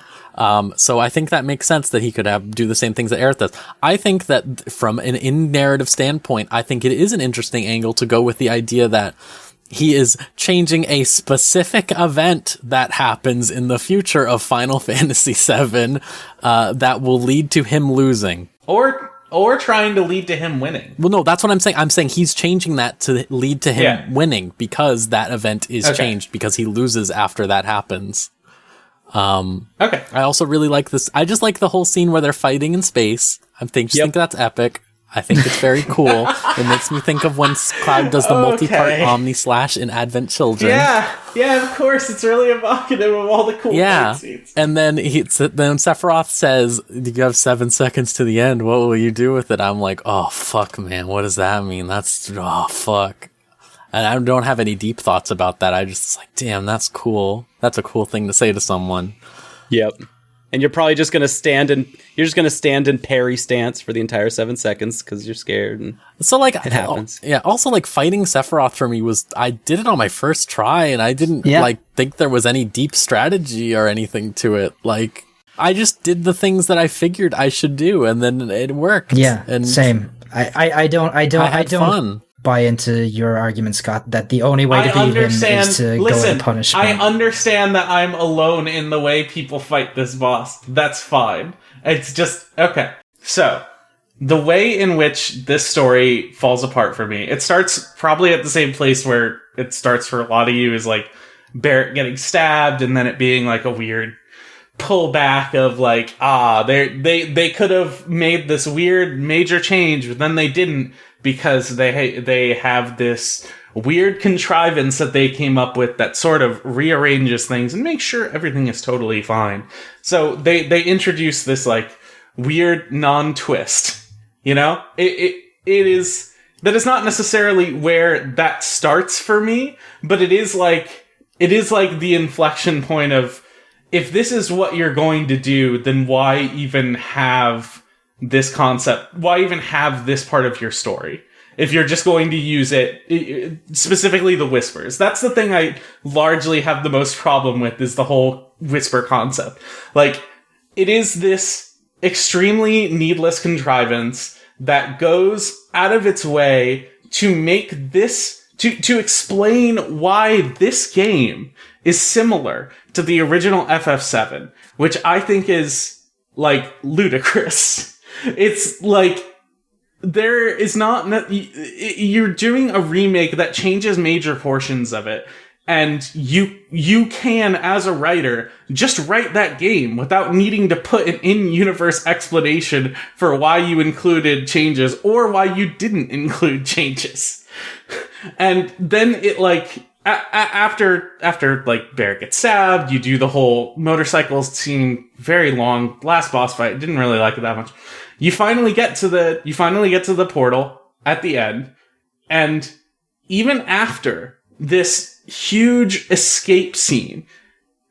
C: So I think that makes sense that he could do the same things that Aerith does. I think that from an in-narrative standpoint, I think it is an interesting angle to go with the idea that he is changing a specific event that happens in the future of Final Fantasy VII that will lead to him losing.
A: Or trying to lead to him winning.
C: Well, no, that's what I'm saying. I'm saying he's changing that to lead to him winning because that event is changed because he loses after that happens.
A: Okay.
C: I also really like this. I just like the whole scene where they're fighting in space. I think that's epic. I think it's very cool. It makes me think of when Cloud does the multi-part Omni Slash in Advent Children.
A: Yeah, of course. It's really evocative of all the cool fight scenes.
C: And then then Sephiroth says, "You have 7 seconds to the end. What will you do with it?" I'm like, "Oh fuck, man. What does that mean? Fuck." And I don't have any deep thoughts about that. I just like, damn, that's cool. That's a cool thing to say to someone.
D: Yep. And you're probably just gonna stand in parry stance for the entire 7 seconds because you're scared. And
C: so like
D: it happens.
C: Yeah. Also, like fighting Sephiroth for me I did it on my first try, and I didn't think there was any deep strategy or anything to it. Like I just did the things that I figured I should do, and then it worked.
B: Yeah.
C: And
B: same. I don't
C: fun.
B: Buy into your argument, Scott, that the only way to beat him is to go and punish him.
A: I understand that I'm alone in the way people fight this boss. That's fine. It's just, okay. So, the way in which this story falls apart for me, it starts probably at the same place where it starts for a lot of you, is like Barrett getting stabbed and then it being like a weird pullback of like, they could have made this weird major change, but then they didn't, because they have this weird contrivance that they came up with that sort of rearranges things and makes sure everything is totally fine. So they introduce this like weird non-twist, you know? It is not necessarily where that starts for me, but it is like the inflection point of, if this is what you're going to do, then why even have this concept? Why even have this part of your story? If you're just going to use it, specifically the whispers. That's the thing I largely have the most problem with, is the whole whisper concept. Like, it is this extremely needless contrivance that goes out of its way to make this, to explain why this game is similar to the original FF7, which I think is, like, ludicrous. It's like, there is not, you're doing a remake that changes major portions of it, and you can, as a writer, just write that game without needing to put an in-universe explanation for why you included changes or why you didn't include changes. And then it, like, after like Barrett gets stabbed, you do the whole motorcycles scene, very long, last boss fight. Didn't really like it that much. You finally get to the portal at the end, and even after this huge escape scene,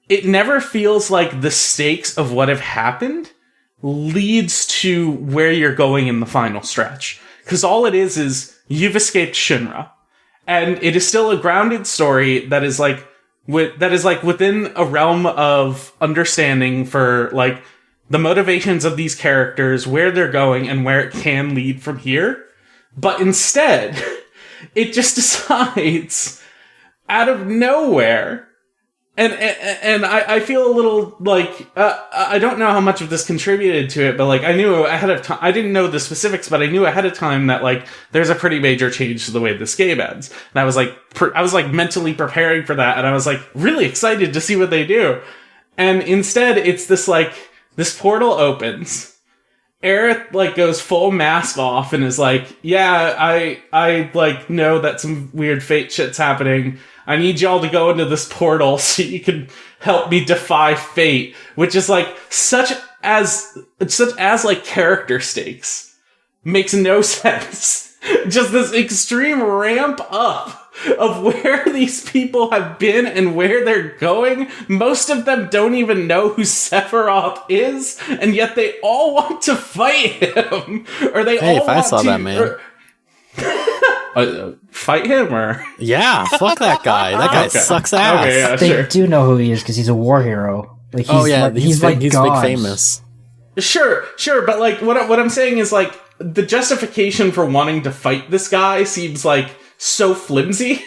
A: it never feels like the stakes of what have happened leads to where you're going in the final stretch. Because all it is you've escaped Shinra. And it is still a grounded story that is like within a realm of understanding for like the motivations of these characters, where they're going, and where it can lead from here. But instead, it just decides out of nowhere. And I feel a little like, I don't know how much of this contributed to it, but like I knew ahead of time, I didn't know the specifics, but I knew ahead of time that like there's a pretty major change to the way this game ends. And I was like mentally preparing for that, and I was like really excited to see what they do. And instead it's this portal opens. Aerith like goes full mask off and is like, yeah, I like know that some weird fate shit's happening. I need y'all to go into this portal so you can help me defy fate, which is like such as like character stakes. Makes no sense. Just this extreme ramp up of where these people have been and where they're going. Most of them don't even know who Sephiroth is, and yet they all want to fight him. Or they all
C: if I saw that man.
A: Fight him, or
C: yeah, fuck that guy. That guy sucks ass.
A: Okay, yeah,
B: they do know who he is because he's a war hero. Like he's big famous.
A: Sure, but like what I'm saying is like the justification for wanting to fight this guy seems like so flimsy.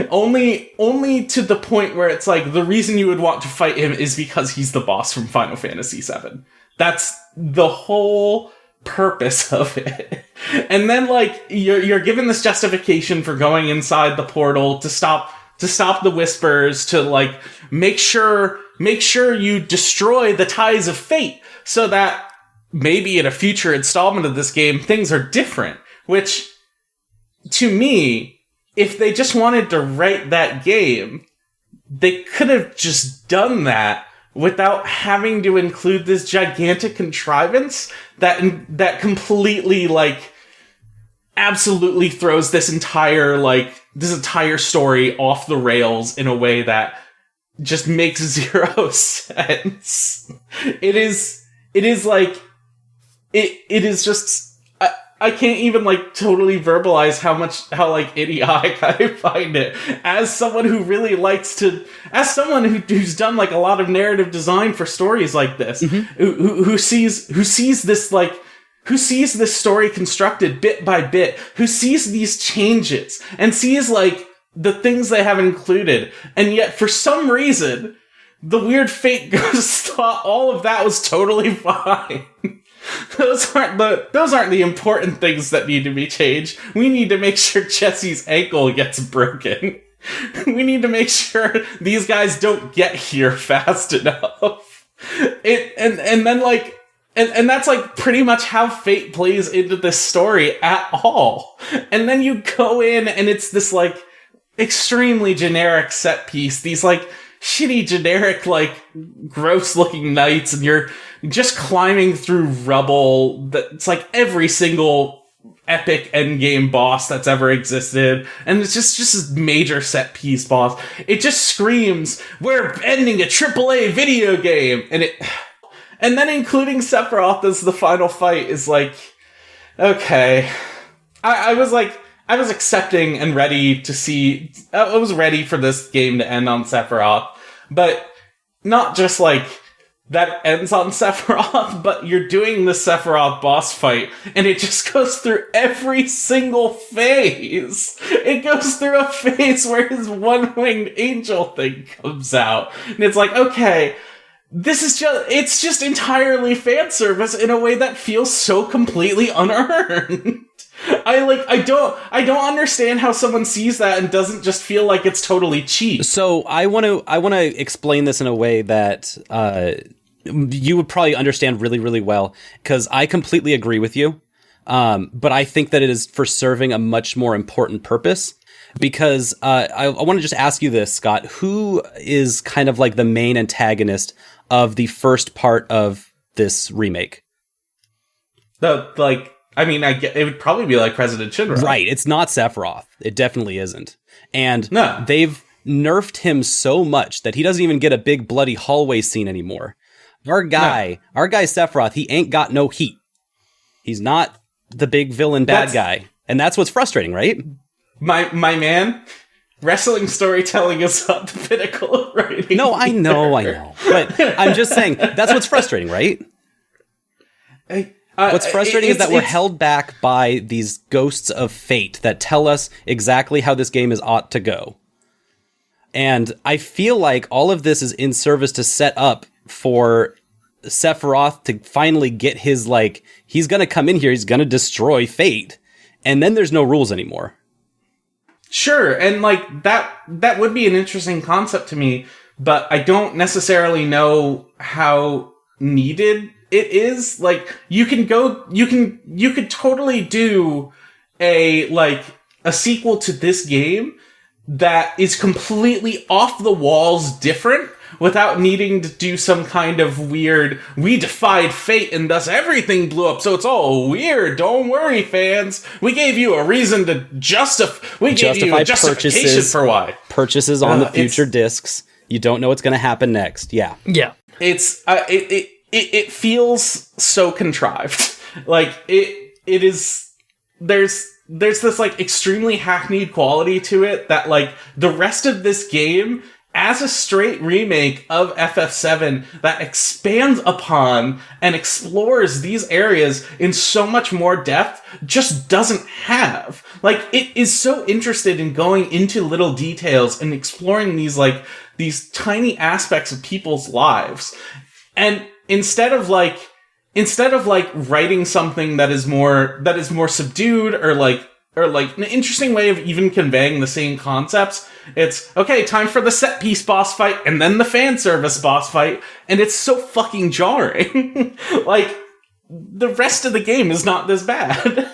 A: Only to the point where it's like the reason you would want to fight him is because he's the boss from Final Fantasy VII. That's the whole purpose of it. And then like you're given this justification for going inside the portal to stop the whispers, to like make sure you destroy the ties of fate so that maybe in a future installment of this game things are different. Which to me, if they just wanted to write that game, they could have just done that without having to include this gigantic contrivance that completely like absolutely throws this entire story off the rails in a way that just makes zero sense. It is just I can't even like totally verbalize how like idiotic I find it as someone who really as someone who's done like a lot of narrative design for stories like this, who sees this story constructed bit by bit, who sees these changes and sees like the things they have included, and yet for some reason the weird fate ghost thought all of that was totally fine. Those aren't the important things that need to be changed. We need to make sure Jesse's ankle gets broken. We need to make sure these guys don't get here fast enough. And that's like pretty much how fate plays into this story at all. And then you go in and it's this like extremely generic set piece. These like shitty generic like gross looking knights, and you're just climbing through rubble. That's like every single epic endgame boss that's ever existed, and it's just this major set piece boss. It just screams, we're ending a AAA video game, and then including Sephiroth as the final fight is like, okay. I was accepting and ready to see. I was ready for this game to end on Sephiroth, but not just like that ends on Sephiroth, but you're doing the Sephiroth boss fight, and it just goes through every single phase. It goes through a phase where his one-winged angel thing comes out, and it's like, okay, it's just entirely fan service in a way that feels so completely unearned. I don't understand how someone sees that and doesn't just feel like it's totally cheap.
D: So I want to explain this in a way that you would probably understand really, really well, because I completely agree with you. But I think that it is for serving a much more important purpose. Because I want to just ask you this, Scott. Who is kind of like the main antagonist of the first part of this remake?
A: I get it would probably be like President Shinra.
D: Right, it's not Sephiroth. It definitely isn't. And
A: no.
D: They've nerfed him so much that he doesn't even get a big bloody hallway scene anymore. Our guy Sephiroth, he ain't got no heat. He's not the big villain bad guy. And that's what's frustrating, right?
A: My man, wrestling storytelling is not the pinnacle of writing.
D: No, I know. But I'm just saying, that's what's frustrating, right? What's frustrating is that we're held back by these ghosts of fate that tell us exactly how this game ought to go. And I feel like all of this is in service to set up for Sephiroth to finally get his, like, he's going to come in here, he's going to destroy fate, and then there's no rules anymore.
A: Sure, and like that would be an interesting concept to me, but I don't necessarily know how needed it is. Like, you could totally do a sequel to this game that is completely off the walls different without needing to do some kind of weird, we defied fate and thus everything blew up, so it's all weird. Don't worry, fans. We gave you a reason to justify justification for why.
D: Purchases on the future discs. You don't know what's going to happen next. Yeah.
E: Yeah.
A: It's, it feels so contrived. Like, it is, there's this, like, extremely hackneyed quality to it that, like, the rest of this game, as a straight remake of FF7 that expands upon and explores these areas in so much more depth, just doesn't have. Like, it is so interested in going into little details and exploring these tiny aspects of people's lives. And instead of writing something that is more subdued or an interesting way of even conveying the same concepts, it's, okay, time for the set piece boss fight and then the fan service boss fight, and it's so fucking jarring. Like, the rest of the game is not this bad.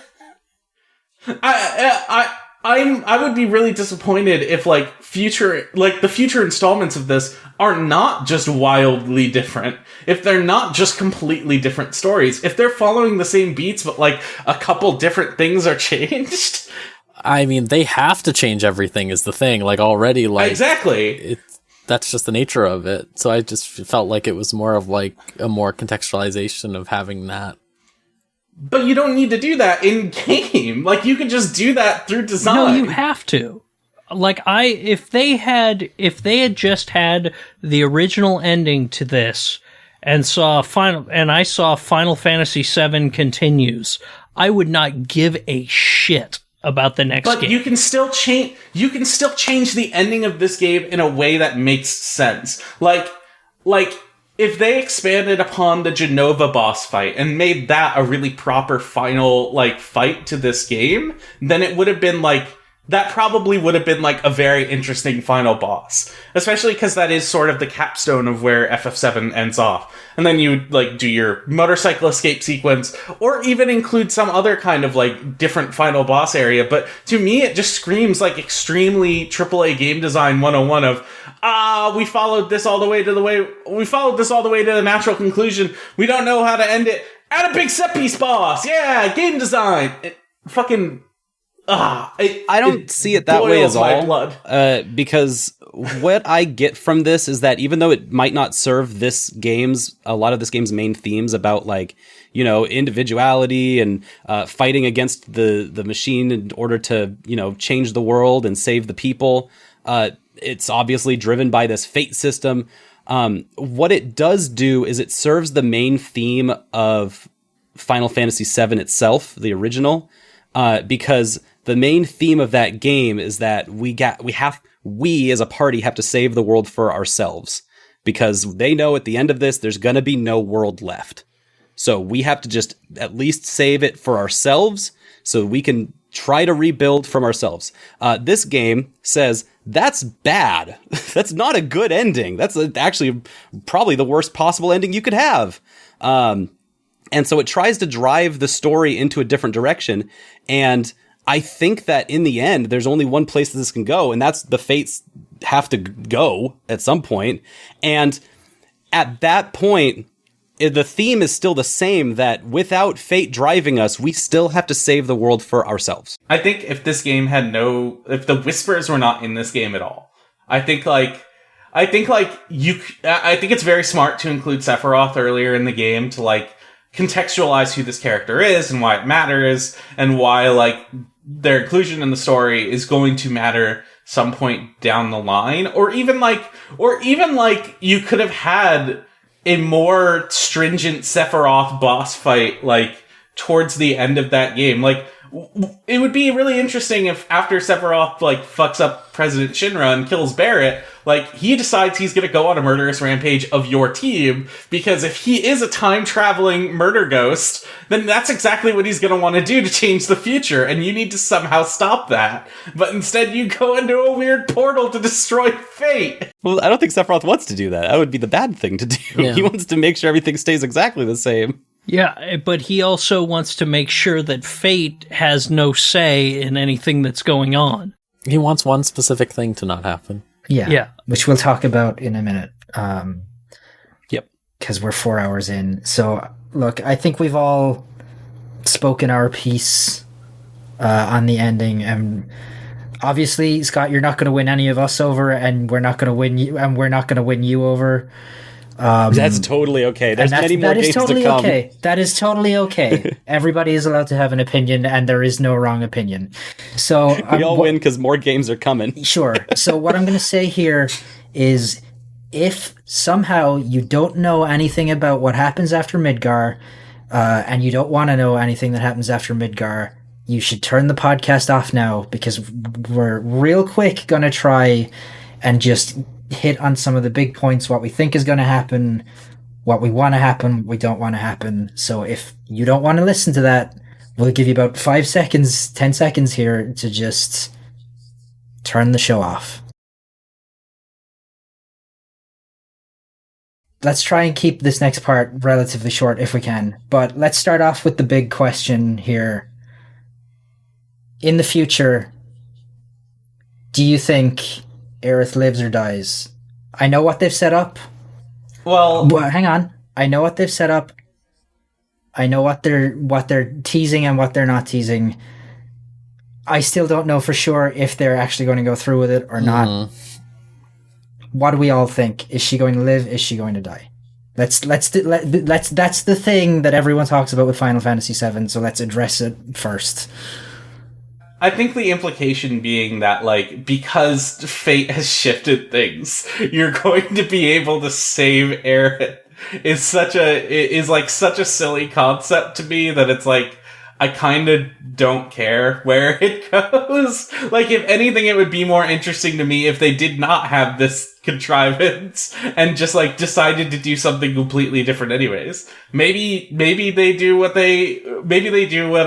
A: I would be really disappointed if the future installments of this are not just wildly different. If they're not just completely different stories. If they're following the same beats, but like a couple different things are changed.
C: I mean, they have to change everything is the thing. Like, already, like...
A: Exactly.
C: That's just the nature of it. So I just felt like it was more of like a more contextualization of having that.
A: But you don't need to do that in game. Like, you could just do that through design.
E: No, you have to. Like, if they had just had the original ending to this and I saw Final Fantasy VII Continues, I would not give a shit about the next game.
A: But you can still change the ending of this game in a way that makes sense. Like if they expanded upon the Genova boss fight and made that a really proper final, like, fight to this game, then it would have been that probably would have been a very interesting final boss. Especially because that is sort of the capstone of where FF7 ends off. And then you do your motorcycle escape sequence, or even include some other kind of different final boss area. But to me, it just screams extremely AAA game design 101 of, we followed this all the way to the natural conclusion. We don't know how to end it. Add a big set piece boss. Yeah, game design.
D: I don't see it that way at all. Because what I get from this is that even though it might not serve a lot of this game's main themes about individuality and fighting against the machine in order to change the world and save the people, it's obviously driven by this fate system. What it does do is it serves the main theme of Final Fantasy VII itself, the original, because the main theme of that game is that we as a party have to save the world for ourselves, because they know at the end of this there's going to be no world left. So we have to just at least save it for ourselves so we can try to rebuild from ourselves. This game says that's bad. That's not a good ending. That's actually probably the worst possible ending you could have. And so it tries to drive the story into a different direction. And I think that in the end, there's only one place that this can go, and that's the fates have to go at some point. And at that point, the theme is still the same, that without fate driving us, we still have to save the world for ourselves.
A: I think if this game if the Whispers were not in this game at all, I think it's very smart to include Sephiroth earlier in the game to contextualize who this character is and why it matters, and why their inclusion in the story is going to matter some point down the line, or even you could have had a more stringent Sephiroth boss fight towards the end of that game. Like, it would be really interesting if after Sephiroth, like, fucks up President Shinra and kills Barrett, like, he decides he's gonna go on a murderous rampage of your team, because if he is a time-traveling murder ghost, then that's exactly what he's gonna want to do to change the future, and you need to somehow stop that. But instead you go into a weird portal to destroy Fate!
D: Well, I don't think Sephiroth wants to do that. That would be the bad thing to do.
C: Yeah.
D: He wants to make sure everything stays exactly the same.
E: Yeah, but he also wants to make sure that Fate has no say in anything that's going on.
C: He wants one specific thing to not happen.
B: Yeah. Which we'll talk about in a minute.
D: Yep.
B: Because we're 4 hours in. So, look, I think we've all spoken our piece on the ending. And obviously, Scott, you're not going to win any of us over, and we're not going to win you, and we're not going to win you over.
D: That's totally okay. There's many more games
B: totally
D: to come.
B: Okay. That is totally okay. Everybody is allowed to have an opinion, and there is no wrong opinion. So
D: we all win because more games are coming.
B: Sure. So what I'm going to say here is, if somehow you don't know anything about what happens after Midgar, and you don't want to know anything that happens after Midgar, you should turn the podcast off now, because we're real quick going to try and just hit on some of the big points, what we think is going to happen, what we want to happen, what we don't want to happen. So if you don't want to listen to that, we'll give you about 5 seconds, 10 seconds here to just turn the show off. Let's try and keep this next part relatively short if we can, but let's start off with the big question here. In the future, do you think Aerith lives or dies? I know what they've set up.
A: Well,
B: hang on. I know what they've set up. I know what they're teasing and what they're not teasing. I still don't know for sure if they're actually going to go through with it or not. What do we all think? Is she going to live? Is she going to die? That's the thing that everyone talks about with Final Fantasy VII. So let's address it first.
A: I think the implication being that, like, because fate has shifted things, you're going to be able to save Aerith is such a silly concept to me that it's like, I kind of don't care where it goes. Like, if anything, it would be more interesting to me if they did not have this contrivance and just, like, decided to do something completely different anyways. Maybe they do what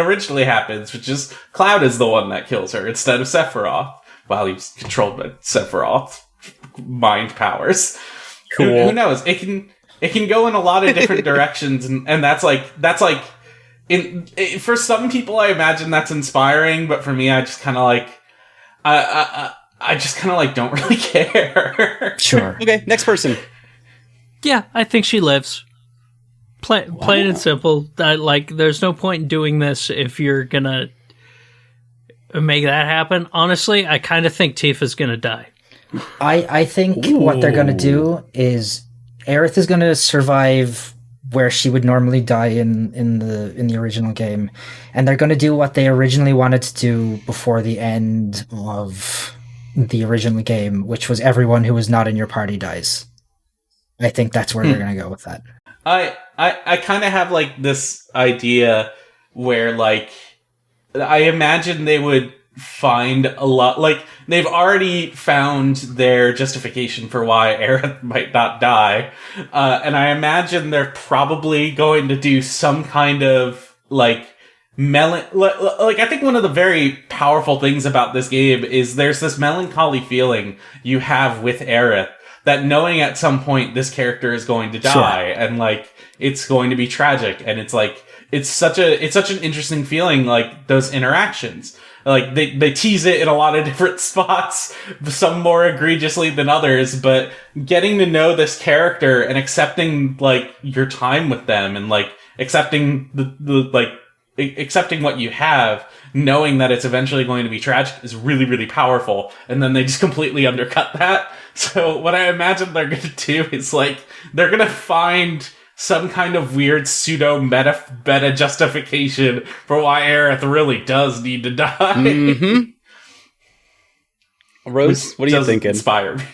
A: originally happens, which is Cloud is the one that kills her instead of Sephiroth. While he's controlled by Sephiroth mind powers.
D: Cool.
A: Who knows? It can go in a lot of different directions, and that's like, for some people, I imagine that's inspiring, but for me, I just kind of like, I just kind of like don't really care.
B: Sure.
D: Okay, next person.
E: Yeah, I think she lives. Plain and simple. Like, there's no point in doing this if you're gonna make that happen. Honestly, I kind of think Tifa's gonna die.
B: I think what they're gonna do is Aerith is gonna survive where she would normally die in the original game, and they're going to do what they originally wanted to do before the end of the original game, which was everyone who was not in your party dies. I think that's where they're going to go with that.
A: I kind of have, like, this idea where, like, I imagine they would find a lot, like, they've already found their justification for why Aerith might not die, and I imagine they're probably going to do some kind of, like, I think one of the very powerful things about this game is there's this melancholy feeling you have with Aerith, that knowing at some point this character is going to die, and, like, it's going to be tragic, and it's like, it's such an interesting feeling, like, those interactions. Like, they tease it in a lot of different spots, some more egregiously than others, but getting to know this character and accepting, like, your time with them, and, like, accepting accepting what you have, knowing that it's eventually going to be tragic, is really, really powerful. And then they just completely undercut that. So what I imagine they're going to do is, like, they're going to find some kind of weird pseudo-meta justification for why Aerith really does need to die.
D: Mm-hmm. Rose, what are you thinking?
A: Inspire me.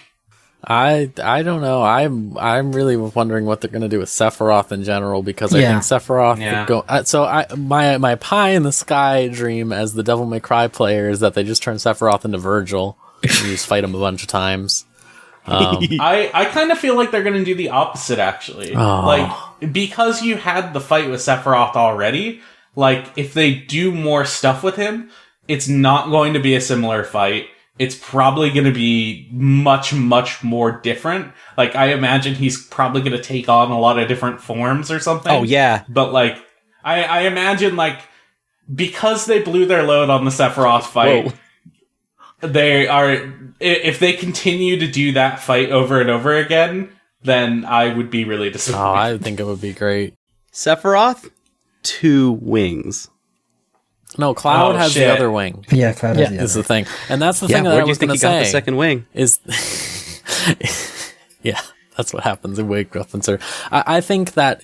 C: I don't know. I'm really wondering what they're gonna do with Sephiroth in general, because I think Sephiroth could go. My pie in the sky dream as the Devil May Cry player is that they just turn Sephiroth into Virgil and you just fight him a bunch of times.
A: I kind of feel like they're going to do the opposite, actually. Like, because you had the fight with Sephiroth already, like, if they do more stuff with him, it's not going to be a similar fight. It's probably going to be much, much more different. Like, I imagine he's probably going to take on a lot of different forms or something.
D: Oh, yeah.
A: But, like, I imagine, like, because they blew their load on the Sephiroth fight... Whoa. They are, if they continue to do that fight over and over again, then I would be really disappointed.
C: Oh, I think it would be great.
D: Sephiroth, 2 wings.
C: No, Cloud has the other wing.
B: Yeah, Cloud has the other.
C: Is the thing, and that's the thing that I was going to say.
D: Got the second wing?
C: Is yeah, that's what happens in Wake Up and Sir. I think that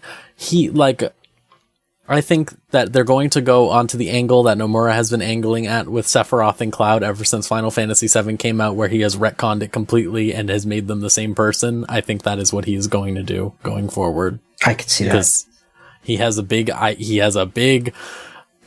C: I think that they're going to go onto the angle that Nomura has been angling at with Sephiroth and Cloud ever since Final Fantasy VII came out, where he has retconned it completely and has made them the same person. I think that is what he is going to do going forward.
B: I could see that.
C: Because he has a big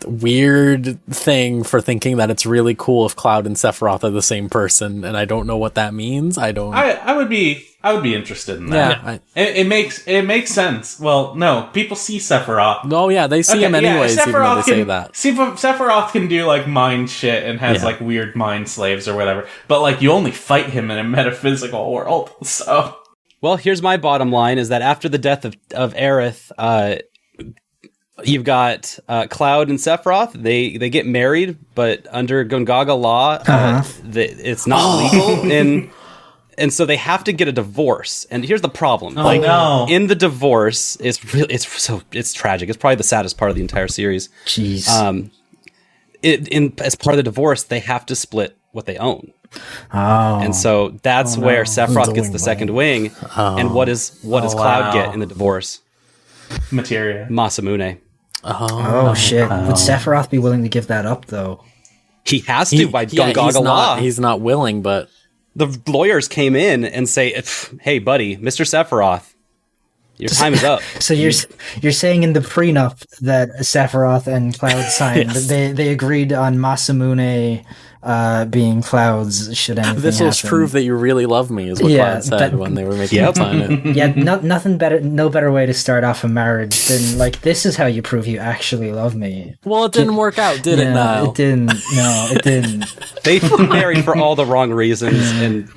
C: weird thing for thinking that it's really cool if Cloud and Sephiroth are the same person, and I don't know what that means. I
A: would be interested in that. Yeah, it makes sense. Well, no, people see Sephiroth.
C: Oh yeah, they see him anyways. Even though they say that.
A: Sephiroth can do like mind shit and has like weird mind slaves or whatever, but like you only fight him in a metaphysical world. So,
D: well, here's my bottom line: is that after the death of Aerith, you've got Cloud and Sephiroth. They get married, but under Gongaga law, it's not legal, and so they have to get a divorce. And here's the problem: in the divorce, it's tragic. It's probably the saddest part of the entire series.
B: Jeez.
D: As part of the divorce, they have to split what they own.
B: Oh.
D: And so that's where Sephiroth gets the second wing. And what does Cloud get in the divorce?
A: Materia.
D: Masamune.
B: Oh shit! Would Sephiroth be willing to give that up though?
D: He has to by Gongaga law.
C: He's not willing, but
D: the lawyers came in and say, "Hey, buddy, Mr. Sephiroth, your time is up."
B: So you're saying in the prenup that Sephiroth and Cloud signed, they agreed on Masamune being Cloud's should anything
C: this will
B: happen.
C: prove that you really love me, is what Cloud said when they were making him sign it.
B: Yeah, nothing better, no better way to start off a marriage than like, this is how you prove you actually love me.
C: Well, it didn't work out, did it? Now
B: it didn't. No, it didn't.
D: They married for all the wrong reasons, and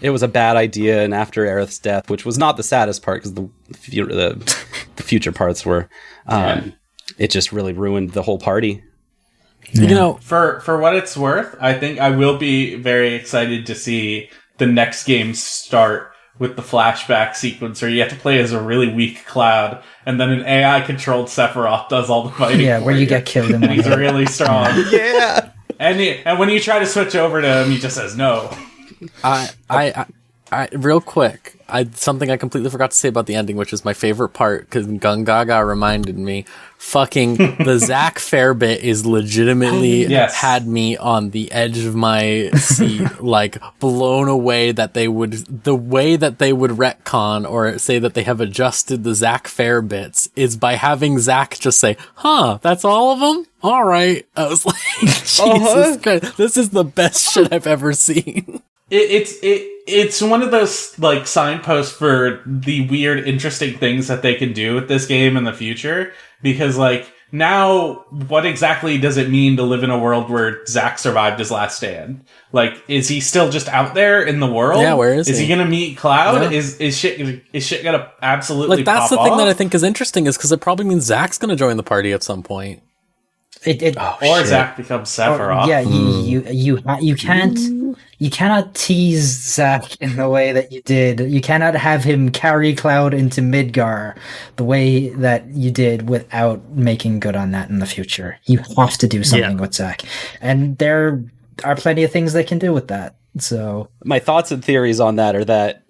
D: it was a bad idea. And after Aerith's death, which was not the saddest part, because the future parts were, it just really ruined the whole party.
C: Yeah. You know,
A: for what it's worth, I think I will be very excited to see the next game start with the flashback sequence where you have to play as a really weak Cloud, and then an AI-controlled Sephiroth does all the fighting.
B: Yeah, where you get killed
A: and he's really strong.
D: Yeah,
A: and when you try to switch over to him, he just says no.
C: I real quick, something I completely forgot to say about the ending, which is my favorite part, because Gongaga reminded me. Fucking the Zack Fair bit is legitimately had me on the edge of my seat, like blown away that the way that they would retcon or say that they have adjusted the Zack Fair bits is by having Zack just say, "Huh, that's all of them? All right." I was like, Jesus Christ, this is the best shit I've ever seen.
A: It's one of those like signposts for the weird, interesting things that they can do with this game in the future. Because like now, what exactly does it mean to live in a world where Zack survived his last stand? Like, is he still just out there in the world?
C: Yeah, where is he?
A: Is he gonna meet Cloud? Yeah. Is shit gonna absolutely
C: like that's
A: pop
C: the thing
A: off?
C: that I think is interesting is because it probably means Zack's gonna join the party at some point.
A: Or Zack becomes Sephiroth.
B: You cannot tease Zack in the way that you did. You cannot have him carry Cloud into Midgar the way that you did without making good on that in the future. You have to do something with Zack. And there are plenty of things they can do with that. So
D: my thoughts and theories on that are that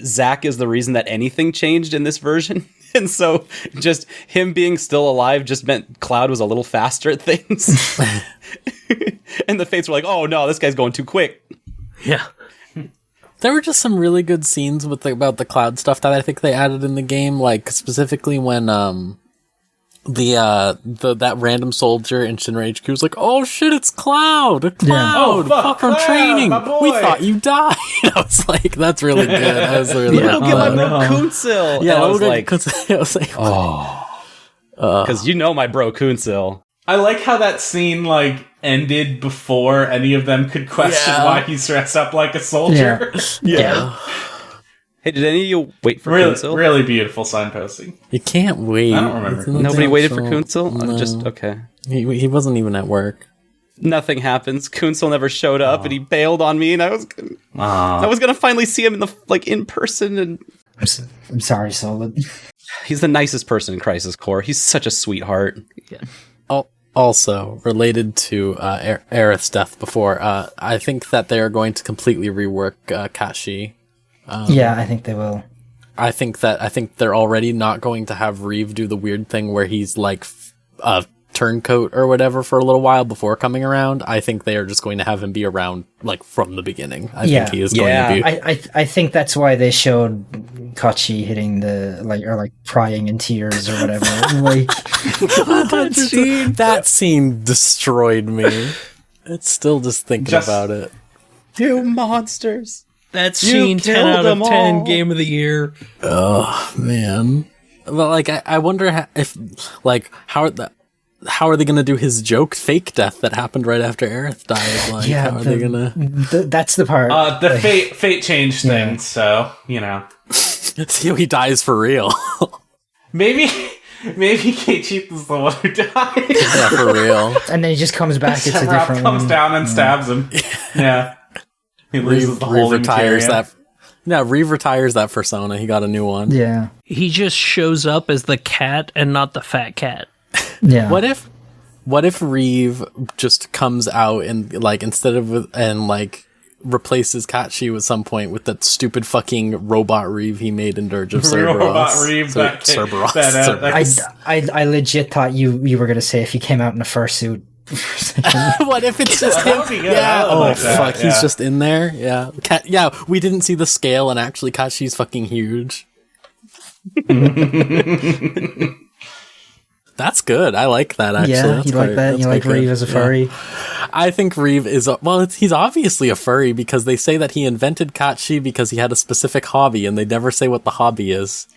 D: Zack is the reason that anything changed in this version. And so just him being still alive just meant Cloud was a little faster at things. And the Fates were like, "Oh no, this guy's going too quick."
E: Yeah.
C: There were just some really good scenes about the cloud stuff that I think they added in the game, like specifically when that random soldier in Shinra HQ was like, "Oh shit, it's Cloud!
A: Oh,
C: fuck from
A: Cloud,
C: training.
A: my boy."
C: We thought you died." I was like, "That's really good." I was really
D: Go get my bro
A: no.
D: Kunsil.
C: yeah.
D: I was like, because my bro Kunsil.
A: I like how that scene like ended before any of them could question why he's dressed up like a soldier.
B: Yeah.
D: Hey, did any of you wait for
A: Really,
D: Kunsil?
A: really beautiful signposting.
C: You can't wait.
A: I don't remember.
D: Nobody waited for Kunsil?
C: No.
D: Just okay.
C: He wasn't even at work.
D: Nothing happens. Kunsil never showed up, and he bailed on me, and I was gonna finally see him in person, and
B: I'm sorry, Solid.
D: he's the nicest person in Crisis Core. He's such a sweetheart.
E: Yeah.
C: Also, related to Aerith's death before, I think that they are going to completely rework Kashi.
B: Yeah, I think they will.
C: I think they're already not going to have Reeve do the weird thing where he's like a turncoat or whatever for a little while before coming around. I think they are just going to have him be around like from the beginning. I think he is going to be.
B: I think that's why they showed Kachi hitting or crying in tears or whatever. Like
C: that scene destroyed me. It's still just thinking about it.
D: You monsters.
E: That scene, 10 out of 10, game of the year.
C: Oh man. Well, like I wonder how are they going to do his fake death that happened right after Aerith died? Like, how are they going to...
B: That's the part.
A: The fate changed things, so,
C: See, he dies for real.
A: Maybe Kate is the one who died.
C: Yeah, for real.
B: And then he just comes back, it's a
A: Sephiroth
B: different
A: comes
B: one.
A: down and stabs him. Yeah. He loses the whole
C: retires that. No, Reeve retires that persona. He got a new one.
B: Yeah.
E: He just shows up as the cat and not the fat cat.
B: Yeah.
C: What if Reeve just comes out and replaces Kachi at some point with that stupid fucking robot Reeve he made in Dirge of Cerberus.
A: Robot Reeve,
C: Cerberus.
B: I legit thought you were gonna say if he came out in a fursuit.
C: What if it's just him? Yeah. Oh fuck, he's just in there. Yeah. We didn't see the scale, and actually, Kachi's fucking huge. That's good. I like that, actually.
B: Yeah, you like that? You like Reeve as a furry?
C: Yeah. I think Reeve is... he's obviously a furry because they say that he invented Kachi because he had a specific hobby, and they never say what the hobby is.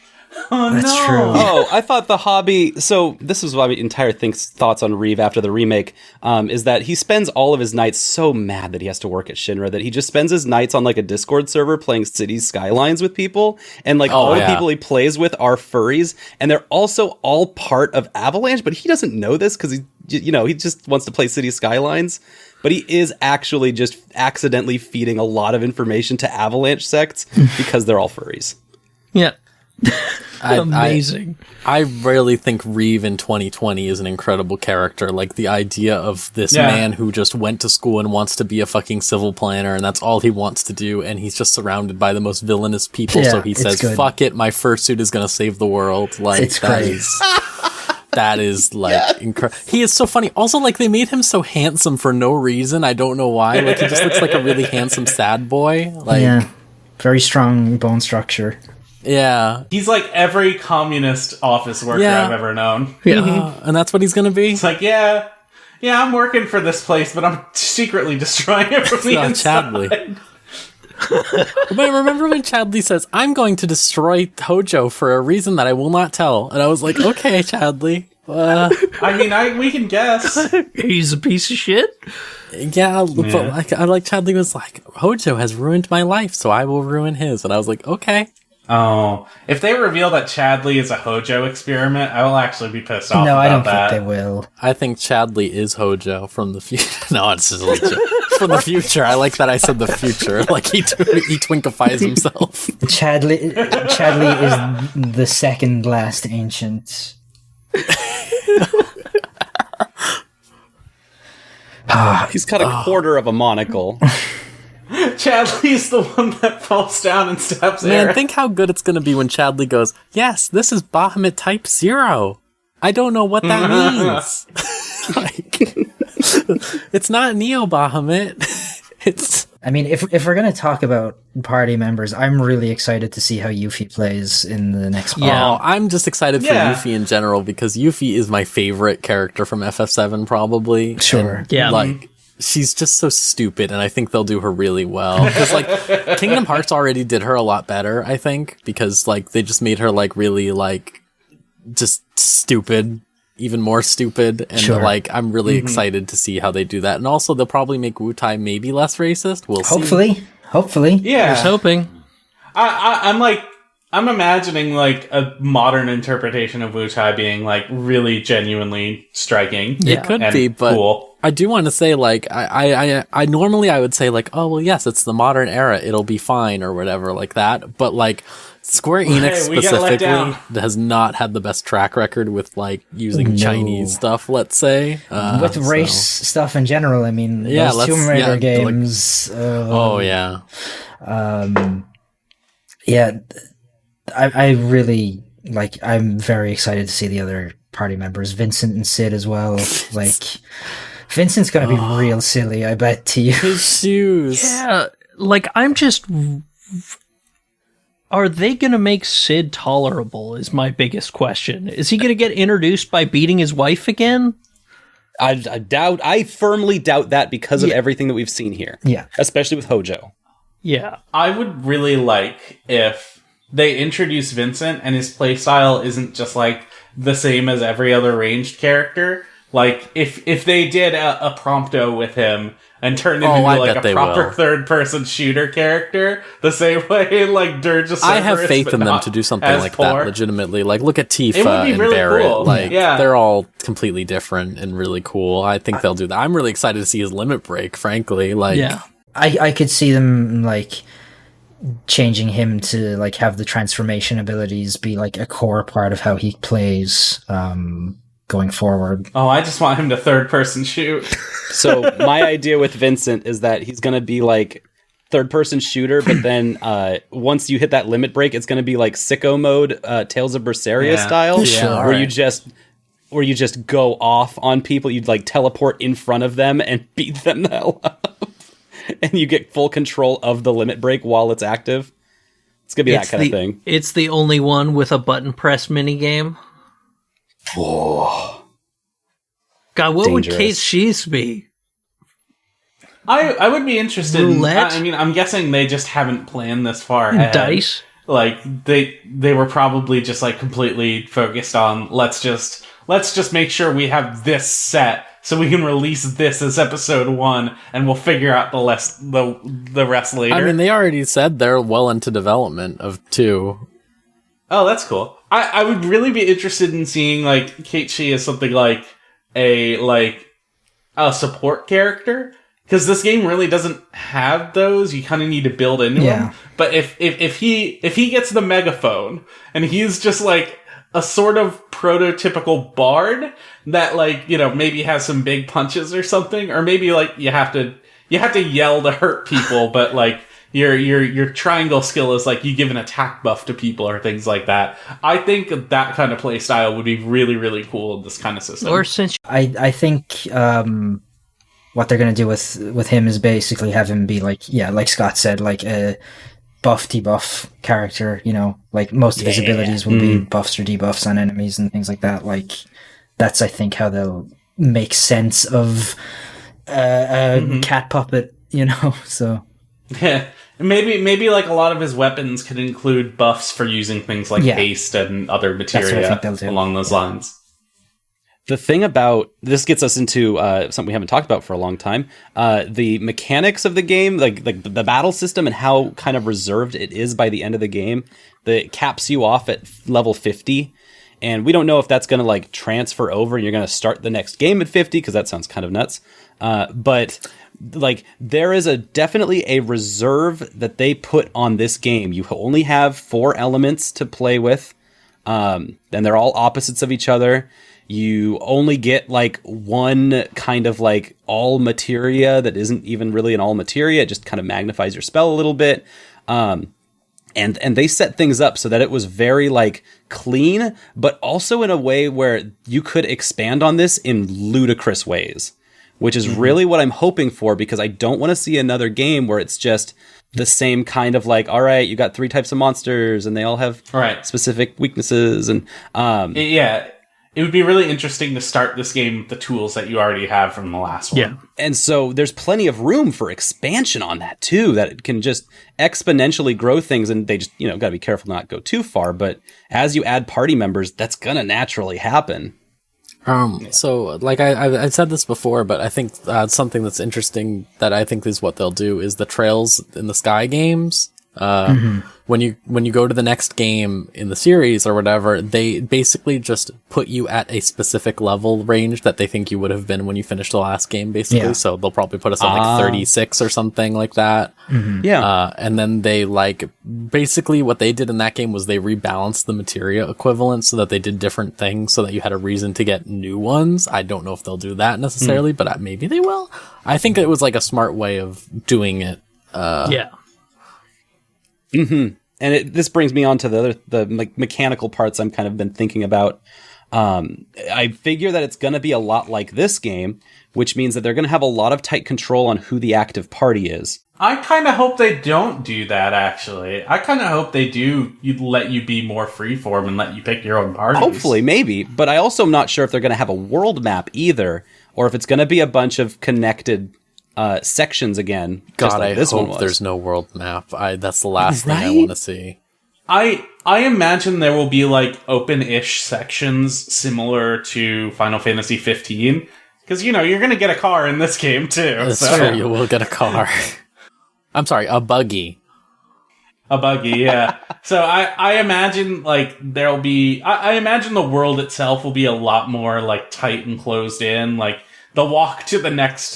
A: Oh,
B: That's
A: no.
B: true.
D: Oh, I thought the hobby... So this is my entire thoughts on Reeve after the remake, is that he spends all of his nights so mad that he has to work at Shinra that he just spends his nights on like a Discord server playing Cities Skylines with people, and all the people he plays with are furries, and they're also all part of Avalanche, but he doesn't know this because he just wants to play Cities Skylines. But he is actually just accidentally feeding a lot of information to Avalanche sects because they're all furries.
E: Yeah. Amazing.
C: I really think Reeve in 2020 is an incredible character. Like the idea of this man who just went to school and wants to be a fucking civil planner, and that's all he wants to do, and he's just surrounded by the most villainous people, so he says, fuck it, my fursuit is gonna save the world. Like,
B: it's great.
C: That is like incredible. He is so funny. Also, like they made him so handsome for no reason. I don't know why. Like he just looks like a really handsome sad boy. Like
B: very strong bone structure.
C: Yeah,
A: he's like every communist office worker I've ever known.
C: Yeah, and that's what he's gonna be.
A: It's like I'm working for this place, but I'm secretly destroying it from the inside.
C: Chadley. But remember when Chadley says, "I'm going to destroy Hojo for a reason that I will not tell," and I was like, "Okay, Chadley."
A: I mean, we can guess.
E: He's a piece of shit.
C: Yeah, but I like Chadley was like, "Hojo has ruined my life, so I will ruin his," and I was like, "Okay."
A: Oh, if they reveal that Chadley is a Hojo experiment, I will actually be pissed off.
B: No,
A: about
B: I don't
A: that.
B: think they will.
C: I think Chadley is Hojo from the future. No, it's just legit. From the future. I like that I said the future. Like he twinkifies himself.
B: Chadley is the second last ancient.
D: He's got a quarter of a monocle.
A: Chadley's the one that falls down and stabs
C: Man,
A: Aerith.
C: think how good it's going to be when Chadley goes, "Yes, this is Bahamut Type 0. I don't know what that means." Like, it's not Neo Bahamut. It's
B: I mean, if we're gonna talk about party members, I'm really excited to see how Yuffie plays in the next part.
C: Yeah, I'm just excited for Yuffie in general because Yuffie is my favorite character from FF7, probably.
B: Sure.
C: And, like, she's just so stupid, and I think they'll do her really well. Because, like, Kingdom Hearts already did her a lot better, I think, because, like, they just made her, like, really, like, just stupid. Even more stupid, and like I'm really excited to see how they do that. And also, they'll probably make Wutai maybe less racist. We'll see.
B: Hopefully,
A: yeah.
E: I was hoping.
A: I'm imagining like a modern interpretation of Wutai being like really genuinely striking.
C: It could be, but
A: cool.
C: I do want to say like I normally I would say like, oh well, yes, it's the modern era, it'll be fine or whatever like that. But like Square Enix specifically has not had the best track record with like using Chinese stuff, let's say.
B: With race stuff in general, I mean, those Tomb Raider games. I really like. I'm very excited to see the other party members, Vincent and Sid as well. Like, Vincent's gonna be real silly, I bet to you.
C: His shoes.
E: Yeah, like I'm just. Are they going to make Sid tolerable is my biggest question. Is he going to get introduced by beating his wife again?
D: I firmly doubt that because of everything that we've seen here.
B: Yeah.
D: Especially with Hojo.
E: Yeah.
A: I would really like if they introduce Vincent and his playstyle isn't just like the same as every other ranged character. Like if they did a Prompto with him and turned him into like a proper third-person shooter character, the same way like Dirge of Cerberus,
C: I have faith in them to do something like that legitimately. Like look at Tifa and really Barrett. Cool. Like they're all completely different and really cool. I think they'll do that. I'm really excited to see his limit break, frankly. Like
B: I could see them like changing him to like have the transformation abilities be like a core part of how he plays going forward.
A: Oh, I just want him to third-person shoot.
D: So my idea with Vincent is that he's going to be like third-person shooter, but then once you hit that limit break, it's going to be like sicko mode, Tales of Berseria style, where you just go off on people. You'd like teleport in front of them and beat them the hell up, and you get full control of the limit break while it's active. It's going to be that kind of thing.
E: It's the only one with a button press minigame.
D: Oh.
E: God, what would Kate Shees be?
A: I would be interested
E: Roulette?
A: I mean, I'm guessing they just haven't planned this far ahead.
E: Dice?
A: Like, they were probably just, like, completely focused on, let's just make sure we have this set so we can release this as episode 1, and we'll figure out the rest later.
C: I mean, they already said they're well into development of 2.
A: Oh, that's cool. I would really be interested in seeing, like, Kate Shee as something like a support character. Because this game really doesn't have those. You kind of need to build into them. But if he gets the megaphone, and he's just, like, a sort of prototypical bard that, like, you know, maybe has some big punches or something, or maybe, like, you have to yell to hurt people, but, like, your triangle skill is like you give an attack buff to people or things like that. I think that kind of play style would be really, really cool in this kind of system.
E: Or since
B: I think what they're going to do with him is basically have him be like, like Scott said, like a buff debuff character, you know, like most of his abilities will be buffs or debuffs on enemies and things like that. Like that's, I think, how they'll make sense of a cat puppet, you know, so.
A: Yeah, maybe like a lot of his weapons could include buffs for using things like haste and other materia along those lines.
D: The thing about this gets us into something we haven't talked about for a long time. The mechanics of the game, like the battle system and how kind of reserved it is by the end of the game, that caps you off at level 50. And we don't know if that's going to like transfer over and you're going to start the next game at 50, because that sounds kind of nuts. But like there is definitely a reserve that they put on this game. You only have 4 elements to play with. And they're all opposites of each other. You only get like one kind of like all materia that isn't even really an all materia. It just kind of magnifies your spell a little bit. And they set things up so that it was very like clean, but also in a way where you could expand on this in ludicrous ways. which is really what I'm hoping for, because I don't want to see another game where it's just the same kind of like, all right, you got 3 types of monsters and they all have specific weaknesses. And
A: it would be really interesting to start this game with the tools that you already have from the last one.
E: Yeah.
D: And so there's plenty of room for expansion on that too, that it can just exponentially grow things, and they just, got to be careful to not go too far. But as you add party members, that's going to naturally happen.
C: So like I said this before, but I think something that's interesting that I think is what they'll do is the Trails in the Sky games. When you go to the next game in the series or whatever, they basically just put you at a specific level range that they think you would have been when you finished the last game, basically. Yeah. So they'll probably put us at like 36 or something like that.
D: Yeah.
C: And then they basically what they did in that game was they rebalanced the materia equivalent so that they did different things so that you had a reason to get new ones. I don't know if they'll do that necessarily, but maybe they will. I think it was like a smart way of doing it.
E: Yeah.
D: And this brings me on to the mechanical parts I'm kind of been thinking about. I figure that it's going to be a lot like this game, which means that they're going to have a lot of tight control on who the active party is.
A: I kind of hope they don't do that, actually. I kind of hope they do let you be more freeform and let you pick your own parties.
D: Hopefully, maybe. But I also am not sure if they're going to have a world map either, or if it's going to be a bunch of connected sections again.
C: God,
D: like
C: I hope there's no world map. That's the last thing I want to see.
A: I imagine there will be like open-ish sections similar to Final Fantasy 15, because you're going to get a car in this game too.
C: That's true. You will get a car. I'm sorry, a buggy.
A: A buggy, yeah. So I imagine like there'll be. I imagine the world itself will be a lot more like tight and closed in. Like the walk to the next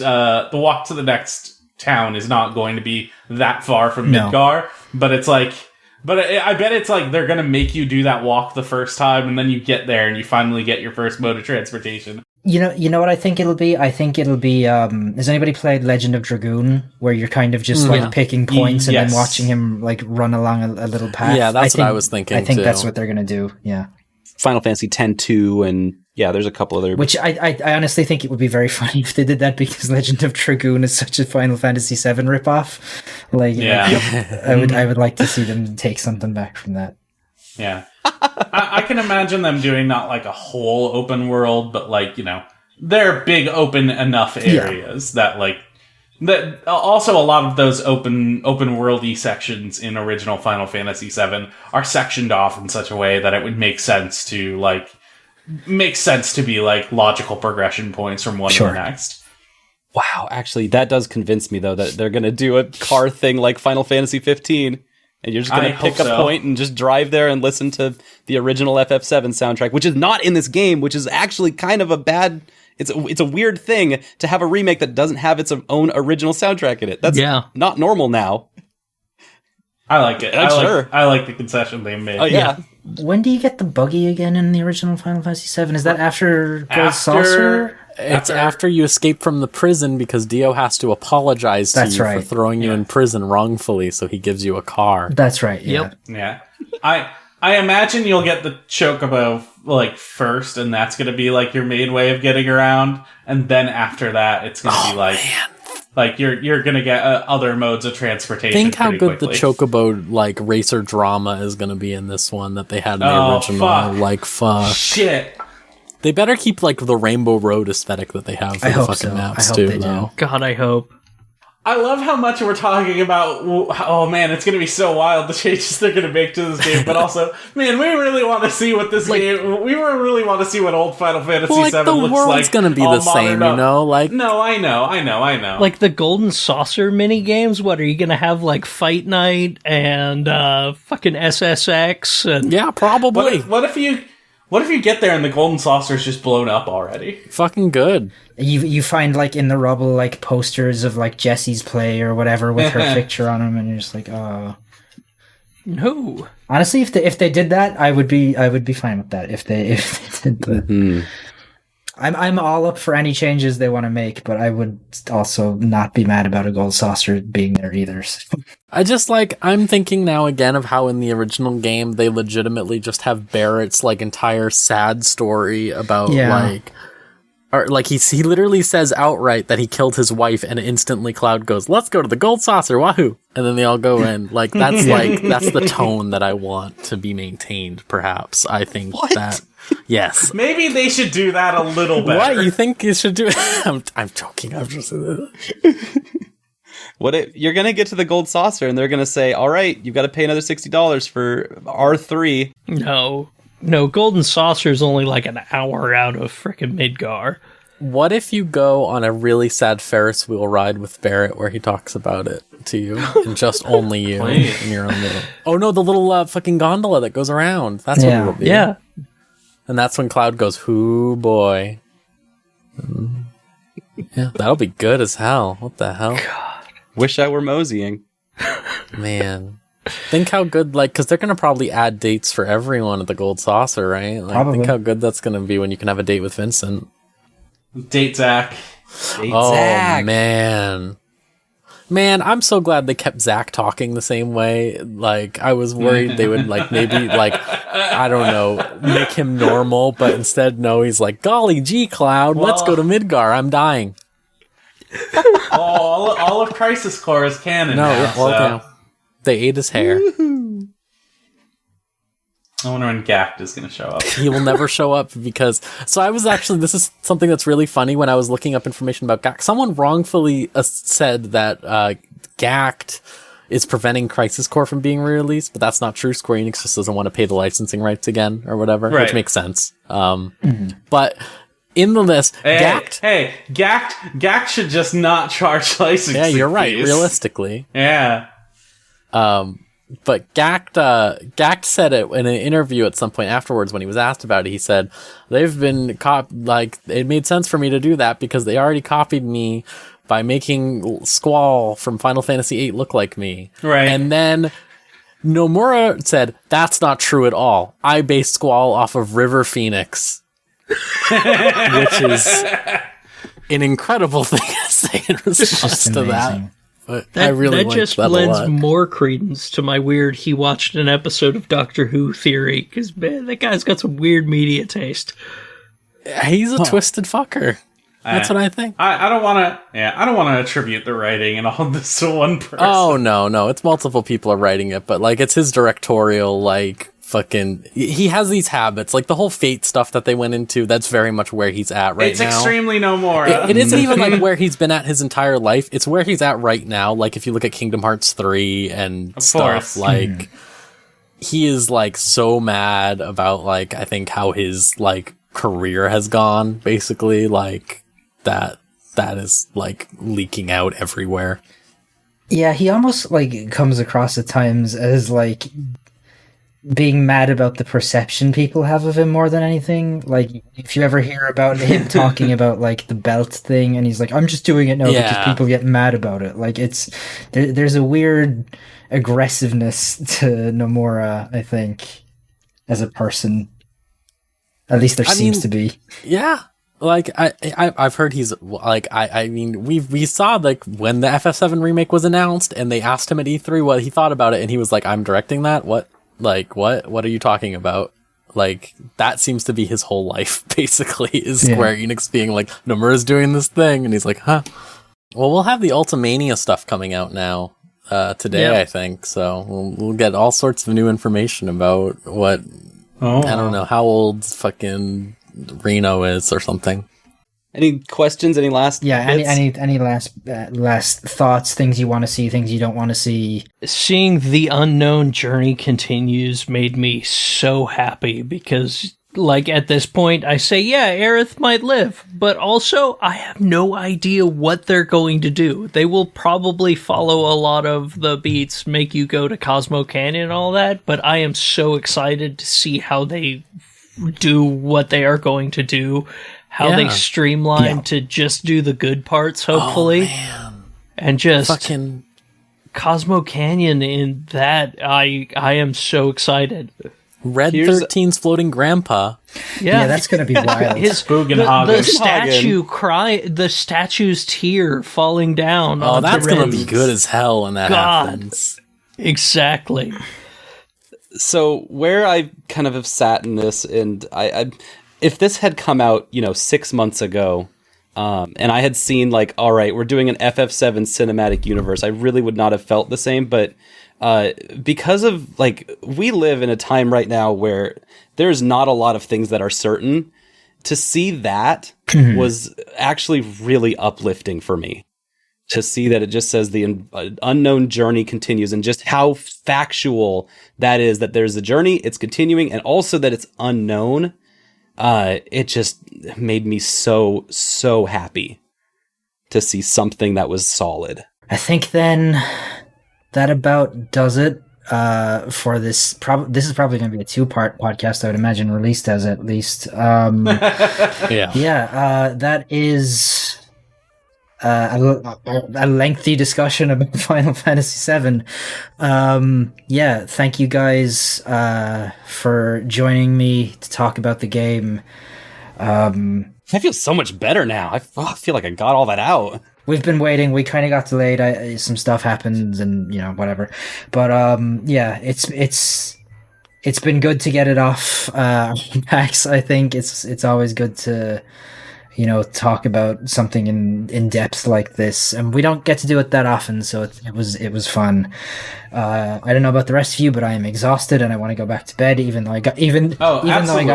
A: town is not going to be that far from Midgar, but it's like. But I bet it's like they're going to make you do that walk the first time, and then you get there and you finally get your first mode of transportation.
B: You know what I think it'll be? I think it'll be, has anybody played Legend of Dragoon, where you're kind of just like picking points and then watching him like run along a little path?
C: Yeah, that's what I was thinking.
B: I think that's what they're going to do, yeah.
D: Final Fantasy X-2 and there's a couple other...
B: Which I honestly think it would be very funny if they did that, because Legend of Dragoon is such a Final Fantasy VII ripoff. Like, I would like to see them take something back from that.
A: Yeah. I can imagine them doing not like a whole open world, but like, they're big open enough areas that like... That also, a lot of those open worldy sections in original Final Fantasy VII are sectioned off in such a way that it would make sense to be like logical progression points from one to the next.
D: Wow, actually, that does convince me though that they're going to do a car thing like Final Fantasy 15, and you're just going to pick a point and just drive there and listen to the original FF7 soundtrack, which is not in this game, which is actually kind of a bad. It's a weird thing to have a remake that doesn't have its own original soundtrack in it. That's not normal now.
A: I like it. I like the concession they made.
D: Oh yeah.
B: When do you get the buggy again in the original Final Fantasy VII? Is that after Gold Saucer?
C: It's after you escape from the prison, because Dio has to apologize to you for throwing you in prison wrongfully, so he gives you a car.
B: That's right. Yeah.
A: Yep. Yeah. I imagine you'll get the Chocobo like first, and that's going to be like your main way of getting around, and then after that, it's going to be like you're going to get other modes of transportation.
C: Think how good
A: quickly.
C: The Chocobo like racer drama is going to be in this one that they had in the original.
A: Fuck. Shit.
C: They better keep like the Rainbow Road aesthetic that they have for the fucking maps too. Though.
E: God, I hope.
A: I love how much we're talking about, oh man, it's going to be so wild, the changes they're going to make to this game, but also, man, we really want to see what this game, we really want to see what old Final Fantasy VII looks like.
C: The world's going to be the same, No,
A: I know.
E: Like the Golden Saucer mini games, what, are you going to have like Fight Night and fucking SSX? And
C: yeah, probably.
A: What if you get there and the Golden Saucer's just blown up already?
C: Fucking good.
B: You find like in the rubble like posters of like Jessie's play or whatever with her picture on them, and you're just like, oh
E: no.
B: Honestly, if they did that, I would be fine with that. If they did that.
D: Mm-hmm.
B: I'm all up for any changes they want to make, but I would also not be mad about a Gold Saucer being there either.
C: I'm thinking now again of how in the original game they legitimately just have Barrett's like entire sad story about Or like he literally says outright that he killed his wife, and instantly Cloud goes, "Let's go to the gold saucer, wahoo!" And then they all go in. Like that's that's the tone that I want to be maintained. Perhaps I think that yes,
A: maybe they should do that a little better.
C: What you think you should do? I'm joking. I'm just.
D: You're gonna get to the gold saucer, and they're gonna say, "All right, you've got to pay another $60 for R3."
E: No, Golden Saucer is only like an hour out of frickin' Midgar.
C: What if you go on a really sad Ferris wheel ride with Barrett where he talks about it to you and just only you in your own little... Oh no, the little fucking gondola that goes around. That's what it'll be.
E: Yeah.
C: And that's when Cloud goes, "Hoo boy." Yeah, that'll be good as hell. What the hell?
E: God.
D: Wish I were moseying.
C: Man. Think how good, like, because they're going to probably add dates for everyone at the Gold Saucer, right? Like,
B: probably.
C: Think how good that's going to be when you can have a date with Vincent.
A: Date Zach.
C: Zach. Man, I'm so glad they kept Zach talking the same way. Like, I was worried they would, like, maybe, like, I don't know, make him normal, but instead, no, he's like, "Golly gee, Cloud, let's go to Midgar, I'm dying."
A: all of Crisis Core is canon now,
C: they ate his hair.
A: I wonder when Gact is going to show up.
C: He will never show up because... So I was actually... This is something that's really funny when I was looking up information about Gact. Someone wrongfully said that Gact is preventing Crisis Core from being re-released, but that's not true. Square Enix just doesn't want to pay the licensing rights again or whatever, which makes sense. But... in the list, Gact...
A: Gact should just not charge licensing
C: Yeah, you're right,
A: fees.
C: realistically.
A: Yeah.
C: But Gact said it in an interview at some point afterwards when he was asked about it. He said, "They've been like, it made sense for me to do that because they already copied me by making Squall from Final Fantasy VIII look like me."
A: Right.
C: And then Nomura said, "That's not true at all. I based Squall off of River Phoenix." Which is an incredible thing to say in response to that. But I really
E: that just lends more credence to my weird he watched an episode of Doctor Who theory, because man, that guy's got some weird media taste.
C: He's a twisted fucker. That's what I think.
A: I don't want to attribute the writing and all of this to one person.
C: Oh no, it's multiple people are writing it, but like it's his directorial like fucking. He has these habits, like the whole Fate stuff that they went into. That's very much where he's at right now.
A: It's extremely Nomura.
C: It isn't even like where he's been at his entire life. It's where he's at right now. Like if you look at Kingdom Hearts 3 and stuff, like he is like so mad about like I think how his like career has gone. Basically, like that is like leaking out everywhere.
B: Yeah, he almost like comes across at times as like being mad about the perception people have of him more than anything. Like if you ever hear about him talking about like the belt thing and he's like, "I'm just doing it now because people get mad about it." Like it's there's a weird aggressiveness to Nomura, I think, as a person. At least there seems to be.
C: Yeah. Like I've heard he's like I mean we saw like when the FF7 remake was announced and they asked him at E3 what he thought about it and he was like, "I'm directing that? What? Like what are you talking about?" Like that seems to be his whole life basically, is Square Enix being like, "Nomura's doing this thing," and he's like, "Huh." Well, we'll have the Ultimania stuff coming out now today, I think. So we'll get all sorts of new information about what I don't know how old fucking Reno is or something.
D: Any questions? Any last?
B: Yeah.
D: bits?
B: Any last thoughts? Things you want to see? Things you don't want to see?
E: Seeing the unknown journey continues made me so happy because, like, at this point, I say, yeah, Aerith might live, but also I have no idea what they're going to do. They will probably follow a lot of the beats, make you go to Cosmo Canyon and all that, but I am so excited to see how they do what they are going to do. How they streamline to just do the good parts, hopefully.
C: Oh, man.
E: And just
C: fucking
E: Cosmo Canyon in that, I am so excited.
C: Red 13's floating grandpa.
B: Yeah, that's gonna be wild.
E: The statue's tear falling down.
C: Oh, that's gonna be good as hell when that happens.
E: Exactly.
D: So where I kind of have sat in this, and if this had come out, 6 months ago, and I had seen like, all right, we're doing an FF7 cinematic universe, I really would not have felt the same. But because of like, we live in a time right now where there's not a lot of things that are certain. To see that was actually really uplifting for me. To see that it just says the unknown journey continues, and just how factual that is, that there's a journey, it's continuing, and also that it's unknown. It just made me so happy to see something that was solid.
B: I think then that about does it for this. This is probably going to be a 2-part podcast, I would imagine, released as at least. That is a lengthy discussion about Final Fantasy VII. Thank you guys for joining me to talk about the game.
D: I feel so much better now. I feel like I got all that out.
B: We've been waiting. We kind of got delayed. Some stuff happened, and whatever. But it's been good to get it off backs. I think it's always good to talk about something in depth like this, and we don't get to do it that often, so it was fun. I don't know about the rest of you, but I am exhausted and I want to go back to bed. Even though I got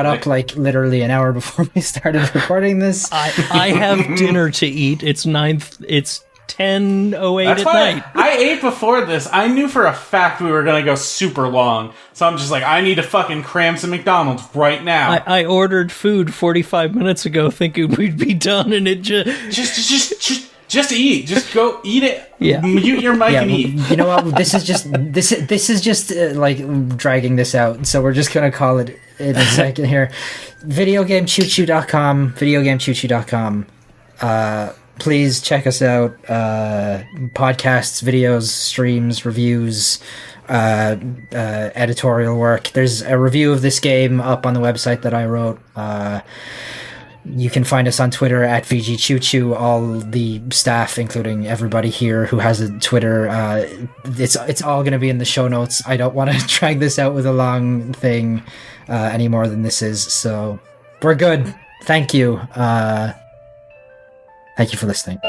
B: up like literally an hour before we started recording this.
E: I have dinner to eat. It's 10:08 at night.
A: I ate before this. I knew for a fact we were going to go super long. So I'm just like, I need to fucking cram some McDonald's right now.
E: I ordered food 45 minutes ago thinking we'd be done, and it just
A: eat. Just go eat it.
E: Yeah.
A: Mute your mic and eat.
B: You know what? This is just like dragging this out. So we're just going to call it in a second here. Videogamechoochoo.com. Please check us out. Podcasts, videos, streams, reviews, editorial work. There's a review of this game up on the website that I wrote. You can find us on Twitter at VGChooChoo. All the staff, including everybody here who has a Twitter, it's all going to be in the show notes. I don't want to drag this out with a long thing any more than this is. So we're good. Thank you. Thank you for listening.